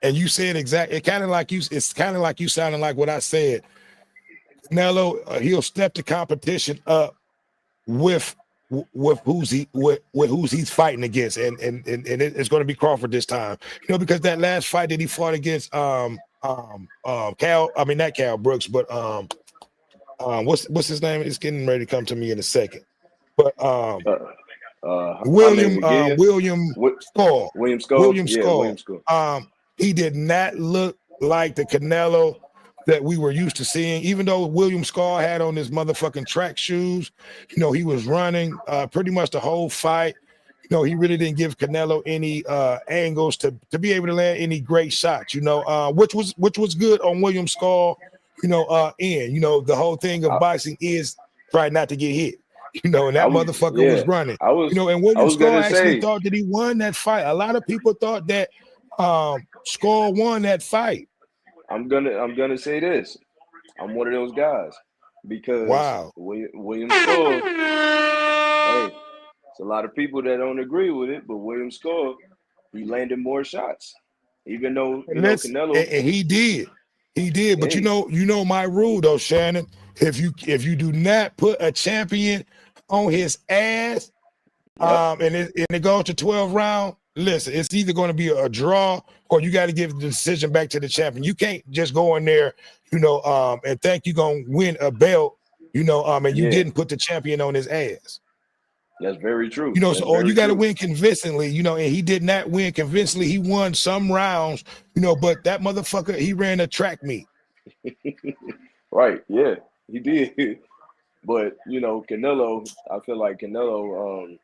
And you said exactly. It's kind of like you sounding like what I said. Canelo, he'll step the competition up with who's he's fighting against, and it's going to be Crawford this time. You know, because that last fight that he fought against Cal, I mean not Cal Brooks, but what's his name? It's getting ready to come to me in a second. But Jaime Miguel, William Skull. William Skull, William yeah, Skull. William Skull. He did not look like the Canelo that we were used to seeing, even though William Skull had on his motherfucking track shoes. You know, he was running pretty much the whole fight. You know, he really didn't give Canelo any angles to be able to land any great shots, you know, which was good on William Skull, you know, you know, the whole thing of boxing is try not to get hit. You know, and that motherfucker was running. You know, and William Skull actually thought that he won that fight. A lot of people thought that Skull won that fight. I'm gonna say this. I'm one of those guys because William Skull. Hey, it's a lot of people that don't agree with it, but William Skull, he landed more shots, even though you know Canelo. And he did. But you know my rule though, Shannon. If you do not put a champion on his ass, and it goes to 12 rounds. Listen, it's either going to be a draw or you got to give the decision back to the champion. You can't just go in there, you know, and think you're going to win a belt, you know, and you didn't put the champion on his ass. That's very true. You know, so or you got to win convincingly, you know, and he did not win convincingly. He won some rounds, you know, but that motherfucker, he ran a track meet. Right, yeah, he did. But, you know, Canelo, I feel like Canelo,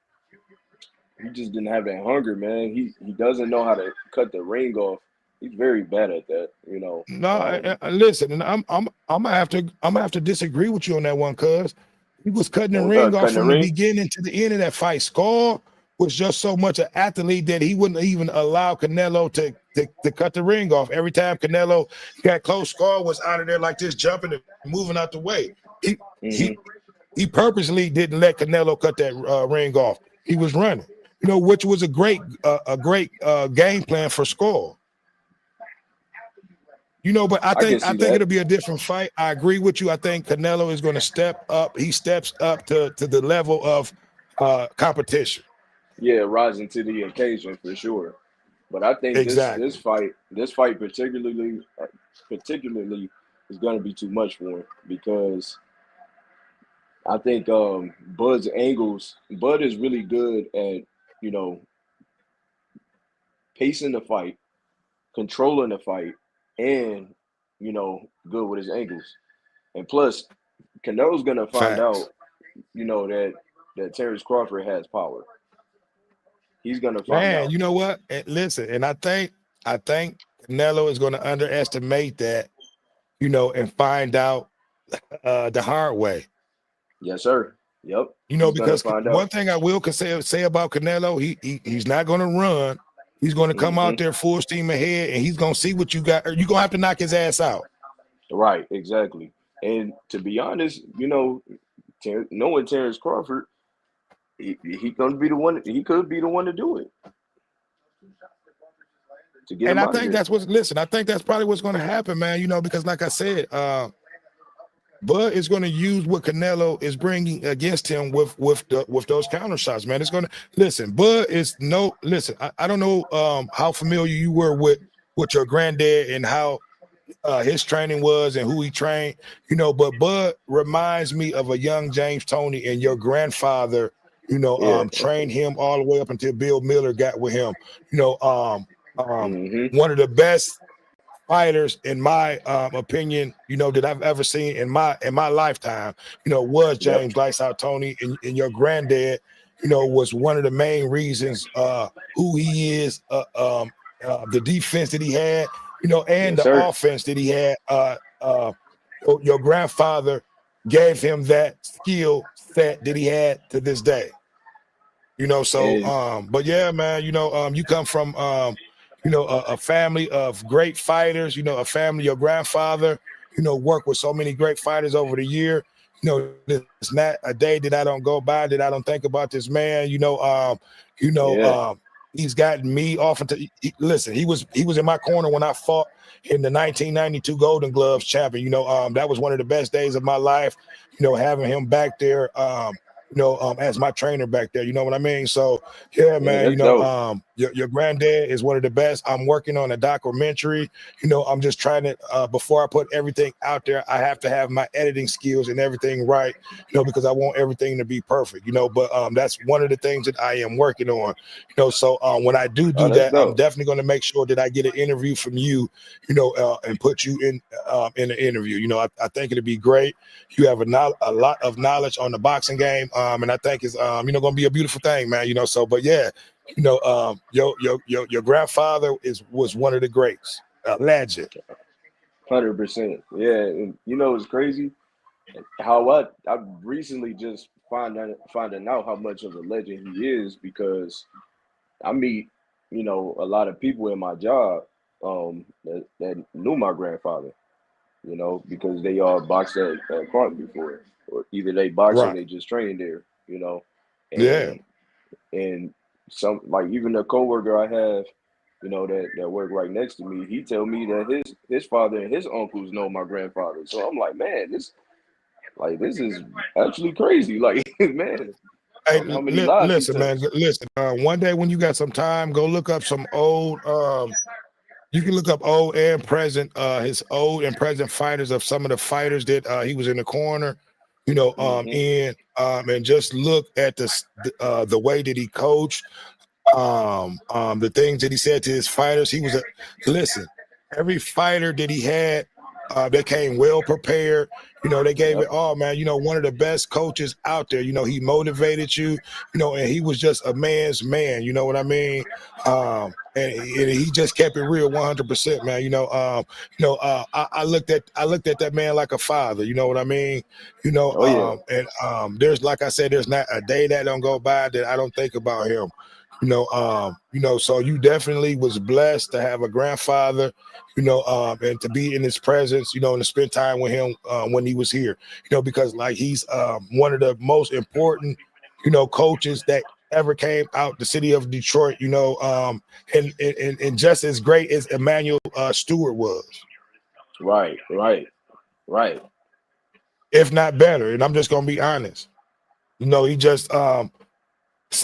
he just didn't have that hunger, man. He doesn't know how to cut the ring off. He's very bad at that, you know. No, listen, and I'm gonna have to disagree with you on that one, cuz he was cutting the ring off from the beginning to the end of that fight. Skull was just so much an athlete that he wouldn't even allow Canelo to cut the ring off. Every time Canelo got close, Skull was out of there like this, jumping and moving out the way. He purposely didn't let Canelo cut that ring off. He was running. You know, which was a great game plan for Skull. You know, but I think it'll be a different fight. I agree with you. I think Canelo is going to step up. He steps up to the level of competition. Yeah, rising to the occasion for sure. But I think this fight particularly is going to be too much for him because I think Bud's angles. Bud is really good at, you know, pacing the fight, controlling the fight, and, you know, good with his angles. And plus, Canelo's gonna find out, you know, that Terrance Crawford has power. He's gonna find out. You know what? And listen, and I think Canelo is gonna underestimate that, you know, and find out the hard way. Yes, sir. Yep. You know, because one thing I will say about Canelo, he's not going to run. He's going to come out there full steam ahead, and he's going to see what you got. Or you're going to have to knock his ass out. Right, exactly. And to be honest, you know, knowing Terrance Crawford, he going to be the one. He could be the one to do it. To get and him I think that's what's. Listen, I think that's probably what's going to happen, man. You know, because like I said, Bud is going to use what Canelo is bringing against him with those counter shots, man. It's going to listen. Bud is listen. I don't know how familiar you were with your granddad and how his training was and who he trained, you know. But Bud reminds me of a young James Toney, and your grandfather, you know, trained him all the way up until Bill Miller got with him. You know, one of the best fighters, in my opinion, you know, that I've ever seen in my lifetime, you know, was James Lights Out Toney, and your granddad, you know, was one of the main reasons who he is, the defense that he had, you know, and the offense that he had. Your grandfather gave him that skill set that he had to this day. You know, so but yeah, man, you know, you come from you know, a family of great fighters, you know, a family, your grandfather, you know, worked with so many great fighters over the year. You know, it's not a day that I don't go by that I don't think about this man. You know, he's gotten me off into. Listen, he was in my corner when I fought in the 1992 Golden Gloves champion. You know, that was one of the best days of my life. You know, having him back there, as my trainer back there. You know what I mean? So yeah, Yeah, man, that's dope. your granddad is one of the best. I'm working on a documentary. I'm just trying to before I put everything out there, I have to have my editing skills and everything right, because I want everything to be perfect, but that's one of the things that I am working on. So when I do Oh, that's that, I'm dope. definitely going to make sure that I get an interview from you, and put you in the interview. I think it'd be great. You have a lot of knowledge on the boxing game, and I think it's going to be a beautiful thing, man. So, but yeah, your grandfather was one of the greats, a legend. 100%. Yeah, and it's crazy how I recently just finding out how much of a legend he is because I meet a lot of people in my job that knew my grandfather. Because they all boxed at Crawford before, or either they boxed or Right? they just trained there. Yeah. And and some like even a coworker I have, that work right next to me, he tell me that his father and his uncles know my grandfather. So I'm like, man, this is actually crazy. Like, man, Hey, how many lives he listen, man. touched. Listen. One day when you got some time, go look up some old. You can look up old and present, his old and present fighters of some of the fighters that he was in the corner, Hmm. and just look at the way that he coached, the things that he said to his fighters. He was listen, every fighter that he had, they came well prepared. They gave it Yep. all, man. One of the best coaches out there. He motivated you, and he was just a man's man. You know what I mean? And he just kept it real 100%, man. I looked at that man like a father. You know what I mean? Oh yeah. And there's, like I said, there's not a day that don't go by that I don't think about him. So you definitely was blessed to have a grandfather, and to be in his presence, and to spend time with him when he was here, because like he's one of the most important, coaches that ever came out the city of Detroit, and just as great as Emmanuel Stewart was, Right. Right. Right. if not better. And I'm just gonna be honest. He just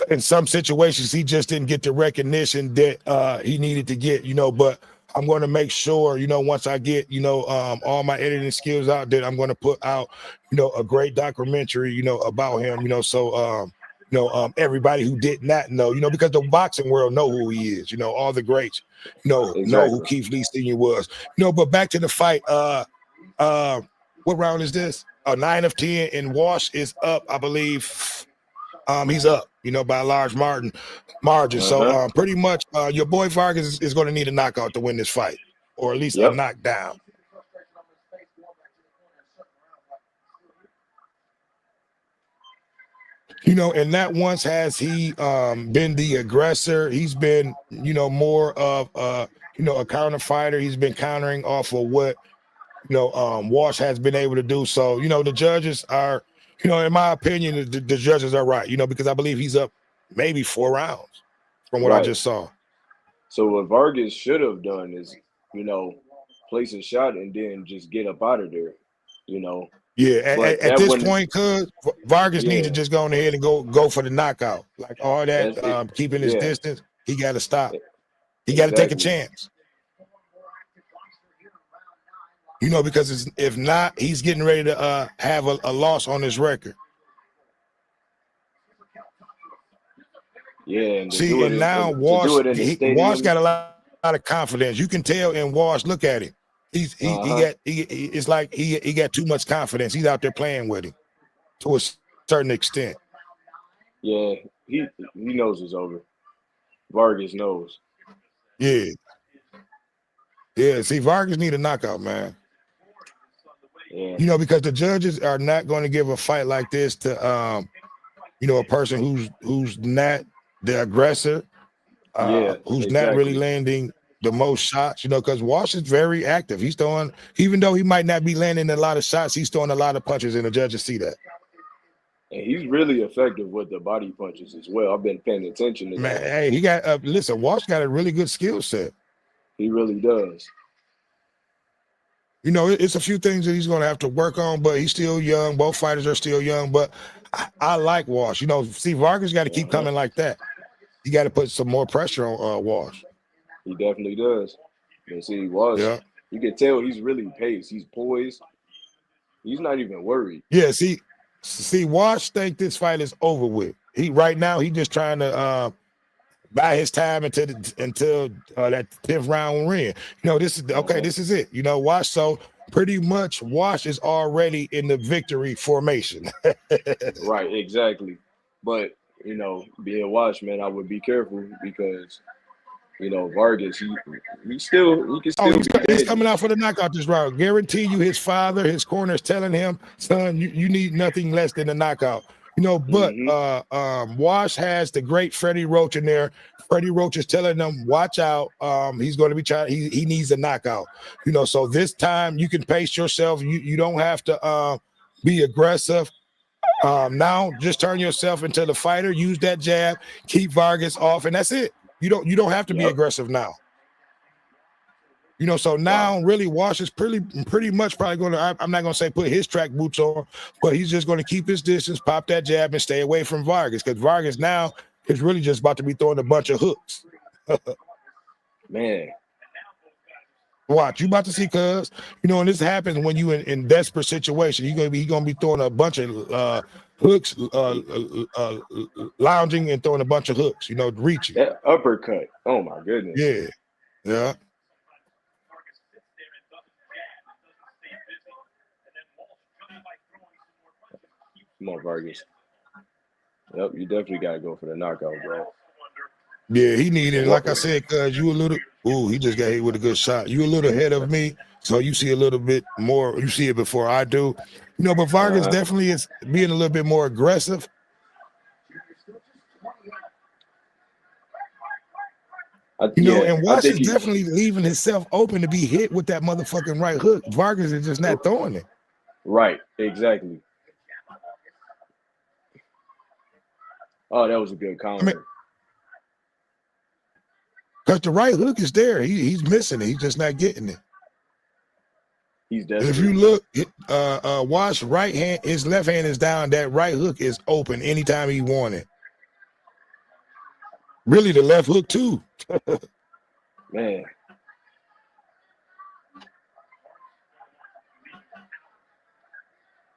in some situations he just didn't get the recognition that he needed to get, but I'm going to make sure, once I get, all my editing skills out, that I'm going to put out, a great documentary, about him, so everybody who did not know, because the boxing world know who he is, all the greats, know who Exactly. Keith Lee Sr. was. But back to the fight. Uh what round is this? 9 of 10, and Wash is up, I believe. He's up, by a large margin. Uh So huh. pretty much your boy Vargas is going to need a knockout to win this fight, or at least a Yep. knockdown. And not once has he been the aggressor. He's been, more of a counter fighter. He's been countering off of what Walsh has been able to do. So, the judges are, in my opinion, the judges are right, because I believe he's up maybe 4 rounds from what I Right. just saw. So what Vargas should have done is, place a shot and then just get up out of there, you know. Yeah, But at that this wouldn't. point, Vargas needs to Yeah, just go on ahead and go for the knockout. Like all that that's it. keeping his Yeah, distance, he got to stop. He got to take a exactly. chance. Because if not, he's getting ready to have a loss on his record. Yeah, and See, and now to do Wash, it in the Wash stadium. got a lot of confidence. You can tell in Wash. Look at him. Uh He huh. got it's like he got too much confidence. He's out there playing with him to a certain extent. Yeah, he knows it's over. Vargas knows. Yeah, yeah. See, Vargas need a knockout, man. Yeah, Because the judges are not going to give a fight like this to a person who's not the aggressor, yeah, who's not really exactly. landing the most shots, because Walsh is very active. He's throwing, even though he might not be landing a lot of shots, he's throwing a lot of punches, and the judges see that. And he's really effective with the body punches as well. I've been paying attention to Man, that. hey, he got listen, Walsh got a really good skill set. He really does. It's a few things that he's going to have to work on, but he's still young. Both fighters are still young, but I like Walsh. You know, see, Vargas got to keep coming like that. You got to put some more pressure on Walsh. He definitely does. And see, Walsh, Yeah. you can tell he's really paced. He's poised. He's not even worried. Yeah, see, Walsh think this fight is over with. He right now he just trying to buy his time until that 10th round win. You know, this is okay. This is it. You know, Walsh. So pretty much, Walsh is already in the victory formation. Right, exactly. But you know, being Walsh, man, I would be careful because you know Vargas, he can still he's be coming out for the knockout this round. Guarantee you, his father, his corner is telling him, son, you need nothing less than a knockout. You know, but Walsh has the great Freddie Roach in there. Freddie Roach is telling them, watch out. He's going to be trying. He needs a knockout. You know, so this time you can pace yourself. You don't have to be aggressive. Now just turn yourself into the fighter. Use that jab. Keep Vargas off, and that's it. You don't have to be aggressive now. You know, so now really Walsh is pretty much probably going to, I'm not going to say put his track boots on, but he's just going to keep his distance, pop that jab, and stay away from Vargas, because Vargas now is really just about to be throwing a bunch of hooks. Man. Watch, you about to see, cuz, you know, and this happens when you in desperate situation. He's gonna be throwing a bunch of hooks, lounging and throwing a bunch of hooks, you know, reaching. That uppercut. Oh my goodness. Yeah. Yeah. Come on, Vargas. Yep, you definitely gotta go for the knockout, bro. Yeah, he needed, like I said, cuz you a little, he just got hit with a good shot. You a little ahead of me, so you see a little bit more, you see it before I do. You know, but Vargas definitely is being a little bit more aggressive. You know, and Walsh is definitely leaving himself open to be hit with that motherfucking right hook. Vargas is just not throwing it. Right, exactly. Oh, that was a good counter. I mean, because the right hook is there. He's missing it. He's just not getting it. He's definitely. If you look, Walsh right hand, his left hand is down. That right hook is open anytime he want it. Really, the left hook too. Man.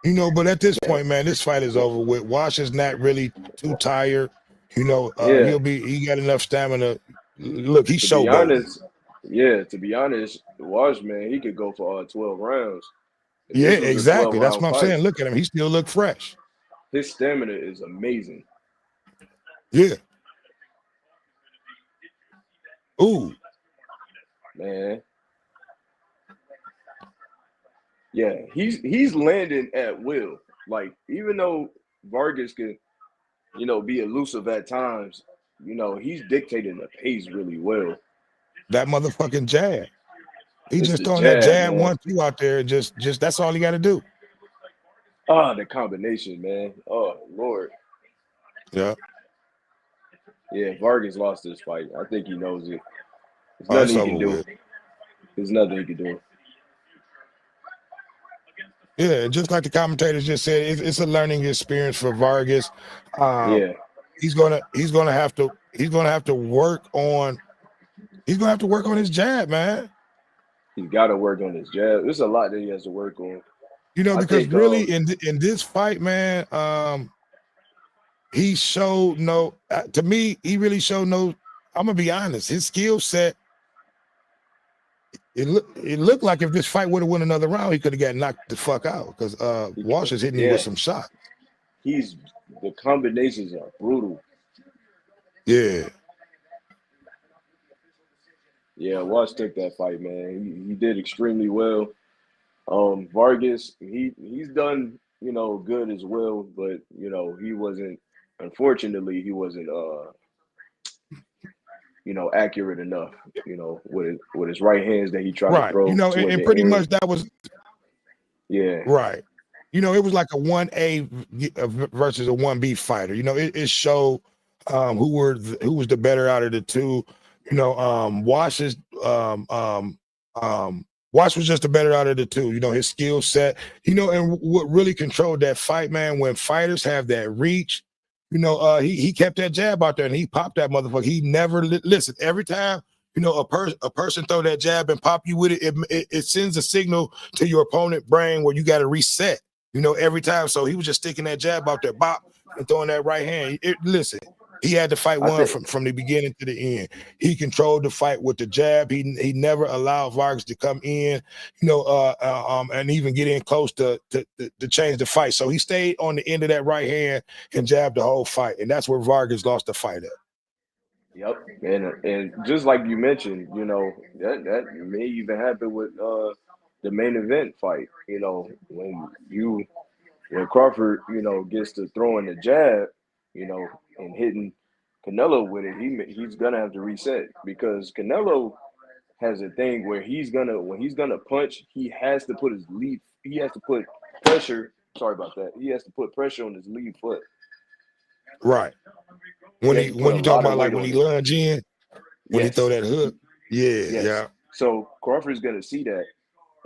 You know, but at this point, man, this fight is over with. Walsh is not really too tired. You know, he got enough stamina. Look, he's showboating. To be honest, Walsh, man, he could go for 12 rounds. Yeah, exactly. That's what I'm saying. Look at him. He still look fresh. His stamina is amazing. Yeah. Ooh. Man. Yeah, he's landing at will. Like, even though Vargas can, you know, be elusive at times, you know, he's dictating the pace really well. That motherfucking jab. He just throwing that jab 1-2 out there. Just that's all he got to do. Oh, the combination, man. Oh, Lord. Yeah. Yeah, Vargas lost this fight. I think he knows it. There's nothing he can do. There's nothing he can do. Yeah, just like the commentators just said, it's a learning experience for Vargas. He's gonna have to work on his jab, man. He's got to work on his jab. There's a lot that he has to work on. You know, because really in this fight, man, he showed no. To me, he really showed no. I'm gonna be honest. His skill set. It looked like if this fight would have won another round, he could have got knocked the fuck out because Walsh is hitting him with some shots. The combinations are brutal. Yeah. Yeah, Walsh took that fight, man. He did extremely well. Vargas, he's done, you know, good as well, but you know, unfortunately, he wasn't you know, accurate enough, you know, with his right hands that he tried to throw. You know, and pretty much that was right. You know, it was like a 1A versus a 1B fighter. You know, it showed who was the better out of the two. You know, Walsh Watts was just the better out of the two. You know, his skill set. You know, and what really controlled that fight, man, when fighters have that reach. You know, he kept that jab out there and he popped that motherfucker. He never listen. Every time you know a person throw that jab and pop you with it, it sends a signal to your opponent brain where you got to reset. You know, every time. So he was just sticking that jab out there, bop, and throwing that right hand. Listen, he had to fight one from the beginning to the end. He controlled the fight with the jab. He never allowed Vargas to come in, you know, and even get in close to change the fight. So he stayed on the end of that right hand and jabbed the whole fight, and that's where Vargas lost the fight at. Yep, and just like you mentioned, you know, that may even happen with the main event fight. You know, when Crawford, you know, gets to throwing the jab, you know, and hitting Canelo with it, he's gonna have to reset because Canelo has a thing where when he's gonna punch, he has to put he has to put pressure. Sorry about that. He has to put pressure on his lead foot. Right. When you talk about like when he lunge in, when he throw that hook, yeah. So Crawford's gonna see that,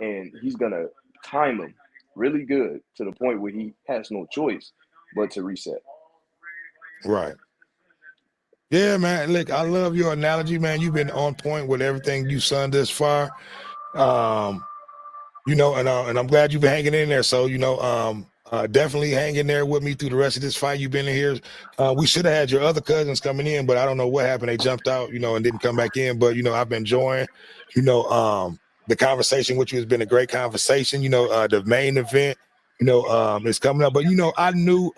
and he's gonna time him really good to the point where he has no choice but to reset. Right. Yeah, man. Look, I love your analogy, man. You've been on point with everything you've done this far. You know, and I'm glad you've been hanging in there. So, you know, definitely hang in there with me through the rest of this fight. You've been in here. We should have had your other cousins coming in, but I don't know what happened. They jumped out, you know, and didn't come back in. But, you know, I've been enjoying, you know, the conversation with you has been a great conversation. You know, the main event, you know, is coming up. But, you know, I knew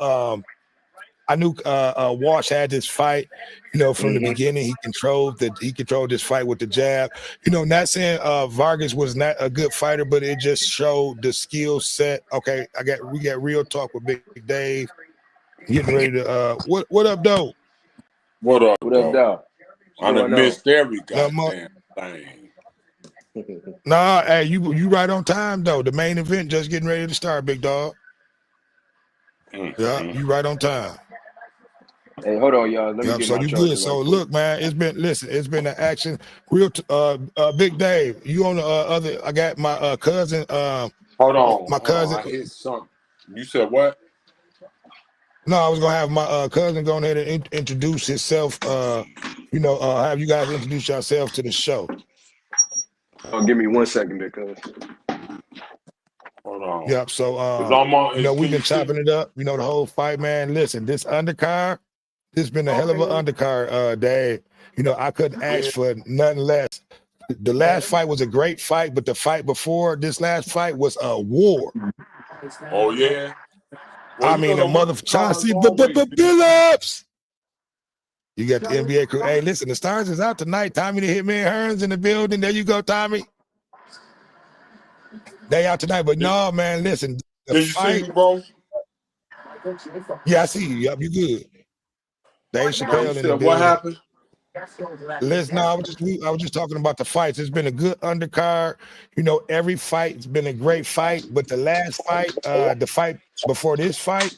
Walsh had this fight, you know, from the beginning. He controlled this fight with the jab. You know, not saying Vargas was not a good fighter, but it just showed the skill set. Okay, we got real talk with Big Dave. Getting ready to what up, though? What up, Dog? I done missed every goddamn thing. Nah, hey, you right on time though. The main event just getting ready to start, big dog. Yeah, you right on time. Hey, hold on, y'all. Let me get so my you charger good. So right look, man, it's been an action. Real Big Dave, you on the other, I got my cousin, hold on, my cousin. I hit something. You said what? No, I was gonna have my cousin go ahead and introduce himself. You know, have you guys introduce yourself to the show. Give me 1 second because hold on. Yep. So you know, we've been chopping it up, you know, the whole fight, man. Listen, this undercard, this been a hell of an undercard, Dave. You know, I couldn't ask for nothing less. The last fight was a great fight, but the fight before this last fight was a war. Oh yeah. Well, I mean, a mother Chauncey Billups. You got the NBA crew. Hey, listen, the Stars is out tonight. Tommy the Hitman Hearns in the building. There you go, Tommy. They out tonight, but no, man. Listen, did you see me, bro? Yeah, I see you. Yep, you good. Dave Chappelle in the building. What happened? Listen, no, I was just talking about the fights. It's been a good undercard. You know, every fight's been a great fight, but the last fight, the fight before this fight,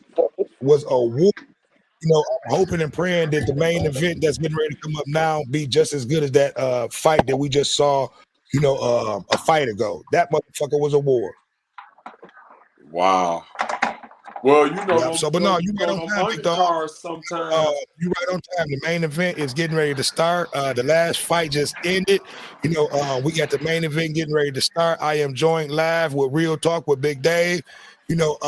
was a war. You know, I'm hoping and praying that the main event that's been ready to come up now be just as good as that fight that we just saw, you know, a fight ago. That motherfucker was a war. Wow. Well, you know, so but no, you right on time, big dog. Sometimes you right on time. The main event is getting ready to start. The last fight just ended. You know, we got the main event getting ready to start. I am joined live with Real Talk with Big Dave. You know,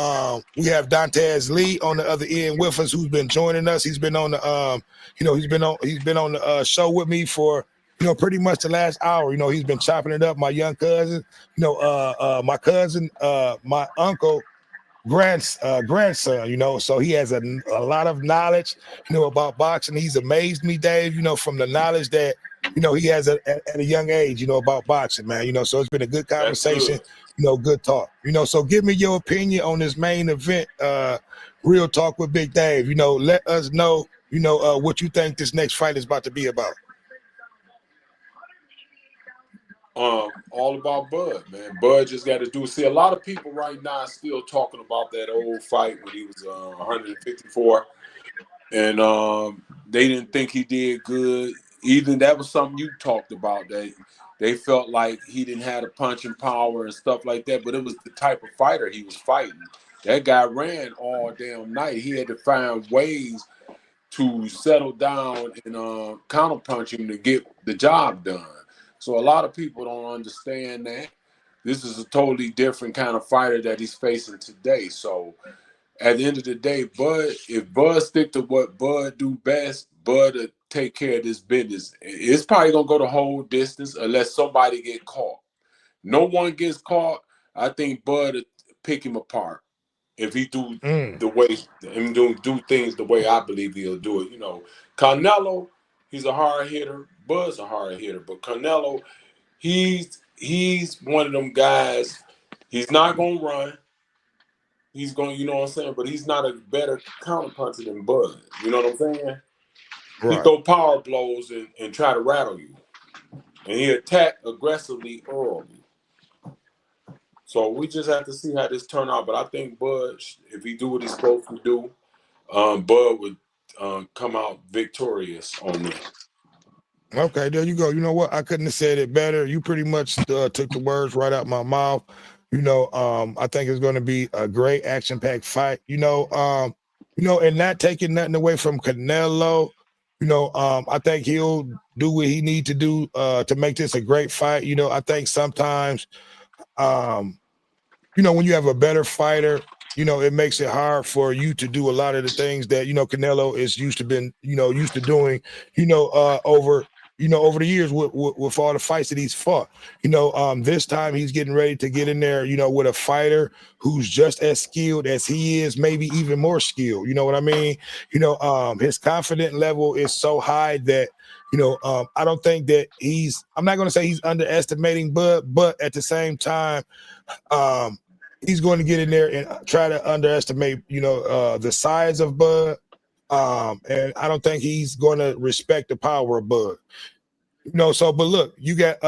we have Dantes Lee on the other end with us, who's been joining us. He's been on the, you know, he's been on the show with me for, you know, pretty much the last hour. You know, he's been chopping it up. My young cousin, you know, my cousin, my uncle. Grandson, you know, so he has a lot of knowledge, you know, about boxing. He's amazed me, Dave, you know, from the knowledge that, you know, he has at a young age, you know, about boxing, man. You know, so it's been a good conversation, you know, good talk. You know, so give me your opinion on this main event, Real Talk with Big Dave. You know, let us know, you know, what you think this next fight is about to be about. All about Bud, man. Bud just got to do. See, a lot of people right now are still talking about that old fight when he was 154, and they didn't think he did good. either that was something you talked about, that they felt like he didn't have the punching power and stuff like that, but it was the type of fighter he was fighting. That guy ran all damn night. He had to find ways to settle down and counterpunch him to get the job done. So a lot of people don't understand that. This is a totally different kind of fighter that he's facing today. So at the end of the day, Bud, if Bud stick to what Bud do best, Bud will take care of this business. It's probably gonna go the whole distance unless somebody get caught. No one gets caught. I think Bud will pick him apart if he do Mm. the way and do things the way I believe he'll do it. You know, Canelo, he's a hard hitter. Bud's a hard hitter, but Canelo, he's one of them guys. He's not gonna run. He's going, you know what I'm saying? But he's not a better counterpuncher than Bud. You know what I'm saying? He Right. throw power blows and try to rattle you. And he attack aggressively early. So we just have to see how this turn out. But I think Bud, if he do what he's supposed to do, Bud would come out victorious on this. Okay, there you go. You know what? I couldn't have said it better. You pretty much took the words right out my mouth. I think it's going to be a great action-packed fight. And not taking nothing away from Canelo. I think he'll do what he need to do to make this a great fight. I think sometimes, when you have a better fighter, it makes it hard for you to do a lot of the things that Canelo is used to doing, over the years with all the fights that he's fought. This time he's getting ready to get in there, with a fighter who's just as skilled as he is, maybe even more skilled. You know what I mean? His confidence level is so high that I don't think that I'm not going to say he's underestimating Bud, but at the same time, he's going to get in there and try to underestimate, the size of Bud. And I don't think he's going to respect the power of Bud. But look, you got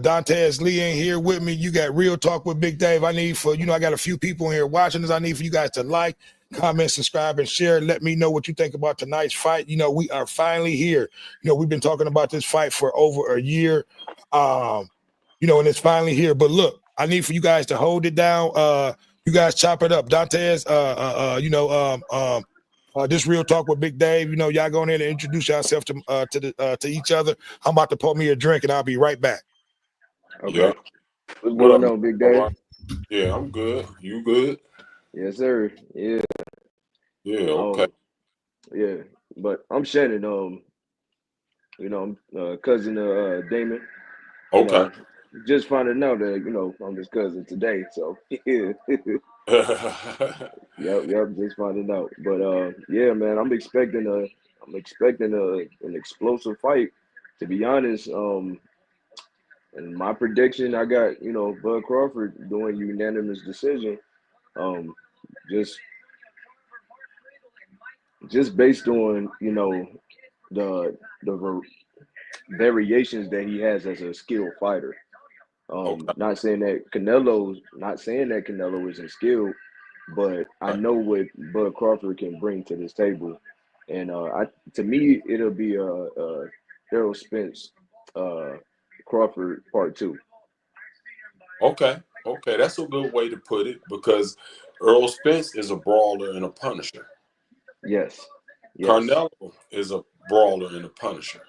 Dantes Lee in here with me. You got Real Talk with Big Dave. I got a few people in here watching this. I need for you guys to like, comment, subscribe, and share. Let me know what you think about tonight's fight. We are finally here. We've been talking about this fight for over a year. And it's finally here. But look, I need for you guys to hold it down. You guys chop it up. Dantes, this Real Talk with Big Dave. Y'all go in there and introduce yourself to each other. I'm about to pour me a drink and I'll be right back. Okay. Yeah. What's What going up, on, Big man? Dave? Yeah, I'm good. You good? Yes, sir. Yeah. Yeah, okay. Yeah. But I'm Shannon. I'm cousin of Damon. Okay. Just finding out that, I'm his cousin today. So yeah. Yep, just finding out. But yeah, man, I'm expecting an explosive fight, to be honest. And my prediction, I got, Bud Crawford doing unanimous decision. Just based on, the variations that he has as a skilled fighter. Okay. Not saying that Canelo isn't skilled, but I know what Bud Crawford can bring to this table, and to me it'll be a Errol Spence Crawford part 2. Okay. That's a good way to put it, because Earl Spence is a brawler and a punisher. Yes. Canelo is a brawler and a punisher.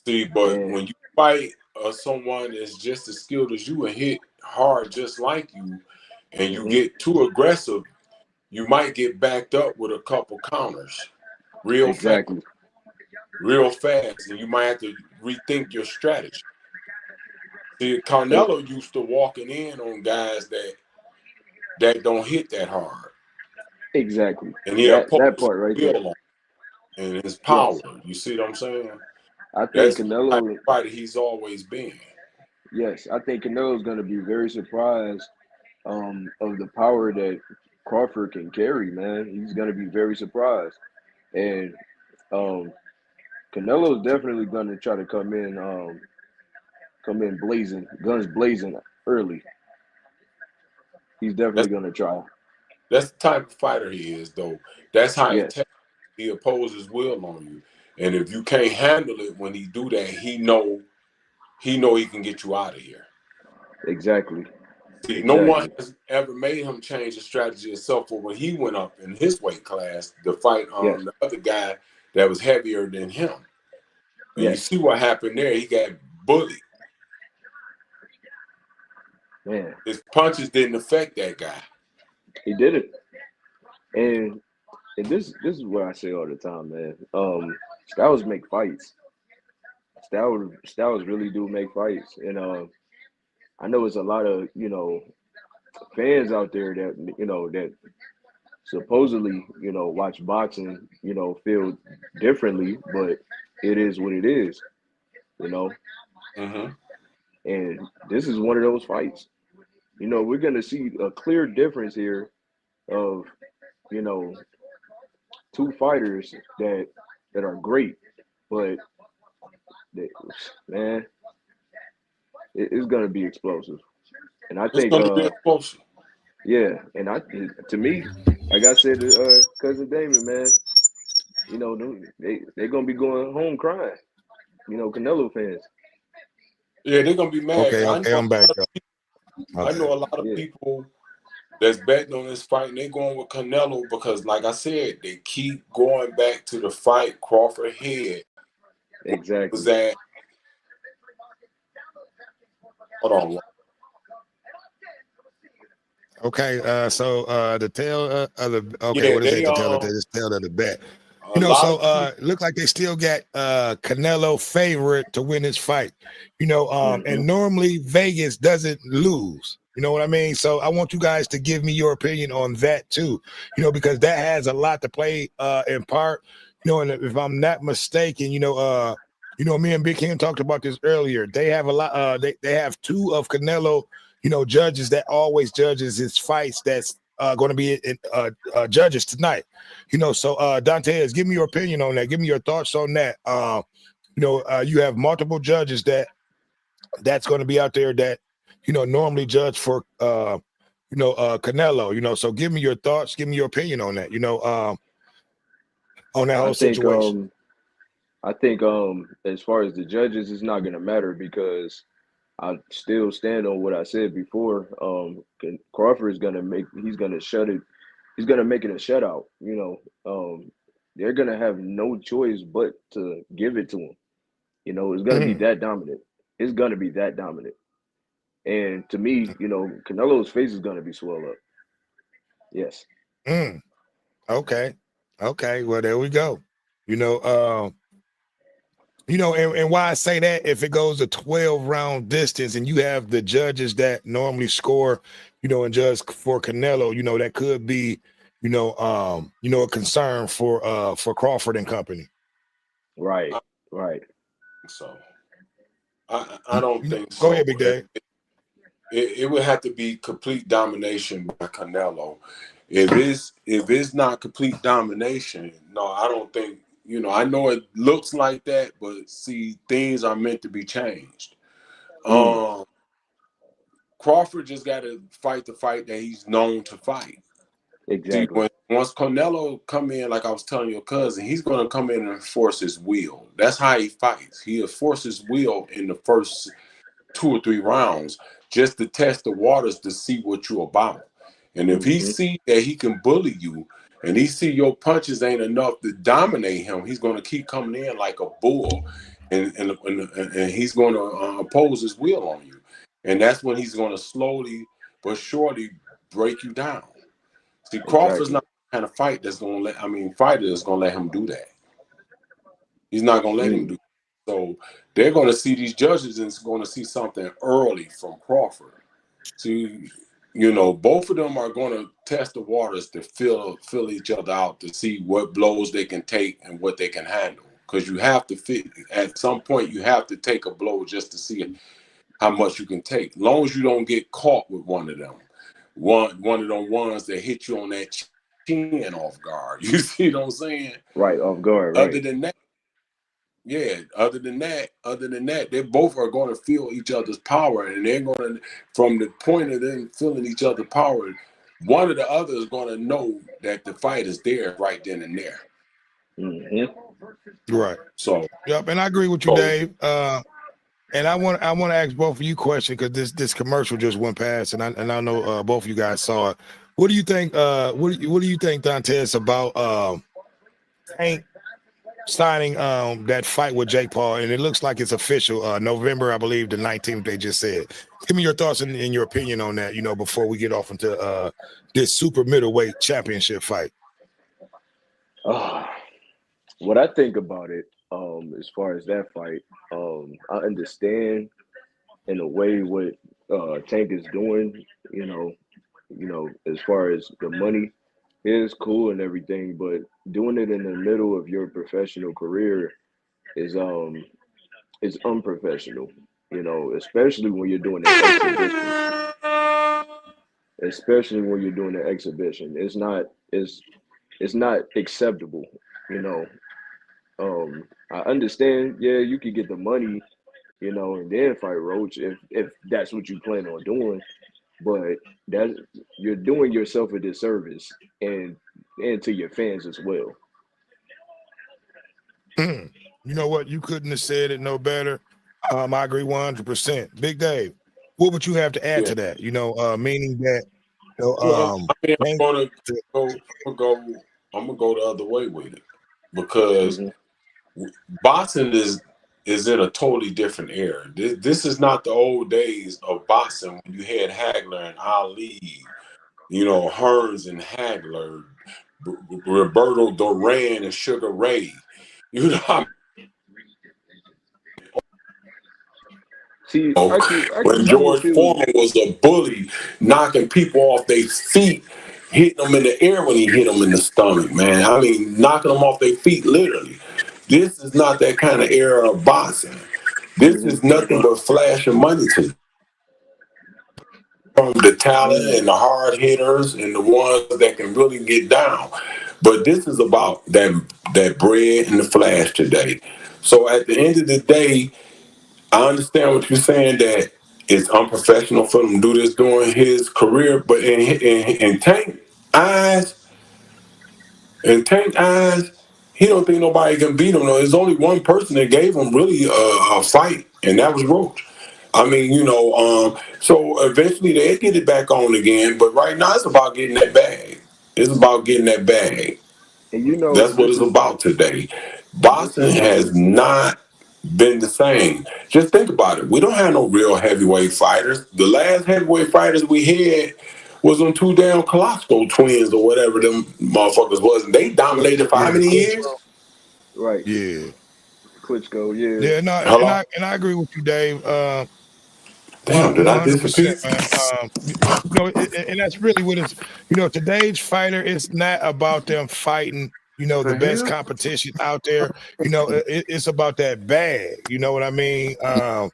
See, but when you fight someone that's just as skilled as you and hit hard just like you, and you get too aggressive, you might get backed up with a couple counters real fast, and you might have to rethink your strategy. See, Canelo used to walking in on guys that don't hit that hard. Exactly. And That part right there. And his power. Yes. You see what I'm saying? I think That's Canelo, the type of fighter he's always been. Yes, I think Canelo's going to be very surprised of the power that Crawford can carry, man. He's going to be very surprised. And Canelo's definitely going to try to come in blazing, guns blazing early. He's definitely going to try. That's the type of fighter he is, though. That's how he attacks. he impose his will on you. And if you can't handle it when he do that, he know he can get you out of here. Exactly. See, no one Exactly. has ever made him change the strategy itself for when he went up in his weight class to fight Yes. the other guy that was heavier than him. And you Yes. see what happened there. He got bullied. Man, His punches didn't affect that guy. he did it. And this is what I say all the time, man. Styles make fights. Styles really do make fights. And I know it's a lot of, fans out there that that supposedly, watch boxing, feel differently, but it is what it is, you know. Mm-hmm. And this is one of those fights. We're gonna see a clear difference here of, you know, two fighters that are great, but they, man, it's gonna be explosive. And I It's think, going to be explosive. yeah, and to me, like I said to cousin Damon, man, they're gonna be going home crying. Canelo fans. Yeah, they're going to be mad. Okay, I'm back. I Okay. know a lot of Yeah, people that's betting on this fight, and they going with Canelo because, like I said, they keep going back to the fight Crawford had. Was exactly. that? Hold on. Okay, so the tail of the Yeah, what is they it? The tail of the tail of the bet. a lot of people. Look like they still got Canelo favorite to win this fight. Hmm. And normally Vegas doesn't lose. You know what I mean? So I want you guys to give me your opinion on that too. Because that has a lot to play in part. And if I'm not mistaken, me and Big King talked about this earlier. They have a lot. They have two of Canelo, judges that always judges his fights. That's going to be judges tonight. So Dantes, give me your opinion on that. Give me your thoughts on that. You have multiple judges that's going to be out there that normally judge for Canelo. So give me your thoughts. Give me your opinion on that. On that I whole think situation. as far as the judges, it's not gonna matter because I still stand on what I said before. Crawford is gonna he's gonna shut it. He's gonna make it a shutout. They're gonna have no choice but to give it to him. It's gonna be Mm, that dominant. It's gonna be that dominant. And to me, Canelo's face is gonna be swelled up. Yes. mm. Okay. Okay. Well, there we go. You know, uh, and why I say that, if it goes a 12 round distance and you have the judges that normally score, and judge for Canelo, that could be, a concern for Crawford and company. Right. I Right. think so. I don't think Go so. ahead, Big Dave. It would have to be complete domination by Canelo. If it's not complete domination, no, I don't think. I know it looks like that, but see, things are meant to be changed. Mm, Um, Crawford just got to fight the fight that he's known to fight. See, exactly. once Canelo come in, like I was telling your cousin, he's going to come in and enforce his will. That's how he fights. He enforces his will in the first 2 or 3 rounds just to test the waters to see what you're about. And if he Hmm. see that he can bully you and he see your punches ain't enough to dominate him, he's going to keep coming in like a bull and he's going to impose his will on you. And that's when he's going to slowly but surely break you down. See, Crawford's Exactly. not the kind of fighter that's going to let him do that. He's not going to let him Mm, do that. So they're going to see these judges and going to see something early from Crawford. See, both of them are going to test the waters to fill each other out to see what blows they can take and what they can handle. Because you have to fit at some point. You have to take a blow just to see how much you can take. As long as you don't get caught with one of them, one of them ones that hit you on that chin off guard. You see what I'm saying? right. Off guard. Other Right. than that. Yeah, other than that, they both are going to feel each other's power, and they're going to, from the point of them feeling each other's power, one or the other is going to know that the fight is there right then and there. Right. So, Yep. And I agree with you, so Dave. And I want to ask both of you question because this commercial just went past, and I know both of you guys saw it. What do you think? What do you think, Dantes, about Tank signing that fight with Jake Paul? And it looks like it's official. November, I believe, the 19th. They just said. Give me your thoughts and your opinion on that. Before we get off into this super middleweight championship fight. What I think about it, as far as that fight, I understand in a way what Tank is doing. As far as the money is cool and everything, but doing it in the middle of your professional career is unprofessional. Especially when you're doing an exhibition. Especially when you're doing an exhibition, it's not acceptable. You know, I understand. Yeah, you could get the money, and then fight Roach if that's what you plan on doing. But that you're doing yourself a disservice and to your fans as well. You know what? You couldn't have said it no better. I agree 100%. Big Dave, what would you have to add yeah. to that? Meaning that Well, I mean, Tank I'm gonna go the other way with it because Hmm. boxing is in a totally different era. This is not the old days of boxing when you had Hagler and Ali, Hearns and Hagler, Roberto Duran and Sugar Ray. I See, I when would George feel. Foreman was a bully, knocking people off their feet, hitting them in the air when he hit them in the stomach, man. I mean, knocking them off their feet, literally. This is not that kind of era of boxing. This Hmm. is nothing but flash and money to from the talent Mm. and the hard hitters and the ones that can really get down. But this is about that bread and the flash today. So at the end of the day, I understand what you're saying that it's unprofessional for him to do this during his career, but in Tank eyes, he don't think nobody can beat him. No, there's only one person that gave him really a fight, and that was Roach. I mean, so eventually they get it back on again, but right now it's about getting that bag. It's about getting that bag. And That's what this it's is about today. this is Boxing has something. not been the same. Just think about it. We don't have no real heavyweight fighters. The last heavyweight fighters we had was them two damn Colossal twins or whatever them motherfuckers was. And they dominated for yeah, how many years? Klitschko. Right. Yeah. Klitschko, yeah. Yeah, no, and Hello? I agree with you, Dave. Damn, did I 100%, disappear? man. And that's really what it's. Today's fighter is not about them fighting. The The best hell? competition out there. It's about that bag. You know what I mean? And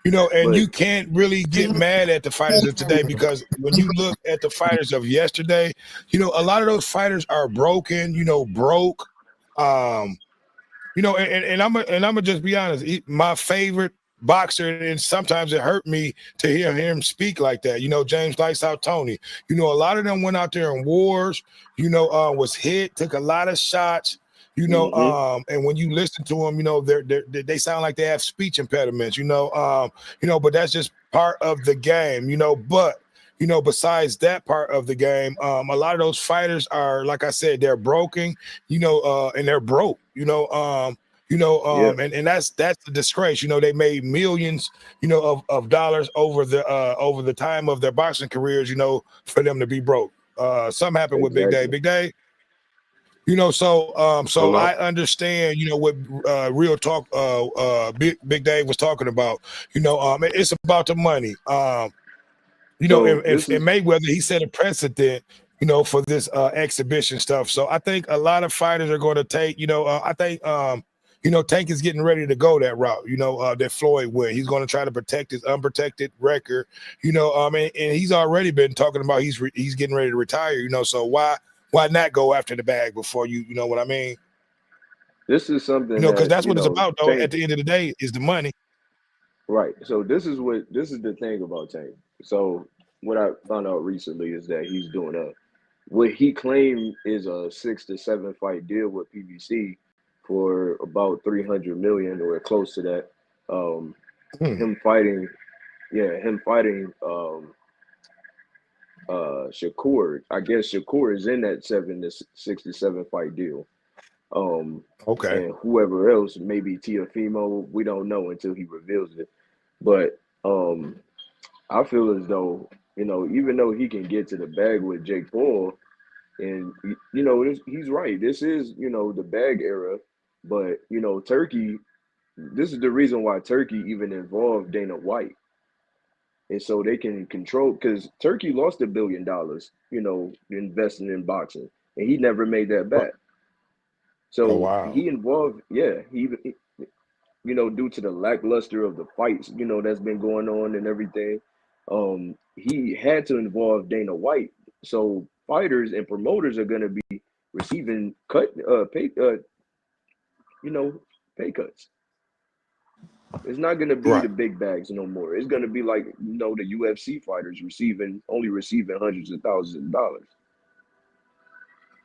But you can't really get mad at the fighters of today because when you look at the fighters of yesterday, a lot of those fighters are broken. Broke. Um, and I'm gonna just be honest. My favorite boxer, and sometimes it hurt me to hear him speak like that. James Lights Out Tony. A lot of them went out there in wars. Was hit, took a lot of shots. hmm And when you listen to them, they sound like they have speech impediments. But that's just part of the game. But besides that part of the game, a lot of those fighters are, like I said, they're broken, and they're broke, yeah, and that's the disgrace. They made millions, of dollars over the time of their boxing careers, for them to be broke. Something happened with Big Day. exactly. Big Day, so Hello? I understand, what real talk Big Dave was talking about. It's about the money. So And Mayweather, he set a precedent, for this exhibition stuff. So I think a lot of fighters are going to take, I think, Tank is getting ready to go that route, that Floyd went. He's going to try to protect his unprotected record, and he's already been talking about he's getting ready to retire, so why not go after the bag before you know what I mean? this is something Because that that's what it's about, though. Tank. At the end of the day, is the money. Right. So this is the thing about Tank. So what I found out recently is that he's doing what he claimed is a 6 to 7 fight deal with PBC, for about 300 million or close to that. Um, Hmm. him fighting, Shakur. I guess Shakur is in that 7 to 67 fight deal. Um, Okay. and whoever else, maybe Tiafimo, we don't know until he reveals it. But I feel as though, even though he can get to the bag with Jake Paul, and he's right. This is the bag era, but Turkey. This is the reason why Turkey even involved Dana White, and so they can control because Turkey lost $1 billion, investing in boxing, and he never made that Oh, back. oh So wow. he involved, yeah, due to the lackluster of the fights, that's been going on and everything, he had to involve Dana White. So fighters and promoters are going to be receiving you know, pay cuts. It's not going to be Right. the big bags no more. It's going to be like, the UFC fighters only receiving hundreds of thousands of dollars.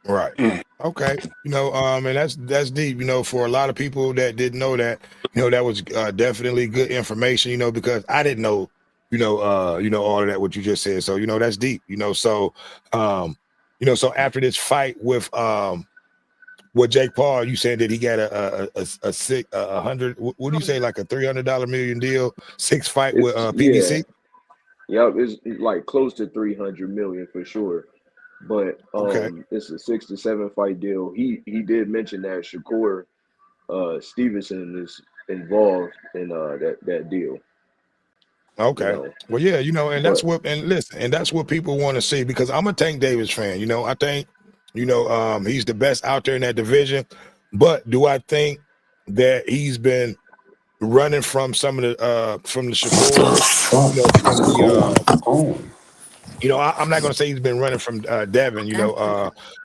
Right. Mm. Okay. And that's deep. For a lot of people that didn't know that, that was definitely good information. Because I didn't know, all of that what you just said. So that's deep. So after this fight with Jake Paul, you said that he got a six a hundred. What do you say, like a $300 million deal, 6 fight with It's yeah, PBC? yeah, it's like close to 300 million for sure. But Okay. it's a 6 to 7 fight deal. He did mention that Shakur Stevenson is involved in that deal. You Okay. know, Well, yeah, and that's but what, and listen, and that's what people want to see, because I'm a Tank Davis fan. I think, he's the best out there in that division. But do I think that he's been running from some of from the Shakur, from the I'm not going to say he's been running from Devin,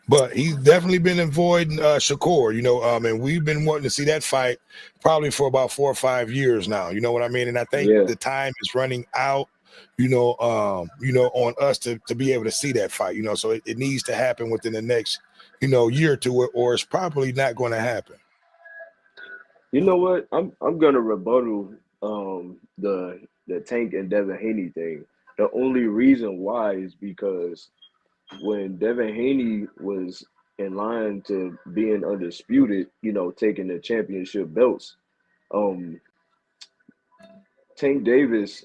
but he's definitely been avoiding Shakur, and we've been wanting to see that fight probably for about 4 or 5 years now. You know what I mean? And I think yeah, the time is running out, on us to be able to see that fight, so it needs to happen within the next, year or two, or it's probably not going to happen. you know what? I'm gonna rebuttal the Tank and Devin Haney thing. The only reason why is because when Devin Haney was in line to being undisputed, taking the championship belts, um, Tank Davis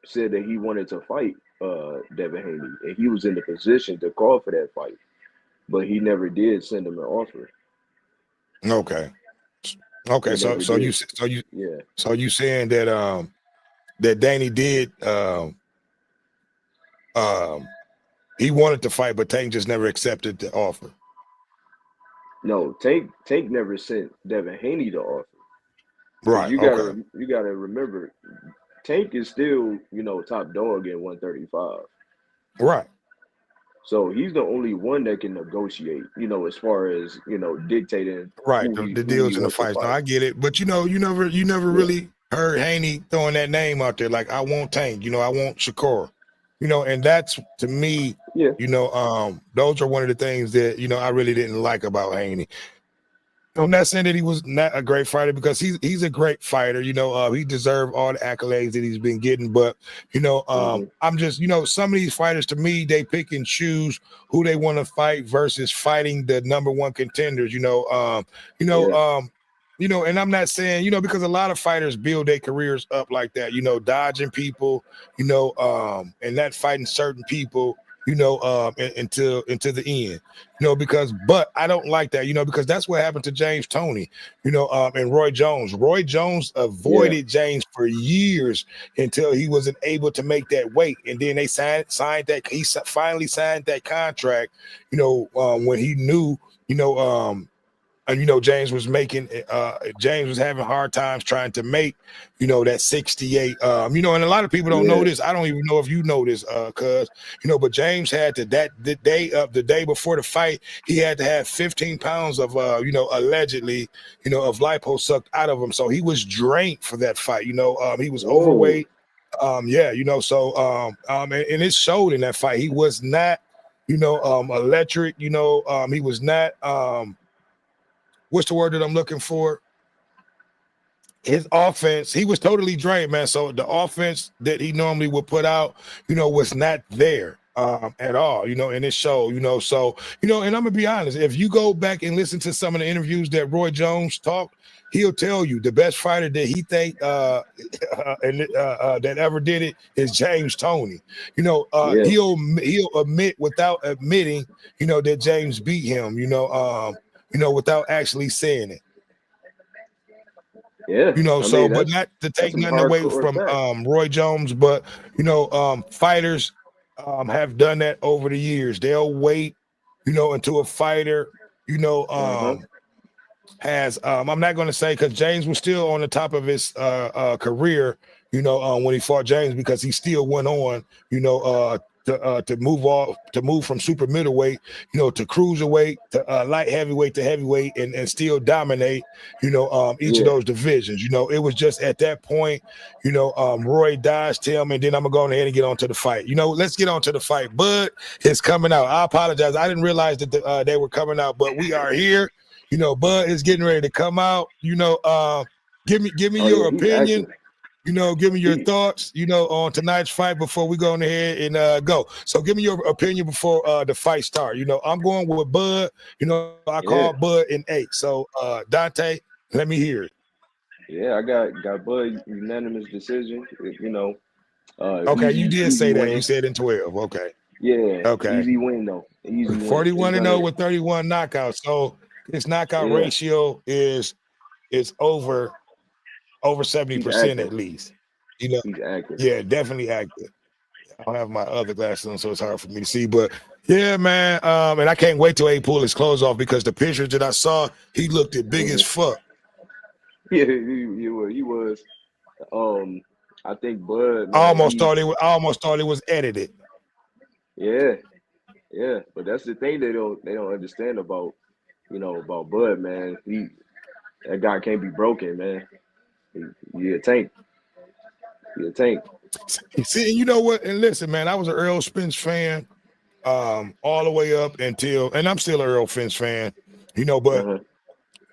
said that he wanted to fight Devin Haney, and he was in the position to call for that fight, but he never did send him an offer. Okay. Okay. He So never so you did. so you Yeah. so you saying that that Danny did um he wanted to fight, but Tank just never accepted the offer. No, Tank never sent Devin Haney the offer because Right. Okay. you gotta remember Tank is still top dog at 135. Right. So he's the only one that can negotiate, as far as, dictating Right. who The he deals and the wants to fights. No, fight. I get it. But you never Yeah. really heard Haney throwing that name out there. Like, I want Tank, I want Shakur. And that's, to me, Yeah. those are one of the things that, I really didn't like about Haney. I'm not saying that he was not a great fighter, because he's a great fighter. He deserved all the accolades that he's been getting. But Hmm. I'm just, some of these fighters, to me, they pick and choose who they want to fight versus fighting the number one contenders. Yeah. And I'm not saying, because a lot of fighters build their careers up like that. Dodging people, and not fighting certain people, until the end. But I don't like that, because that's what happened to James Toney, and Roy Jones. Roy Jones Yeah. avoided James for years until he wasn't able to make that weight. And then they signed that, finally signed that contract, when he knew, and James was having hard times trying to make that 68, and a lot of people don't know Yeah. this. I don't even know if you know this, cuz but James had to, the day before the fight, he had to have 15 pounds of allegedly of lipo sucked out of him, so he was drained for that fight. He was Whoa. overweight. Yeah, and it showed in that fight. He was not electric. He was not what's the word that I'm looking for? His offense, he was totally drained, man. So the offense that he normally would put out, was not there at all, and it showed, so, and I'm gonna be honest, if you go back and listen to some of the interviews that Roy Jones talked, he'll tell you the best fighter that he think that ever did it is James Toney. Yeah, He'll admit without admitting, that James beat him, without actually saying it. yeah. I So, mean, but not to that's take some nothing away hardcore from facts. Roy Jones, but fighters have done that over the years. They'll wait, until a fighter, Uh-huh. has I'm not going to say, because James was still on the top of his career, when he fought James, because he still went on, to move from super middleweight, to cruiserweight, to light heavyweight, to heavyweight, and still dominate, each of Yeah, those divisions. It was just at that point, Roy dodged him, and then I'm gonna go ahead and get on to the fight. Let's get on to the fight. Bud is coming out. I apologize. I didn't realize that they were coming out, but we are here. Bud is getting ready to come out. Give me oh yeah, your he's opinion. active. Give me your He thoughts, on tonight's fight before we go on ahead and go. So give me your opinion before the fight start. I'm going with Bud. I call Yeah, Bud in 8. So Dante, let me hear it. yeah. I got Bud unanimous decision. Okay, you Easy did easy say that. You win. said in 12. Okay. Yeah, Okay. easy win though. Easy win. It's 41-0 gonna. with 31 knockouts. So his knockout Yeah, ratio is over he's 70% active. at least. You know, He's active. yeah, definitely active. I don't have my other glasses on, so it's hard for me to see. But yeah, man. And I can't wait till he pull his clothes off, because the pictures that I saw, he looked at big as Hmm. fuck. Yeah, he was. Um, I think Bud, I man, almost thought it was edited. yeah, yeah. But that's the thing they don't understand about about Bud, man. That guy can't be broken, man. He, he a tank. He a tank. See, and you know what? And listen, man, I was an Earl Spence fan, all the way up until, and I'm still an Earl Spence fan, but Uh-huh.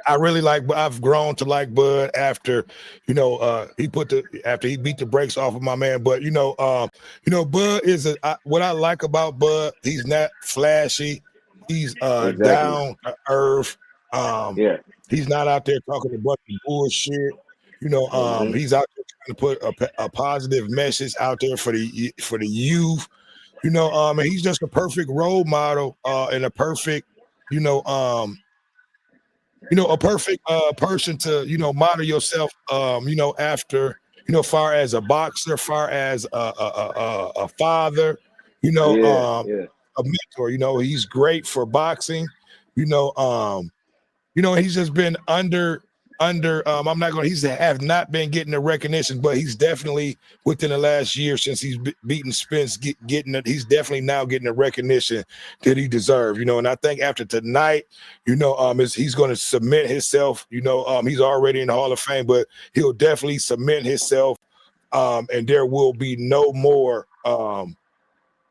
I've grown to like Bud after, after he beat the brakes off of my man. But Bud is what I like about Bud. He's not flashy. He's Exactly. down to earth. Um, Yeah. he's not out there talking a bunch of bullshit. Hmm. He's out there trying to put a positive message out there for the youth. And he's just a perfect role model, and a perfect, you know, um, a perfect person to, model yourself, after, far as a boxer, far as a father, Yeah. Yeah. a mentor. He's great for boxing. You know, um, he's just been under I'm not going, he's have not been getting the recognition, but he's definitely within the last year, since he's beaten Spence, getting it, he's definitely now getting the recognition that he deserves. And I think after tonight, he's going to cement himself. He's already in the Hall of Fame, but he'll definitely cement himself, and there will be no more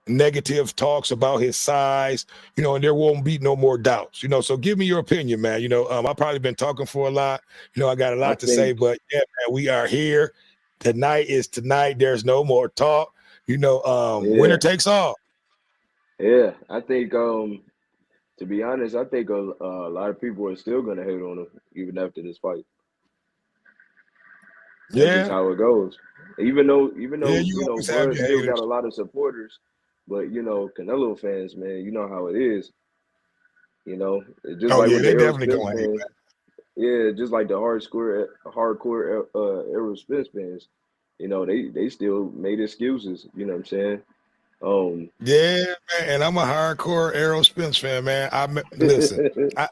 negative talks about his size, and there won't be no more doubts, So give me your opinion, man. I've probably been talking for a lot. I got a I lot to say, think. but yeah, man, we are here. Tonight is tonight. There's no more talk. Winner Yeah. takes all. Yeah. I think. To be honest, I think a lot of people are still gonna hate on him even after this fight. That's just Yeah, how it goes. Even though yeah, you always have Bud your still got a haters. lot of supporters, but Canelo fans, man, you know how it is. It's just Oh like yeah, with the they Errol definitely Spence gonna hate, fans. Yeah, just like the hardcore Errol Spence fans. They still made excuses. You know what I'm saying? Um, man. Yeah, man, and I'm a hardcore Errol Spence fan, man. Listen, I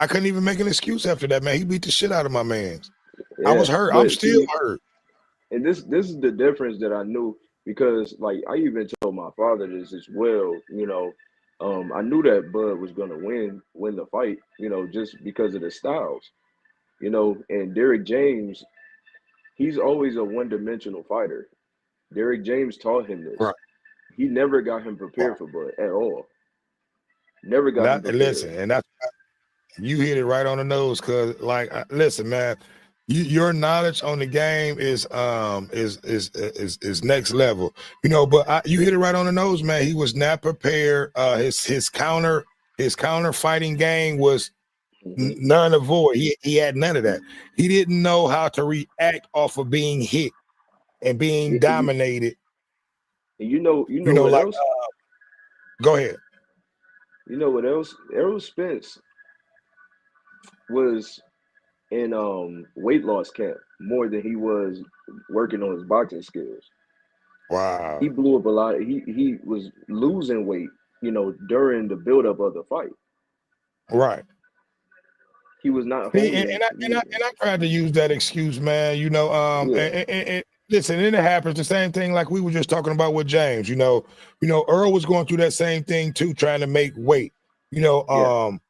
I couldn't even make an excuse after that, man. He beat the shit out of my man. I yeah, was hurt. I'm but still see, hurt. and this is the difference that I knew because like I even told my father this as well. I knew that Bud was gonna win the fight. Just because of the styles. And Derrick James, he's always a one-dimensional fighter. Derrick James taught him this. Right. He never got him Right. prepared for Bud at all. Never got him And prepared. listen, and You hit it right on the nose, cause like, listen, man, your knowledge on the game is next level, you know. But you hit it right on the nose, man. He was not prepared. His counter fighting game was none of void. He had none of that. He didn't know how to react off of being hit and being dominated. And you know what Like, else? go ahead. You know what else? Errol Spence was in weight loss camp more than he was working on his boxing skills. Wow. He blew up a lot. He was losing weight, you know, during the buildup of the fight. Right. He was not See, holding. and I tried to use that excuse, man. You know, Yeah. and listen, and it happens the same thing like we were just talking about with James. You know, Earl was going through that same thing too, trying to make weight. And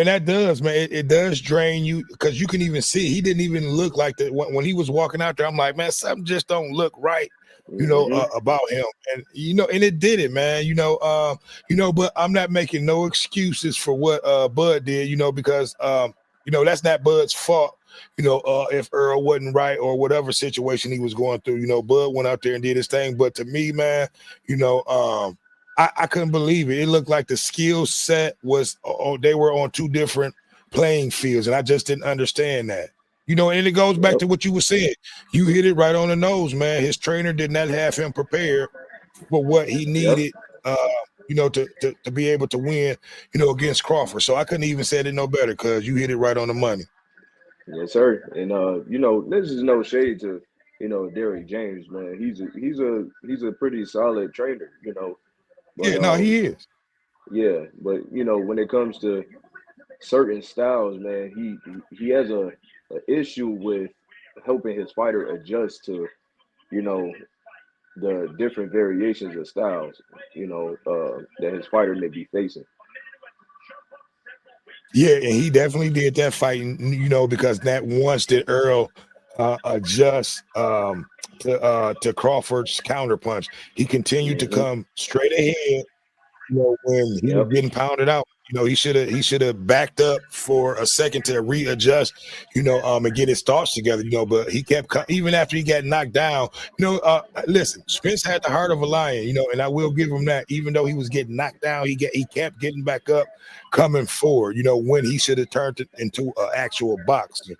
that does, man. It does drain you because you can even see he didn't even look like that when he was walking out there. I'm like, man, something just don't look right. About him, and and it did it, man. But I'm not making no excuses for what Bud did, because that's not Bud's fault. If Earl wasn't right or whatever situation he was going through, Bud went out there and did his thing. But to me, man, I couldn't believe it. It looked like the skill set was they were on two different playing fields, and I just didn't understand that. And it goes back to what you were saying. You hit it right on the nose, man. His trainer did not have him prepared for what he needed, to be able to win, against Crawford. So I couldn't even say it no better because you hit it right on the money. Yes, sir. And this is no shade to Derrick James, man. He's a pretty solid trainer, But, he is. Yeah, but when it comes to certain styles, man, he has a issue with helping his fighter adjust to, the different variations of styles, that his fighter may be facing. Yeah, and he definitely did that fighting, because that once did Earl adjust to Crawford's counterpunch. He continued to come straight ahead, when he was getting pounded out. He should have backed up for a second to readjust, and get his thoughts together, but he kept even after he got knocked down. Listen, Spence had the heart of a lion, and I will give him that. Even though he was getting knocked down, he kept getting back up, coming forward, when he should have turned it into an actual boxer,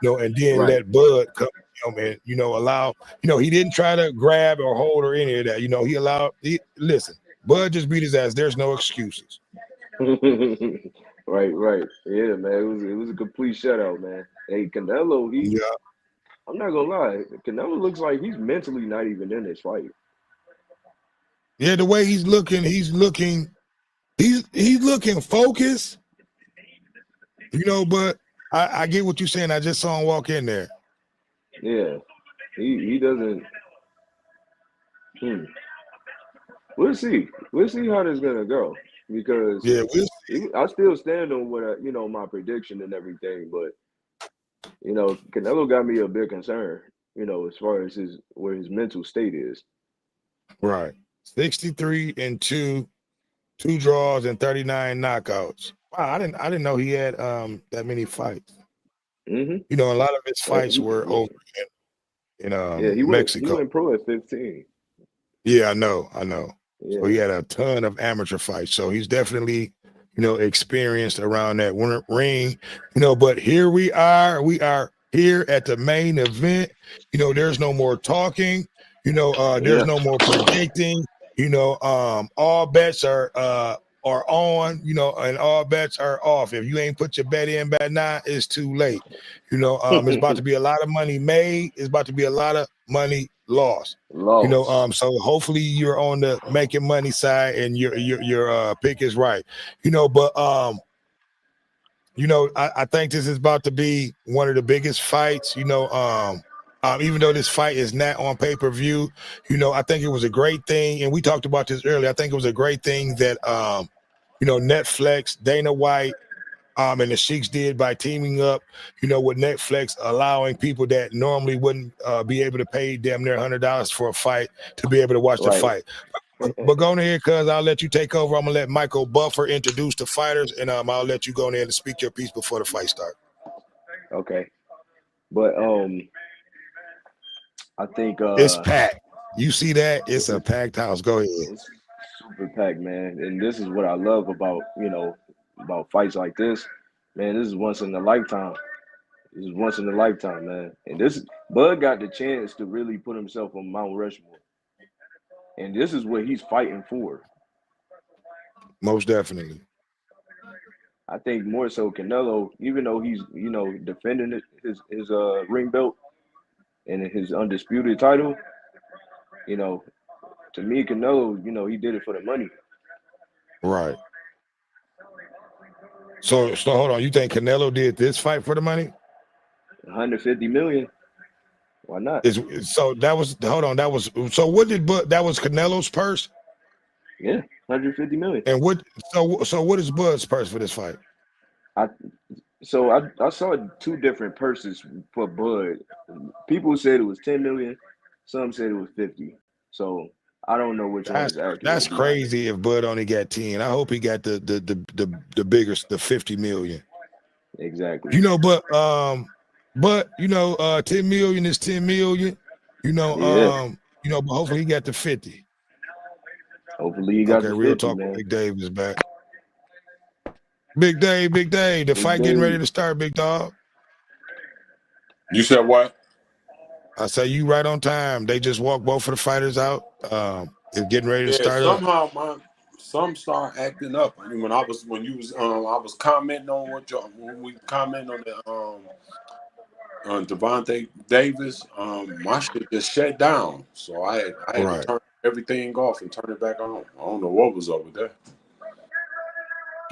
and then let Bud come, and allow, he didn't try to grab or hold or any of that. He allowed. Listen, Bud just beat his ass. There's no excuses. Right. Yeah, man. It was a complete shutout, man. Hey, Canelo, I'm not gonna lie, Canelo looks like he's mentally not even in this fight. Yeah, the way he's looking focused. But I get what you're saying. I just saw him walk in there. Yeah. He doesn't. We'll see how this is gonna go. Because I still stand on what my prediction and everything, but Canelo got me a bit concerned, as far as where his mental state is. Right, 63-2, 2 draws and 39 knockouts. Wow, I didn't know he had that many fights. Mm-hmm. A lot of his fights were over in Mexico. He went pro at 15. Yeah, I know. Yeah. So he had a ton of amateur fights. So he's definitely, experienced around that ring, but here we are here at the main event. There's no more talking, there's no more predicting, all bets are on, and all bets are off. If you ain't put your bet in by now, it's too late. It's about to be a lot of money made. It's about to be a lot of money lost. So hopefully you're on the making money side and your pick is right. But I think this is about to be one of the biggest fights, even though this fight is not on pay-per-view, I think it was a great thing. And we talked about this earlier. I think it was a great thing that, Netflix, Dana White, and the Sheiks did by teaming up, with Netflix, allowing people that normally wouldn't be able to pay damn near $100 for a fight to be able to watch the fight. But go ahead, cuz I'll let you take over. I'm gonna let Michael Buffer introduce the fighters, and I'll let you go in there and speak your piece before the fight starts. Okay. But I think It's packed. You see that? It's a it's, packed house. Go ahead. it's super packed, man. And this is what I love about, about fights like this. Man, this is once in a lifetime. This is once in a lifetime, man. And this Bud got the chance to really put himself on Mount Rushmore. And this is what he's fighting for. Most definitely. I think more so Canelo, even though he's, defending his ring belt and his undisputed title, to me, Canelo, he did it for the money. Right. So hold on. You think Canelo did this fight for the money? 150 million. Why not? So that was what did Bud, that was Canelo's purse? Yeah, 150 million. And what is Bud's purse for this fight? I saw two different purses for Bud. People said it was 10 million, some said it was 50. So I don't know which one is accurate. That's crazy if Bud only got 10. I hope he got the bigger, the 50 million. Exactly. But 10 million is 10 million. But hopefully he got the 50. Hopefully he got the 50, real talk. man. Big Dave is back. Big Dave. The fight getting ready to start, big dog. You said what? I say you right on time. They just walked both of the fighters out. It's getting ready to start. Somehow some start acting up. I mean, I was commenting on when we commented on the on Devontae Davis, my shit just shut down. So I had to turn everything off and turn it back on. I don't know what was over there.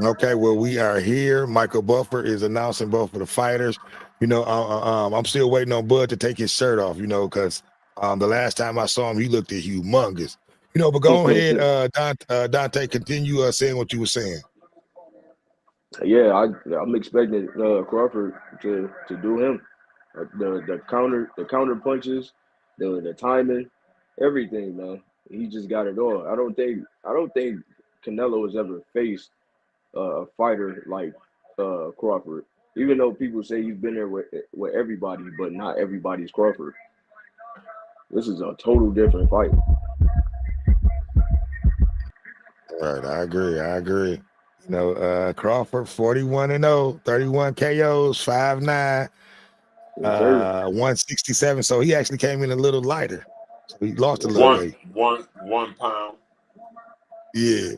Okay, well, we are here. Michael Buffer is announcing both of the fighters. I'm still waiting on Bud to take his shirt off, because the last time I saw him, he looked humongous. But go ahead, Dante, continue saying what you were saying. Yeah, I'm expecting Crawford to do him. The counter punches, the timing, everything, man. He just got it all. I don't think Canelo has ever faced a fighter like Crawford. Even though people say he's been there with everybody, but not everybody's Crawford. This is a total different fight. Right, I agree. Crawford 41-0, 31 KOs, 5'9", 167. So he actually came in a little lighter. So he lost a little weight. 1 pound. Yeah.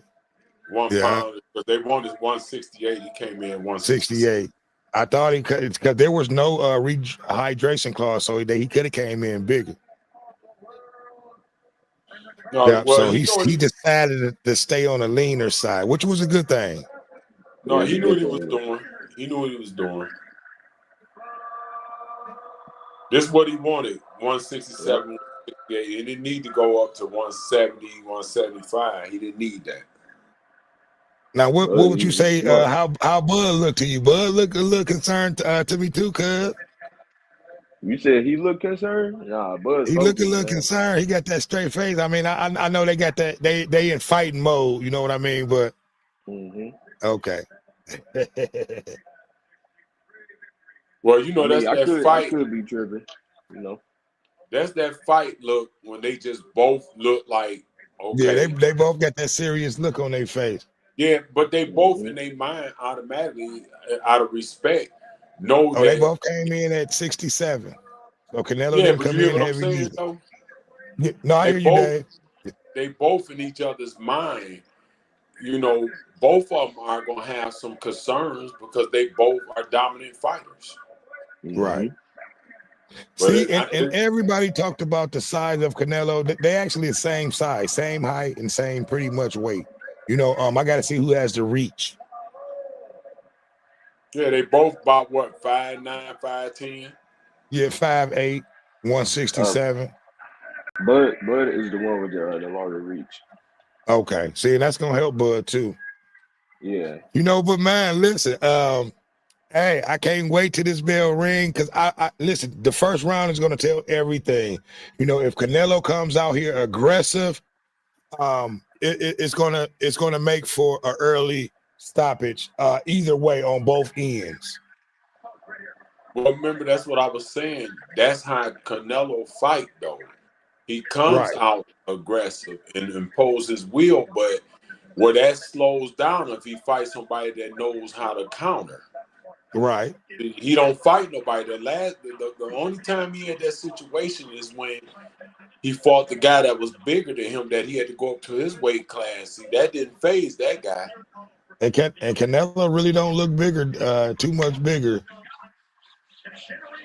1 pound, but they wanted 168. He came in 168. I thought he could, because there was no rehydration clause, so he could have came in bigger. No, so he decided to stay on the leaner side, which was a good thing. No, he knew what he was doing. He knew what he was doing. This is what he wanted: 167, 168. He didn't need to go up to 170, 175. He didn't need that. Now, what would you say? How Bud looked to you? Bud looked a little concerned to me too, cuz. You said he looked concerned? Nah, Bud. He looked a little concerned. He got that straight face. I mean, I know they got that. They in fighting mode. You know what I mean? But okay. Well, that's that fight. I could be tripping. That's that fight look when they just both look like okay. Yeah, they both got that serious look on their face. Yeah, but they both in their mind automatically, out of respect, know that they both came in at 67. So Canelo didn't come in heavy either. Yeah, no, I hear you, Dave. They both in each other's mind. Both of them are gonna have some concerns because they both are dominant fighters. Right. See, and everybody talked about the size of Canelo. They actually the same size, same height, and same pretty much weight. I got to see who has the reach. Yeah, they both about what, 5'9", 5'10"? Yeah, 5'8", 167. Bud is the one with the longer reach. Okay, see, that's gonna help Bud too. Yeah. But man, listen, hey, I can't wait till this bell ring because I listen. The first round is gonna tell everything. If Canelo comes out here aggressive, it's gonna make for an early stoppage either way on both ends. Well, remember that's what I was saying. That's how Canelo fight though. He comes Right. out aggressive and impose his will, but where that slows down if he fights somebody that knows how to counter. Right. He don't fight nobody. The only time he had that situation is when he fought the guy that was bigger than him that he had to go up to his weight class. See, that didn't phase that guy. And Canelo really don't look bigger, too much bigger.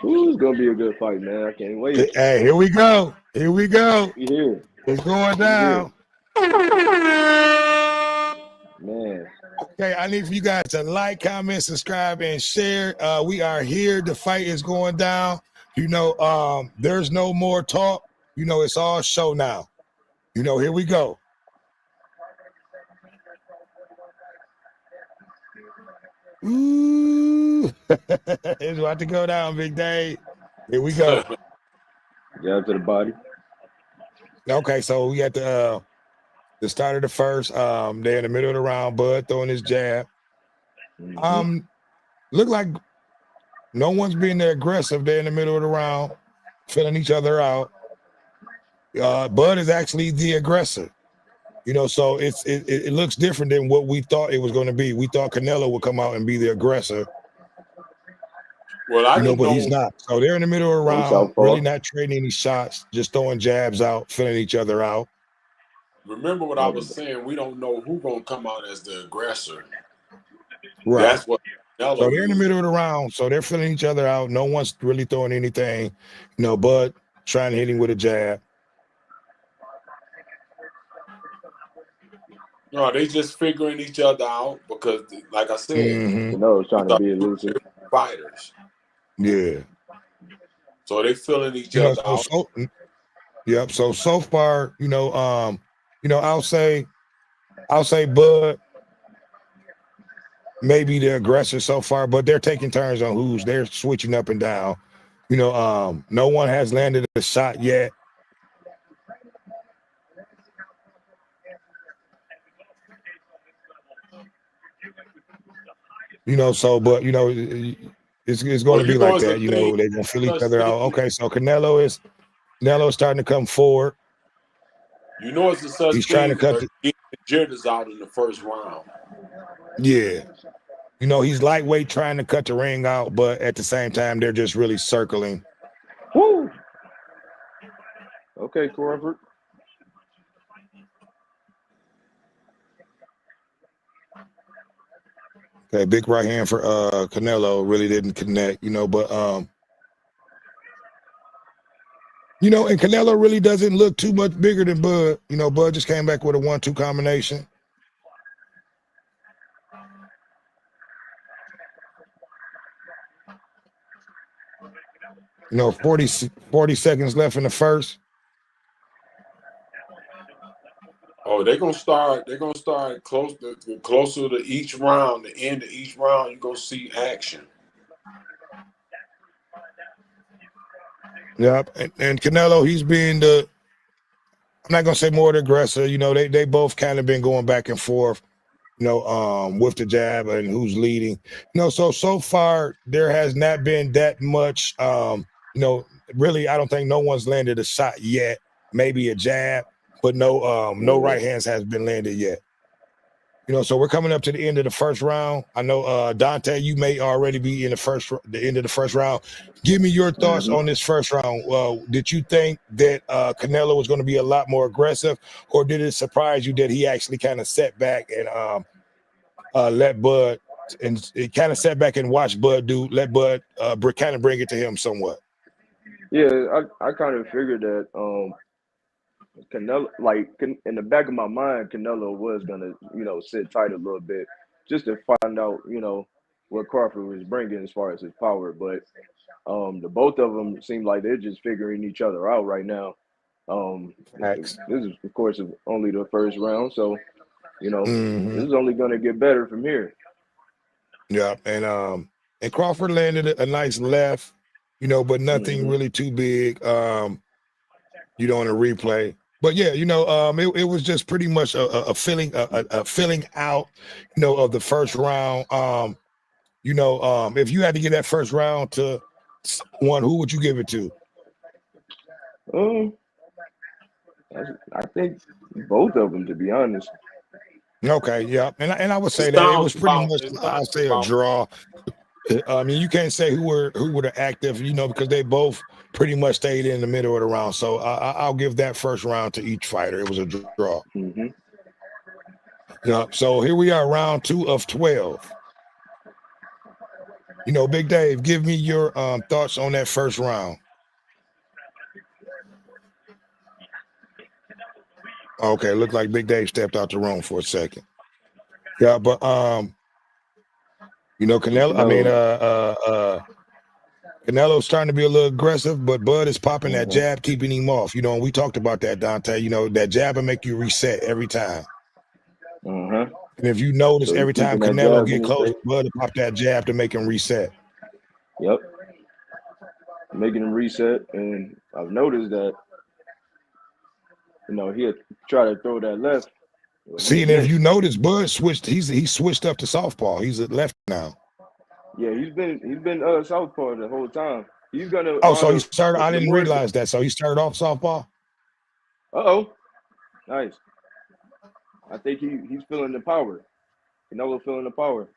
Ooh, it's gonna be a good fight, man. I can't wait. Hey, here we go. Here we go. We here. It's going We here. down. Man. Okay, I need for you guys to like, comment, subscribe, and share. We are here. The fight is going down. There's no more talk. It's all show now. Here we go. Ooh. It's about to go down, Big Dave. Here we go. Jab to the body. Okay, so we got the start of the first. They're in the middle of the round. Bud throwing his jab. Look like no one's being that aggressive. They're in the middle of the round, filling each other out. Bud is actually the aggressor. So it looks different than what we thought it was going to be. We thought Canelo would come out and be the aggressor. Well, I didn't but know. He's not. So they're in the middle of the round, really not trading any shots, just throwing jabs out, filling each other out. Remember what I was saying? We don't know who's going to come out as the aggressor. Right. That's what Canelo So they're in the middle of the round. So they're filling each other out. No one's really throwing anything. Bud trying to hit him with a jab. No, they just figuring each other out because, like I said, Canelo's trying to be elusive. Fighters. Yeah. So they filling each other out. Yep. So far, I'll say Bud may be the aggressor so far, but they're taking turns on who's they're switching up and down. No one has landed a shot yet. But it's going to be like that. They're gonna feel each other out. Okay, so Canelo's starting to come forward. It's a such He's trying to cut the jitters out in the first round. Yeah. He's lightweight trying to cut the ring out, but at the same time, they're just really circling. Woo! Okay, Crawford. Okay, big right hand for Canelo. Really didn't connect, but and Canelo really doesn't look too much bigger than Bud. Bud just came back with a 1-2 combination. 40 seconds left in the first. Oh, they're gonna start closer to each round, the end of each round, you're gonna see action. Yep. And Canelo, he's being I'm not gonna say more the aggressor. They both kind of been going back and forth, with the jab and who's leading. So far there has not been that much really I don't think no one's landed a shot yet. Maybe a jab, but no right hands has been landed yet. So we're coming up to the end of the first round. I know Dante, you may already be in the end of the first round. Give me your thoughts on this first round. Did you think that Canelo was going to be a lot more aggressive, or did it surprise you that he actually kind of sat back and let Bud and it kind of sat back and watched Bud let Bud kind of bring it to him somewhat? Yeah, I kind of figured that Canelo, in the back of my mind, Canelo was gonna, sit tight a little bit just to find out, what Crawford was bringing as far as his power. But the both of them seem like they're just figuring each other out right now. This is, of course, only the first round, so this is only gonna get better from here. Yeah, and Crawford landed a nice left, but nothing really too big. On a replay. But yeah, it was just pretty much a filling out, of the first round. If you had to give that first round to someone, who would you give it to? Um, I think both of them, to be honest. Okay, yeah, and I would say It that it sounds was pretty about. much, It I'll sounds say, a about. draw. I mean, you can't say who were the active, because they both pretty much stayed in the middle of the round. So I'll give that first round to each fighter. It was a draw. Mm-hmm. Yeah. So here we are, round 2 of 12. Big Dave, give me your thoughts on that first round. Okay, looked like Big Dave stepped out the room for a second. Yeah, but Canelo. I mean, Canelo's starting to be a little aggressive, but Bud is popping that jab, keeping him off. And we talked about that, Dante. That jab will make you reset every time. Uh-huh. And if you notice, So he's every time keeping that Canelo jab in get his close, face. Bud will pop that jab to make him reset. Yep. Making him reset, and I've noticed that he'll try to throw that left. See, and if you notice, Bud switched. He switched up to southpaw. He's at left now. Yeah, he's been southpaw the whole time. He's gonna. Oh, so he started. I the didn't more. realize that. So he started off southpaw. Nice. I think he's feeling the power. Canelo feeling the power.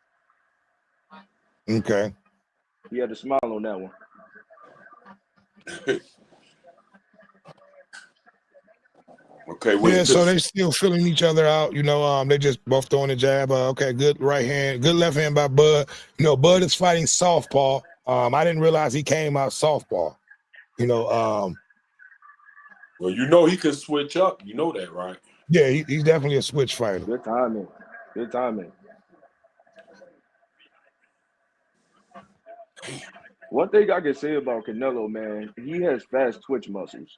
Okay. He had a smile on that one. Okay. Yeah, so they still feeling each other out. They just both throwing a jab. Okay, good right hand, good left hand by Bud. Bud is fighting southpaw. I didn't realize he came out southpaw. Well, he can switch up. You know that, right? Yeah, he's definitely a switch fighter. Good timing. Good timing. One thing I can say about Canelo, man, he has fast twitch muscles.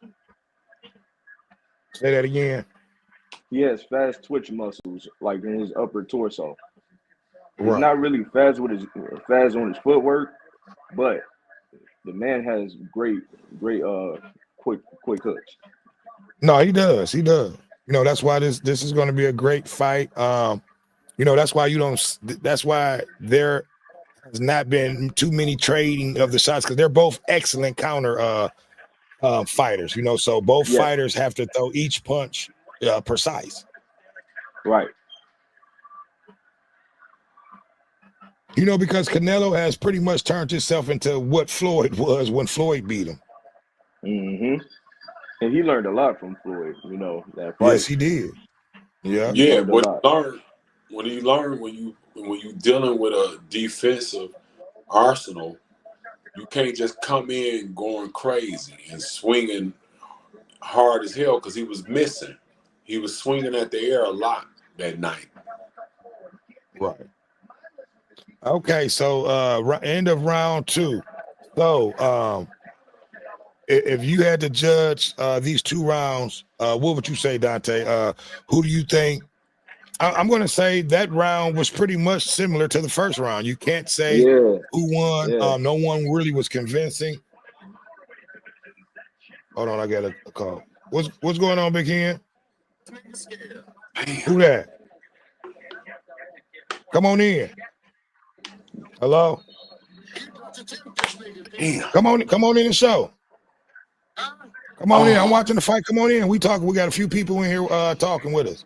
Say that again. He has fast twitch muscles, like in his upper torso. He's Right. not really fast on his footwork, but the man has great quick hooks. No, he does. He does. That's why this is going to be a great fight. That's why that's why there has not been too many trading of the shots, because they're both excellent counter fighters. So both fighters have to throw each punch precise. Right. Because Canelo has pretty much turned himself into what Floyd was when Floyd beat him. Mm-hmm. And he learned a lot from Floyd, that fight. Yes, he did. Yeah. Yeah, when you dealing with a defensive arsenal, you can't just come in going crazy and swinging hard as hell, because he was missing. He was swinging at the air a lot that night. Right. Okay, so end of round 2. So if you had to judge these 2 rounds, what would you say, Dante? Who do you think? I'm going to say that round was pretty much similar to the first round. You can't say who won. Yeah. No one really was convincing. Hold on, I got a call. What's going on, Big Hen? Who that? Come on in. Hello. Come on in the show. Come on in. I'm watching the fight. Come on in. We talking. We got a few people in here talking with us.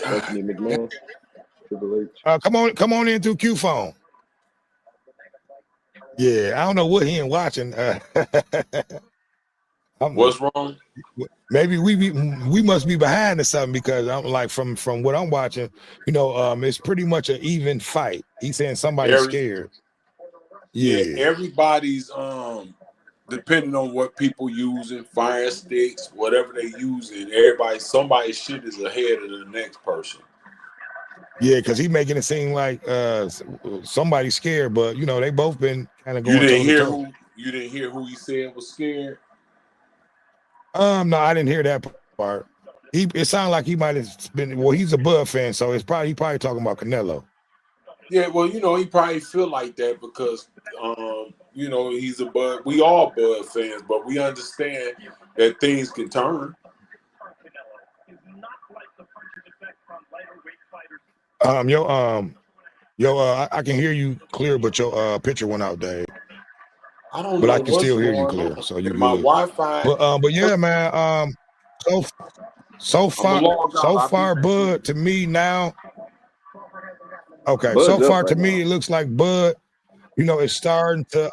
Anthony McMahon, Triple H. Come on in through Q phone. Yeah, I don't know what he ain't watching. What's wrong? Maybe we must be behind or something, because I'm like, from what I'm watching, it's pretty much an even fight. He's saying somebody's scared. Yeah, everybody's depending on what people using, fire sticks, whatever they using, somebody's shit is ahead of the next person. Yeah, because he's making it seem like somebody's scared, but they both been kind of going. You didn't hear who he said was scared? No, I didn't hear that part. It sounded like he might have been. Well, he's a Bud fan, so he probably talking about Canelo. Yeah, well, he probably feel like that because he's a Bud. We all Bud fans, but we understand that things can turn. Yo, I can hear you clear, but your picture went out, Dave. I don't But I know can what's still hear you going clear, on. so you And my good. Wi-Fi. But yeah, man. So so I'm gonna far, log out. so I'll be far, back in. Bud, to me now. Okay, so Bud's up far to right me, now. it looks like Bud, is starting to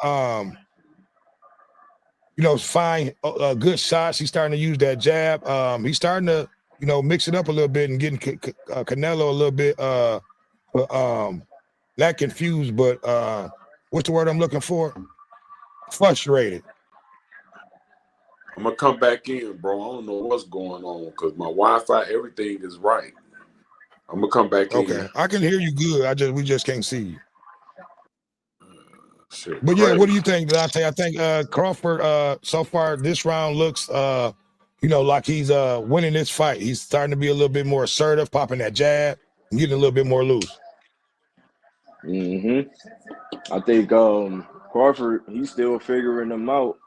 find good shots. He's starting to use that jab. He's starting to, mix it up a little bit and getting Canelo a little bit not confused, but what's the word I'm looking for? Frustrated. I'm gonna come back in, bro. I don't know what's going on because my Wi-Fi, everything is right. I'm gonna come back in. Okay, I can hear you good. We just can't see you. Shit, But yeah, what crazy. do you think, Dante? I think Crawford so far this round looks like he's winning this fight. He's starting to be a little bit more assertive, popping that jab, and getting a little bit more loose. I think Crawford, he's still figuring them out,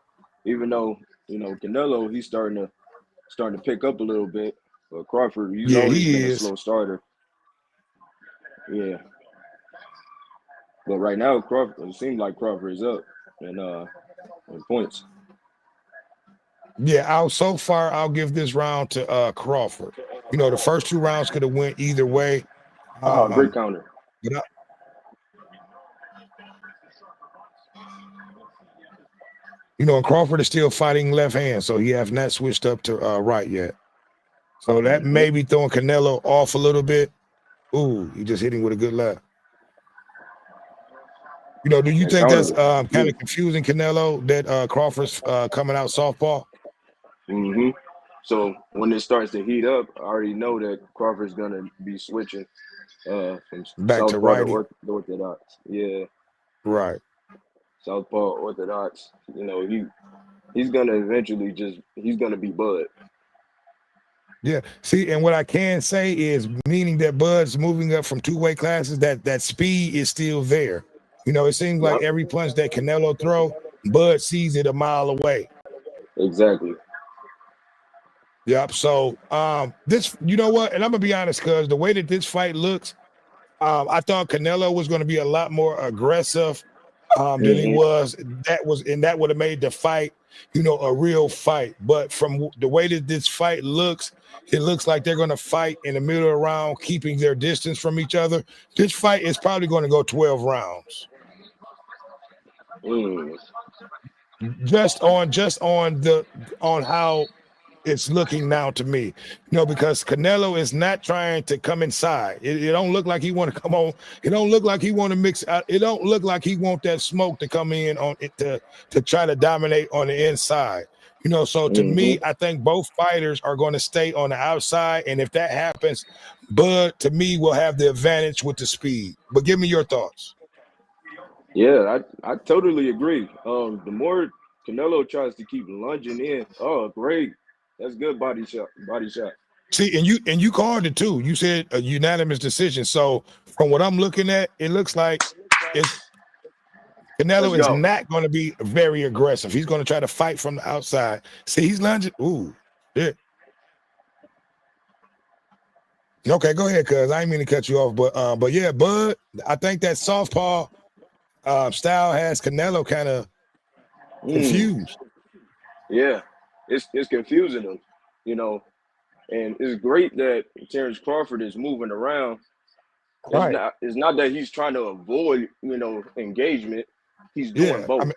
even though Canelo, he's starting to pick up a little bit. But Crawford, he's Yeah, always he been a is. slow starter. Yeah, but right now Crawford, it seems like Crawford is up in points. Yeah, I'll give this round to Crawford. The first two rounds could have went either way. Oh, great Um, counter. but and Crawford is still fighting left hand, so he has not switched up to right yet. So that may be throwing Canelo off a little bit. Ooh, he just hitting with a good left. Do you That think counter that's was kind good. of confusing Canelo that Crawford's coming out softball? So when it starts to heat up, I already know that Crawford's gonna be switching from Back to southpaw to righty. orthodox. Yeah, Right. southpaw orthodox. He's gonna eventually he's gonna be Bud. Yeah. See, and what I can say is meaning that Bud's moving up from two weight classes, that speed is still there. It seems like Yep, every punch that Canelo throw, Bud sees it a mile away. exactly. Yep. So this, you know what? And I'm gonna be honest, cuz the way that this fight looks, I thought Canelo was gonna be a lot more aggressive than he hmm was. That would have made the fight, a real fight. But from the way that this fight looks, it looks like they're going to fight in the middle of the round, keeping their distance from each other. This fight is probably going to go 12 rounds. Mm. Just on how it's looking now to me, because Canelo is not trying to come inside. It don't look like he want to come on. It don't look like he want to mix. It don't look like he want that smoke to come in on it to try to dominate on the inside. So to me, I think both fighters are going to stay on the outside, and if that happens, Bud to me will have the advantage with the speed. But give me your thoughts. Yeah, I totally agree. The more Canelo tries to keep lunging in, oh great, that's good body shot, body shot. See, and you called it too. You said a unanimous decision. So from what I'm looking at, it looks like it's Let's Canelo is go. not going to be very aggressive. He's going to try to fight from the outside. See, he's lunging. Ooh, yeah. Okay, go ahead, cuz I didn't mean to cut you off, but yeah, Bud, I think that southpaw style has Canelo kind of Mm. confused. Yeah, it's confusing him, you know, and it's great that Terrance Crawford is moving around. Right. It's not that he's trying to avoid engagement. He's doing Yeah. I both. mean,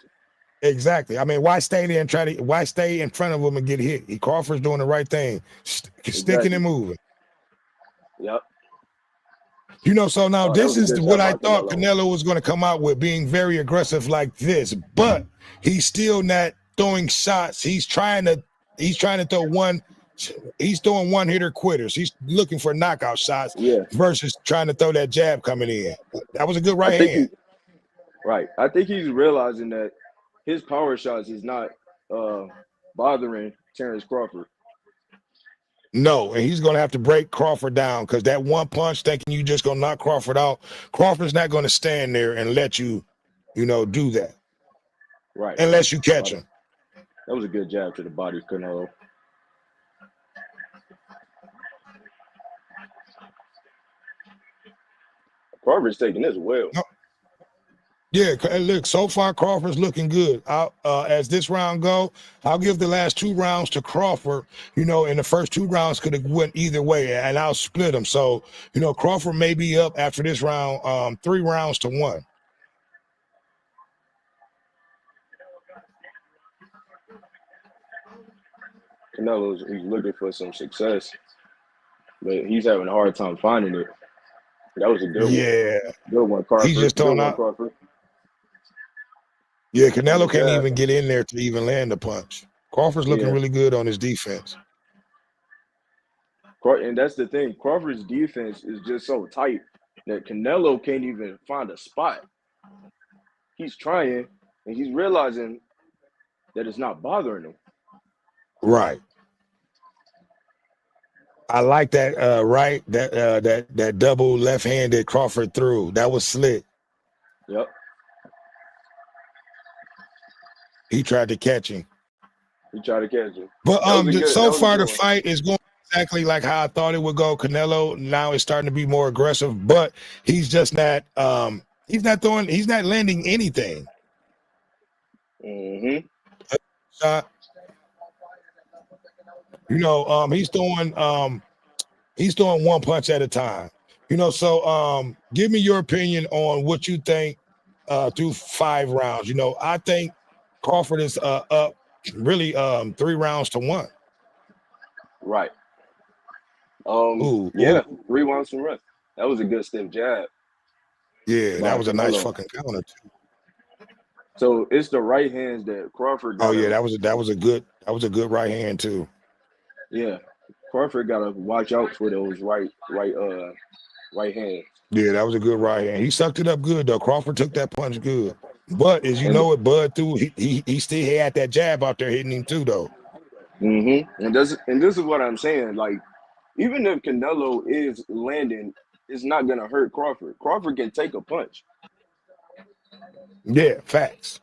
exactly. I mean, why stay there and why stay in front of him and get hit? Crawford's doing the right thing, sticking and Exactly. moving. Yep. So now Oh, that this was a is good what shot I by thought Canelo. Canelo was going to come out with, being very aggressive like this, but he's still not throwing shots. He's trying to throw one. He's throwing one hitter quitters. He's looking for knockout shots Yeah, versus trying to throw that jab coming in. That was a good I right think hand. I think he's realizing that his power shots is not bothering Terrance Crawford. No, and he's going to have to break Crawford down because that one punch, thinking you just going to knock Crawford out, Crawford's not going to stand there and let you, do that Right. unless you catch Oh, him. that was a good jab to the body, Canelo. Crawford's taking this well. No, yeah, look, so far Crawford's looking good. As this round go, I'll give the last 2 rounds to Crawford. You know, and the first 2 rounds could have went either way, and I'll split them. So, you know, Crawford may be up after this round, 3 rounds to 1. Canelo's he's looking for some success, but he's having a hard time finding it. That was a good one. Yeah, Good one, he's Crawford. just Good throwing one, out. Crawford. Yeah, On the Canelo can't jab. even get in there to even land a punch. Crawford's looking Yeah. really good on his defense. And that's the thing. Crawford's defense is just so tight that Canelo can't even find a spot. He's trying, and he's realizing that it's not bothering him. Right. I like that right, that double left-handed Crawford threw. That was slick. Yep. He tried to catch him. He tried to catch him. But That was a good. so That was a far good the one. fight is going exactly like how I thought it would go. Canelo now is starting to be more aggressive, but he's just not he's not landing anything. Mm-hmm. Shot. You know, he's throwing 1 punch at a time. You know, so give me your opinion on what you think through 5 rounds. You know, I think Crawford is up really 3 rounds to 1. Right. Ooh, Yeah. ooh. 3 rounds to run. That was a good stiff jab. Yeah, by that was a nice Canelo. fucking counter too. So it's the right hands that Crawford got. Oh yeah, that was a good right hand too. Yeah. Crawford gotta watch out for those right hands. Yeah, that was a good right hand. He sucked it up good though. Crawford took that punch good. But as you And know, it Bud threw. He still had that jab out there hitting him too though. and this is what I'm saying. Like, even if Canelo is landing, it's not gonna hurt Crawford. Crawford can take a punch. Yeah, facts.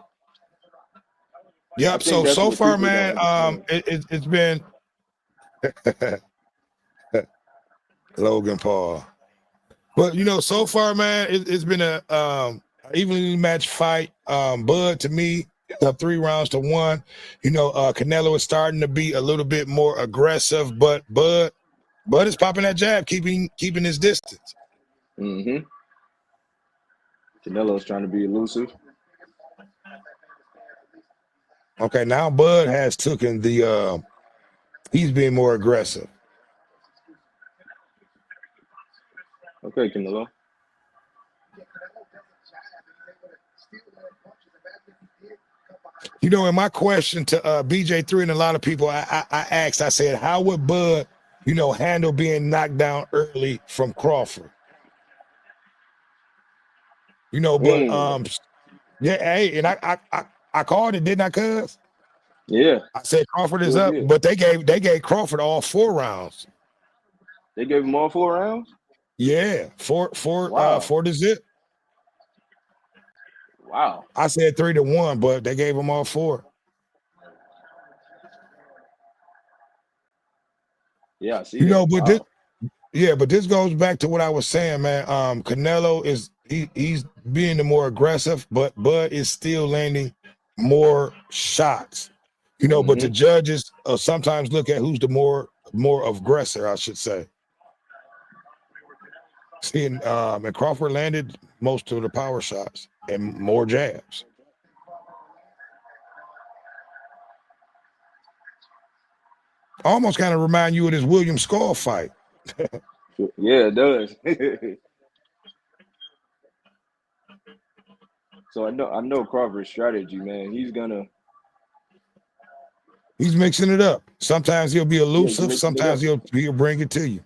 I Yep. think that's So what far, people man, don't understand. it's been Logan Paul. But you know, so far, man, it's been a evenly matched fight. Bud to me, up 3 rounds to 1. You know, Canelo is starting to be a little bit more aggressive, but Bud is popping that jab, keeping his distance. Mm-hmm. Canelo's trying to be elusive. Okay, now Bud has taken the he's being more aggressive. Okay, Canelo. You know, in my question to BJ3 and a lot of people, I asked, I said, how would Bud, you know, handle being knocked down early from Crawford? You know, but yeah, hey, and I called it, didn't I, cuz? Yeah. I said Crawford is Sure up, did. but they gave Crawford all 4 rounds. They gave him all 4 rounds? Yeah, 4 Wow. 4 to zip. Wow. I said 3 to 1, but they gave him all 4. Yeah, I see You that. know, but Wow. this goes back to what I was saying, man. Canelo is he's being the more aggressive, but Bud is still landing more shots. You know, but the judges sometimes look at who's the more aggressor, I should say. See, and Crawford landed most of the power shots and more jabs. Almost kind of remind you of this William Skull fight. Yeah, it does. So I know Crawford's strategy, man. He's mixing it up. Sometimes he'll be He's elusive. mixing it Sometimes up. he'll bring it to you.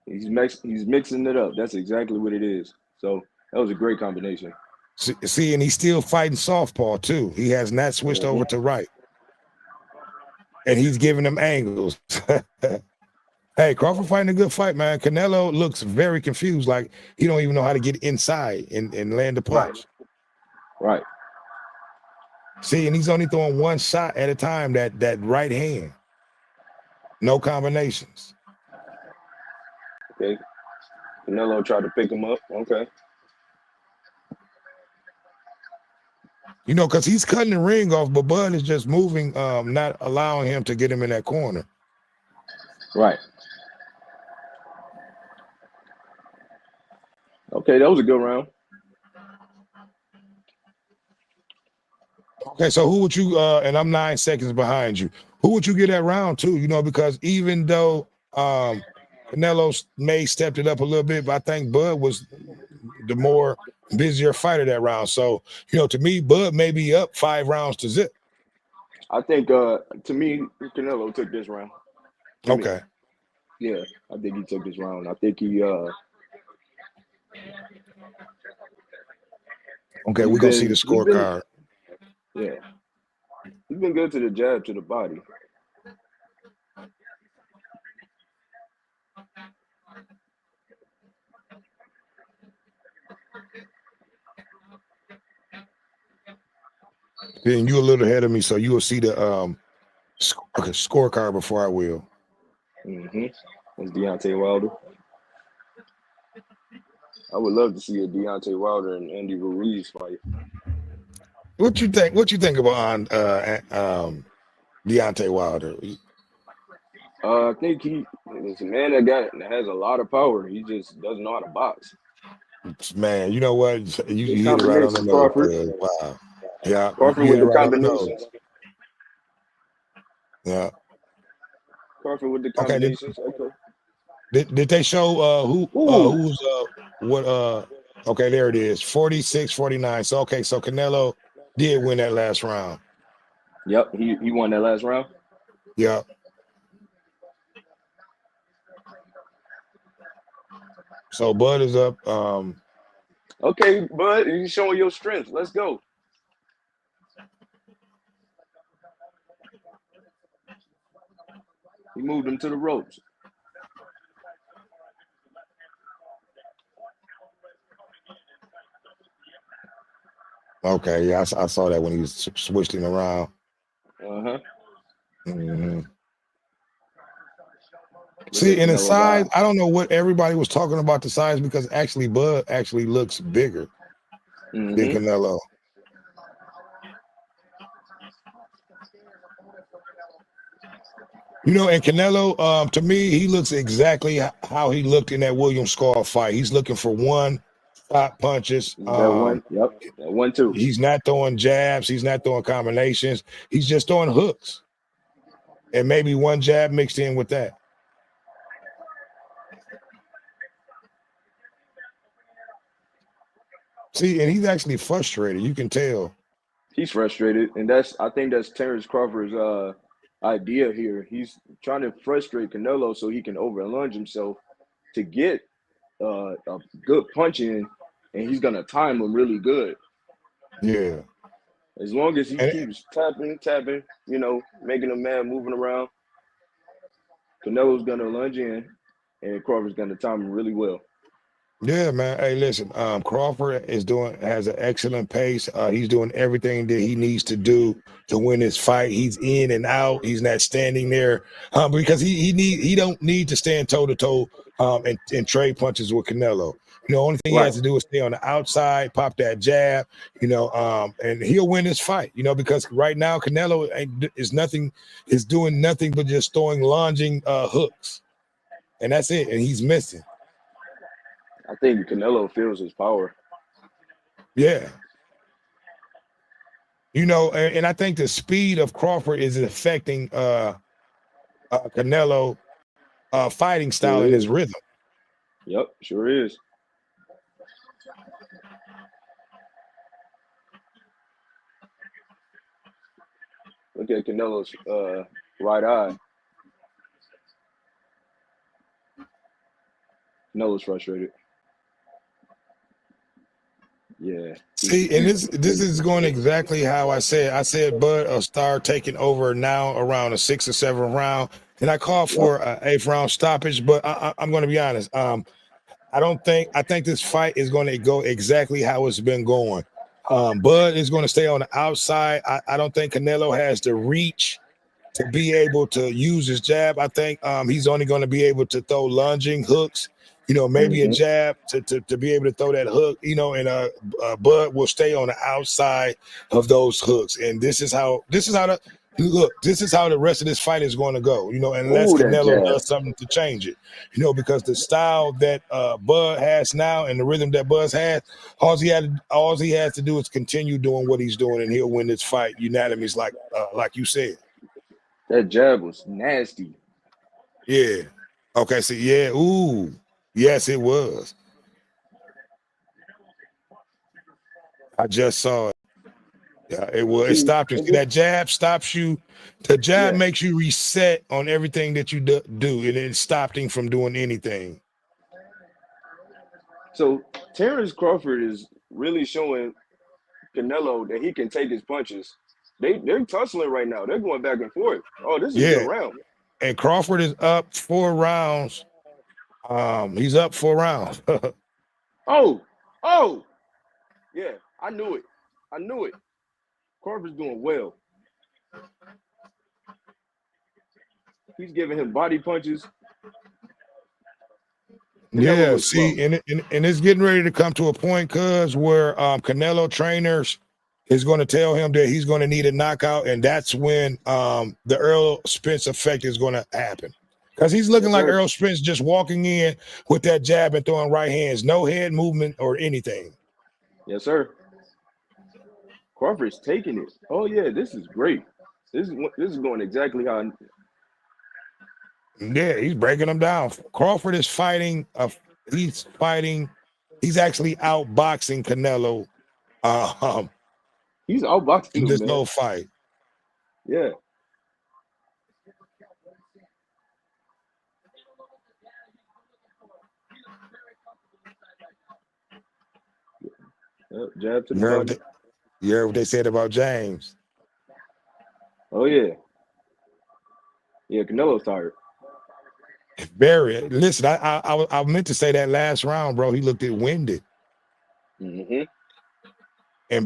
He's mixing it up. That's exactly what it is. So that was a great combination. See, and he's still fighting southpaw too. He has not switched over to right. And he's giving them angles. Hey, Crawford fighting a good fight, man. Canelo looks very confused, like he don't even know how to get inside and land a punch. Right. See, and he's only throwing 1 shot at a time, that right hand. No combinations. Okay. Canelo tried to pick him up. Okay. You know, because he's cutting the ring off, but Bud is just moving, not allowing him to get him in that corner. Right. Okay, that was a good round. Okay, so who would you and I'm 9 seconds behind you. Who would you get that round to? You know, because even though Canelo may stepped it up a little bit, but I think Bud was the more busier fighter that round. So, you know, to me, Bud may be up 5 rounds to zip. I think to me, Canelo took this round. To me. Okay. Yeah, I think he took this round. I think he Okay, we're gonna see the scorecard. Yeah. He's been good to the jab, to the body. Then you a little ahead of me, so you will see the scorecard before I will. That's Deontay Wilder. I would love to see a Deontay Wilder and Andy Ruiz fight. What you think? What you think about Deontay Wilder? I think he is a man that has a lot of power. He just doesn't know how to box. Man, you know what? You hit it right on the nose. Crawford. Wow. Yeah. Crawford with the combinations. Yeah. Crawford with the combinations. Okay. Did they show who's what okay, there it is. 46-49. So okay, so Canelo did win that last round. Yep, he won that last round. Yep. So Bud is up. Okay, Bud, you're showing your strength. Let's go. He moved him to the ropes. Okay, yeah, I saw that when he was switched him around. See, in the size, I don't know what everybody was talking about the size, because actually Bud actually looks bigger than Canelo. You know, and Canelo, to me, he looks exactly how he looked in that William Scar fight. He's looking for one stop punches. That 1-2. He's not throwing jabs. He's not throwing combinations. He's just throwing hooks, and maybe one jab mixed in with that. See, and he's actually frustrated. You can tell. He's frustrated, and I think that's Terrance Crawford's idea here. He's trying to frustrate Canelo so he can overlunge himself to get a good punch in, and he's gonna time him really good. Yeah. As long as he keeps tapping, you know, making a man moving around, Canelo's gonna lunge in, and Crawford's gonna time him really well. Yeah, man. Hey, listen, Crawford has an excellent pace. He's doing everything that he needs to do to win his fight. He's in and out. He's not standing there because he don't need to stand toe to toe and trade punches with Canelo. You know, only thing he has to do is stay on the outside, pop that jab, you know, and he'll win this fight, you know, because right now Canelo is doing nothing but just throwing lunging hooks, and that's it, and he's missing. I think Canelo feels his power. Yeah. You know, and I think the speed of Crawford is affecting Canelo fighting style and his rhythm. Yep, sure is. Look at Canelo's right eye. Canelo's frustrated. Yeah. See, and this is going exactly how I said. I said Bud start taking over now around a 6th or 7th round, and I called for an 8th round stoppage. But I'm going to be honest. I think this fight is going to go exactly how it's been going. Bud is going to stay on the outside. I don't think Canelo has the reach to be able to use his jab. I think he's only going to be able to throw lunging hooks, maybe a jab to be able to throw that hook, and Bud will stay on the outside of those hooks. And this is how the rest of this fight is going to go, unless Ooh, that Canelo jab. does something to change it, because the style that Bud has now and the rhythm that Buzz has, all he has to do is continue doing what he's doing, and he'll win this fight unanimous, like you said. That jab was nasty. Yeah. Okay. So yeah. Ooh. Yes, it was. I just saw it. Yeah, it was. It See, stopped you. and See, this, that jab stops you. The jab yeah. makes you reset on everything that you do, and it stopped him from doing anything. So Terrance Crawford is really showing Canelo that he can take his punches. They're tussling right now. They're going back and forth. Oh, this is a good Yeah. round. And Crawford is up 4 rounds. He's up 4 rounds. Oh, yeah. I knew it. Crawford's doing well. He's giving him body punches. Canelo Yeah, looks slow. see, and it's getting ready to come to a point, cuz where Canelo trainers is going to tell him that he's going to need a knockout, and that's when the Earl Spence effect is going to happen. Because he's looking Yes, like sir. Earl Spence, just walking in with that jab and throwing right hands, no head movement or anything. Yes, sir. Crawford's taking it. Oh yeah, this is great. This is going exactly how. Yeah, he's breaking them down. Crawford is fighting. He's actually outboxing Canelo. He's outboxing In him, this man. whole fight. Yeah. Jab to the body. You heard what they said about James. Oh yeah. Yeah, Canelo's tired. Very. Listen, I meant to say that last round, bro. He looked winded, and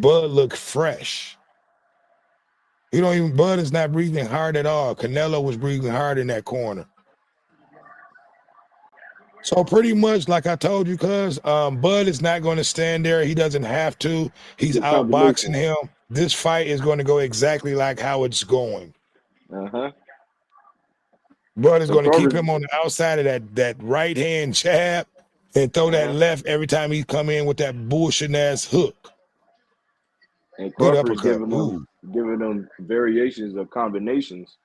Bud looked fresh. Bud is not breathing hard at all. Canelo was breathing hard in that corner. So pretty much, like I told you, cuz Bud is not going to stand there. He doesn't have to. He's Good outboxing combination. him. This fight is going to go exactly like how it's going. Bud is So going to keep Crawford him on the outside of that right hand jab and throw that left every time he come in with that bullshit ass hook. and Good Crawford's uppercut. giving them variations of combinations.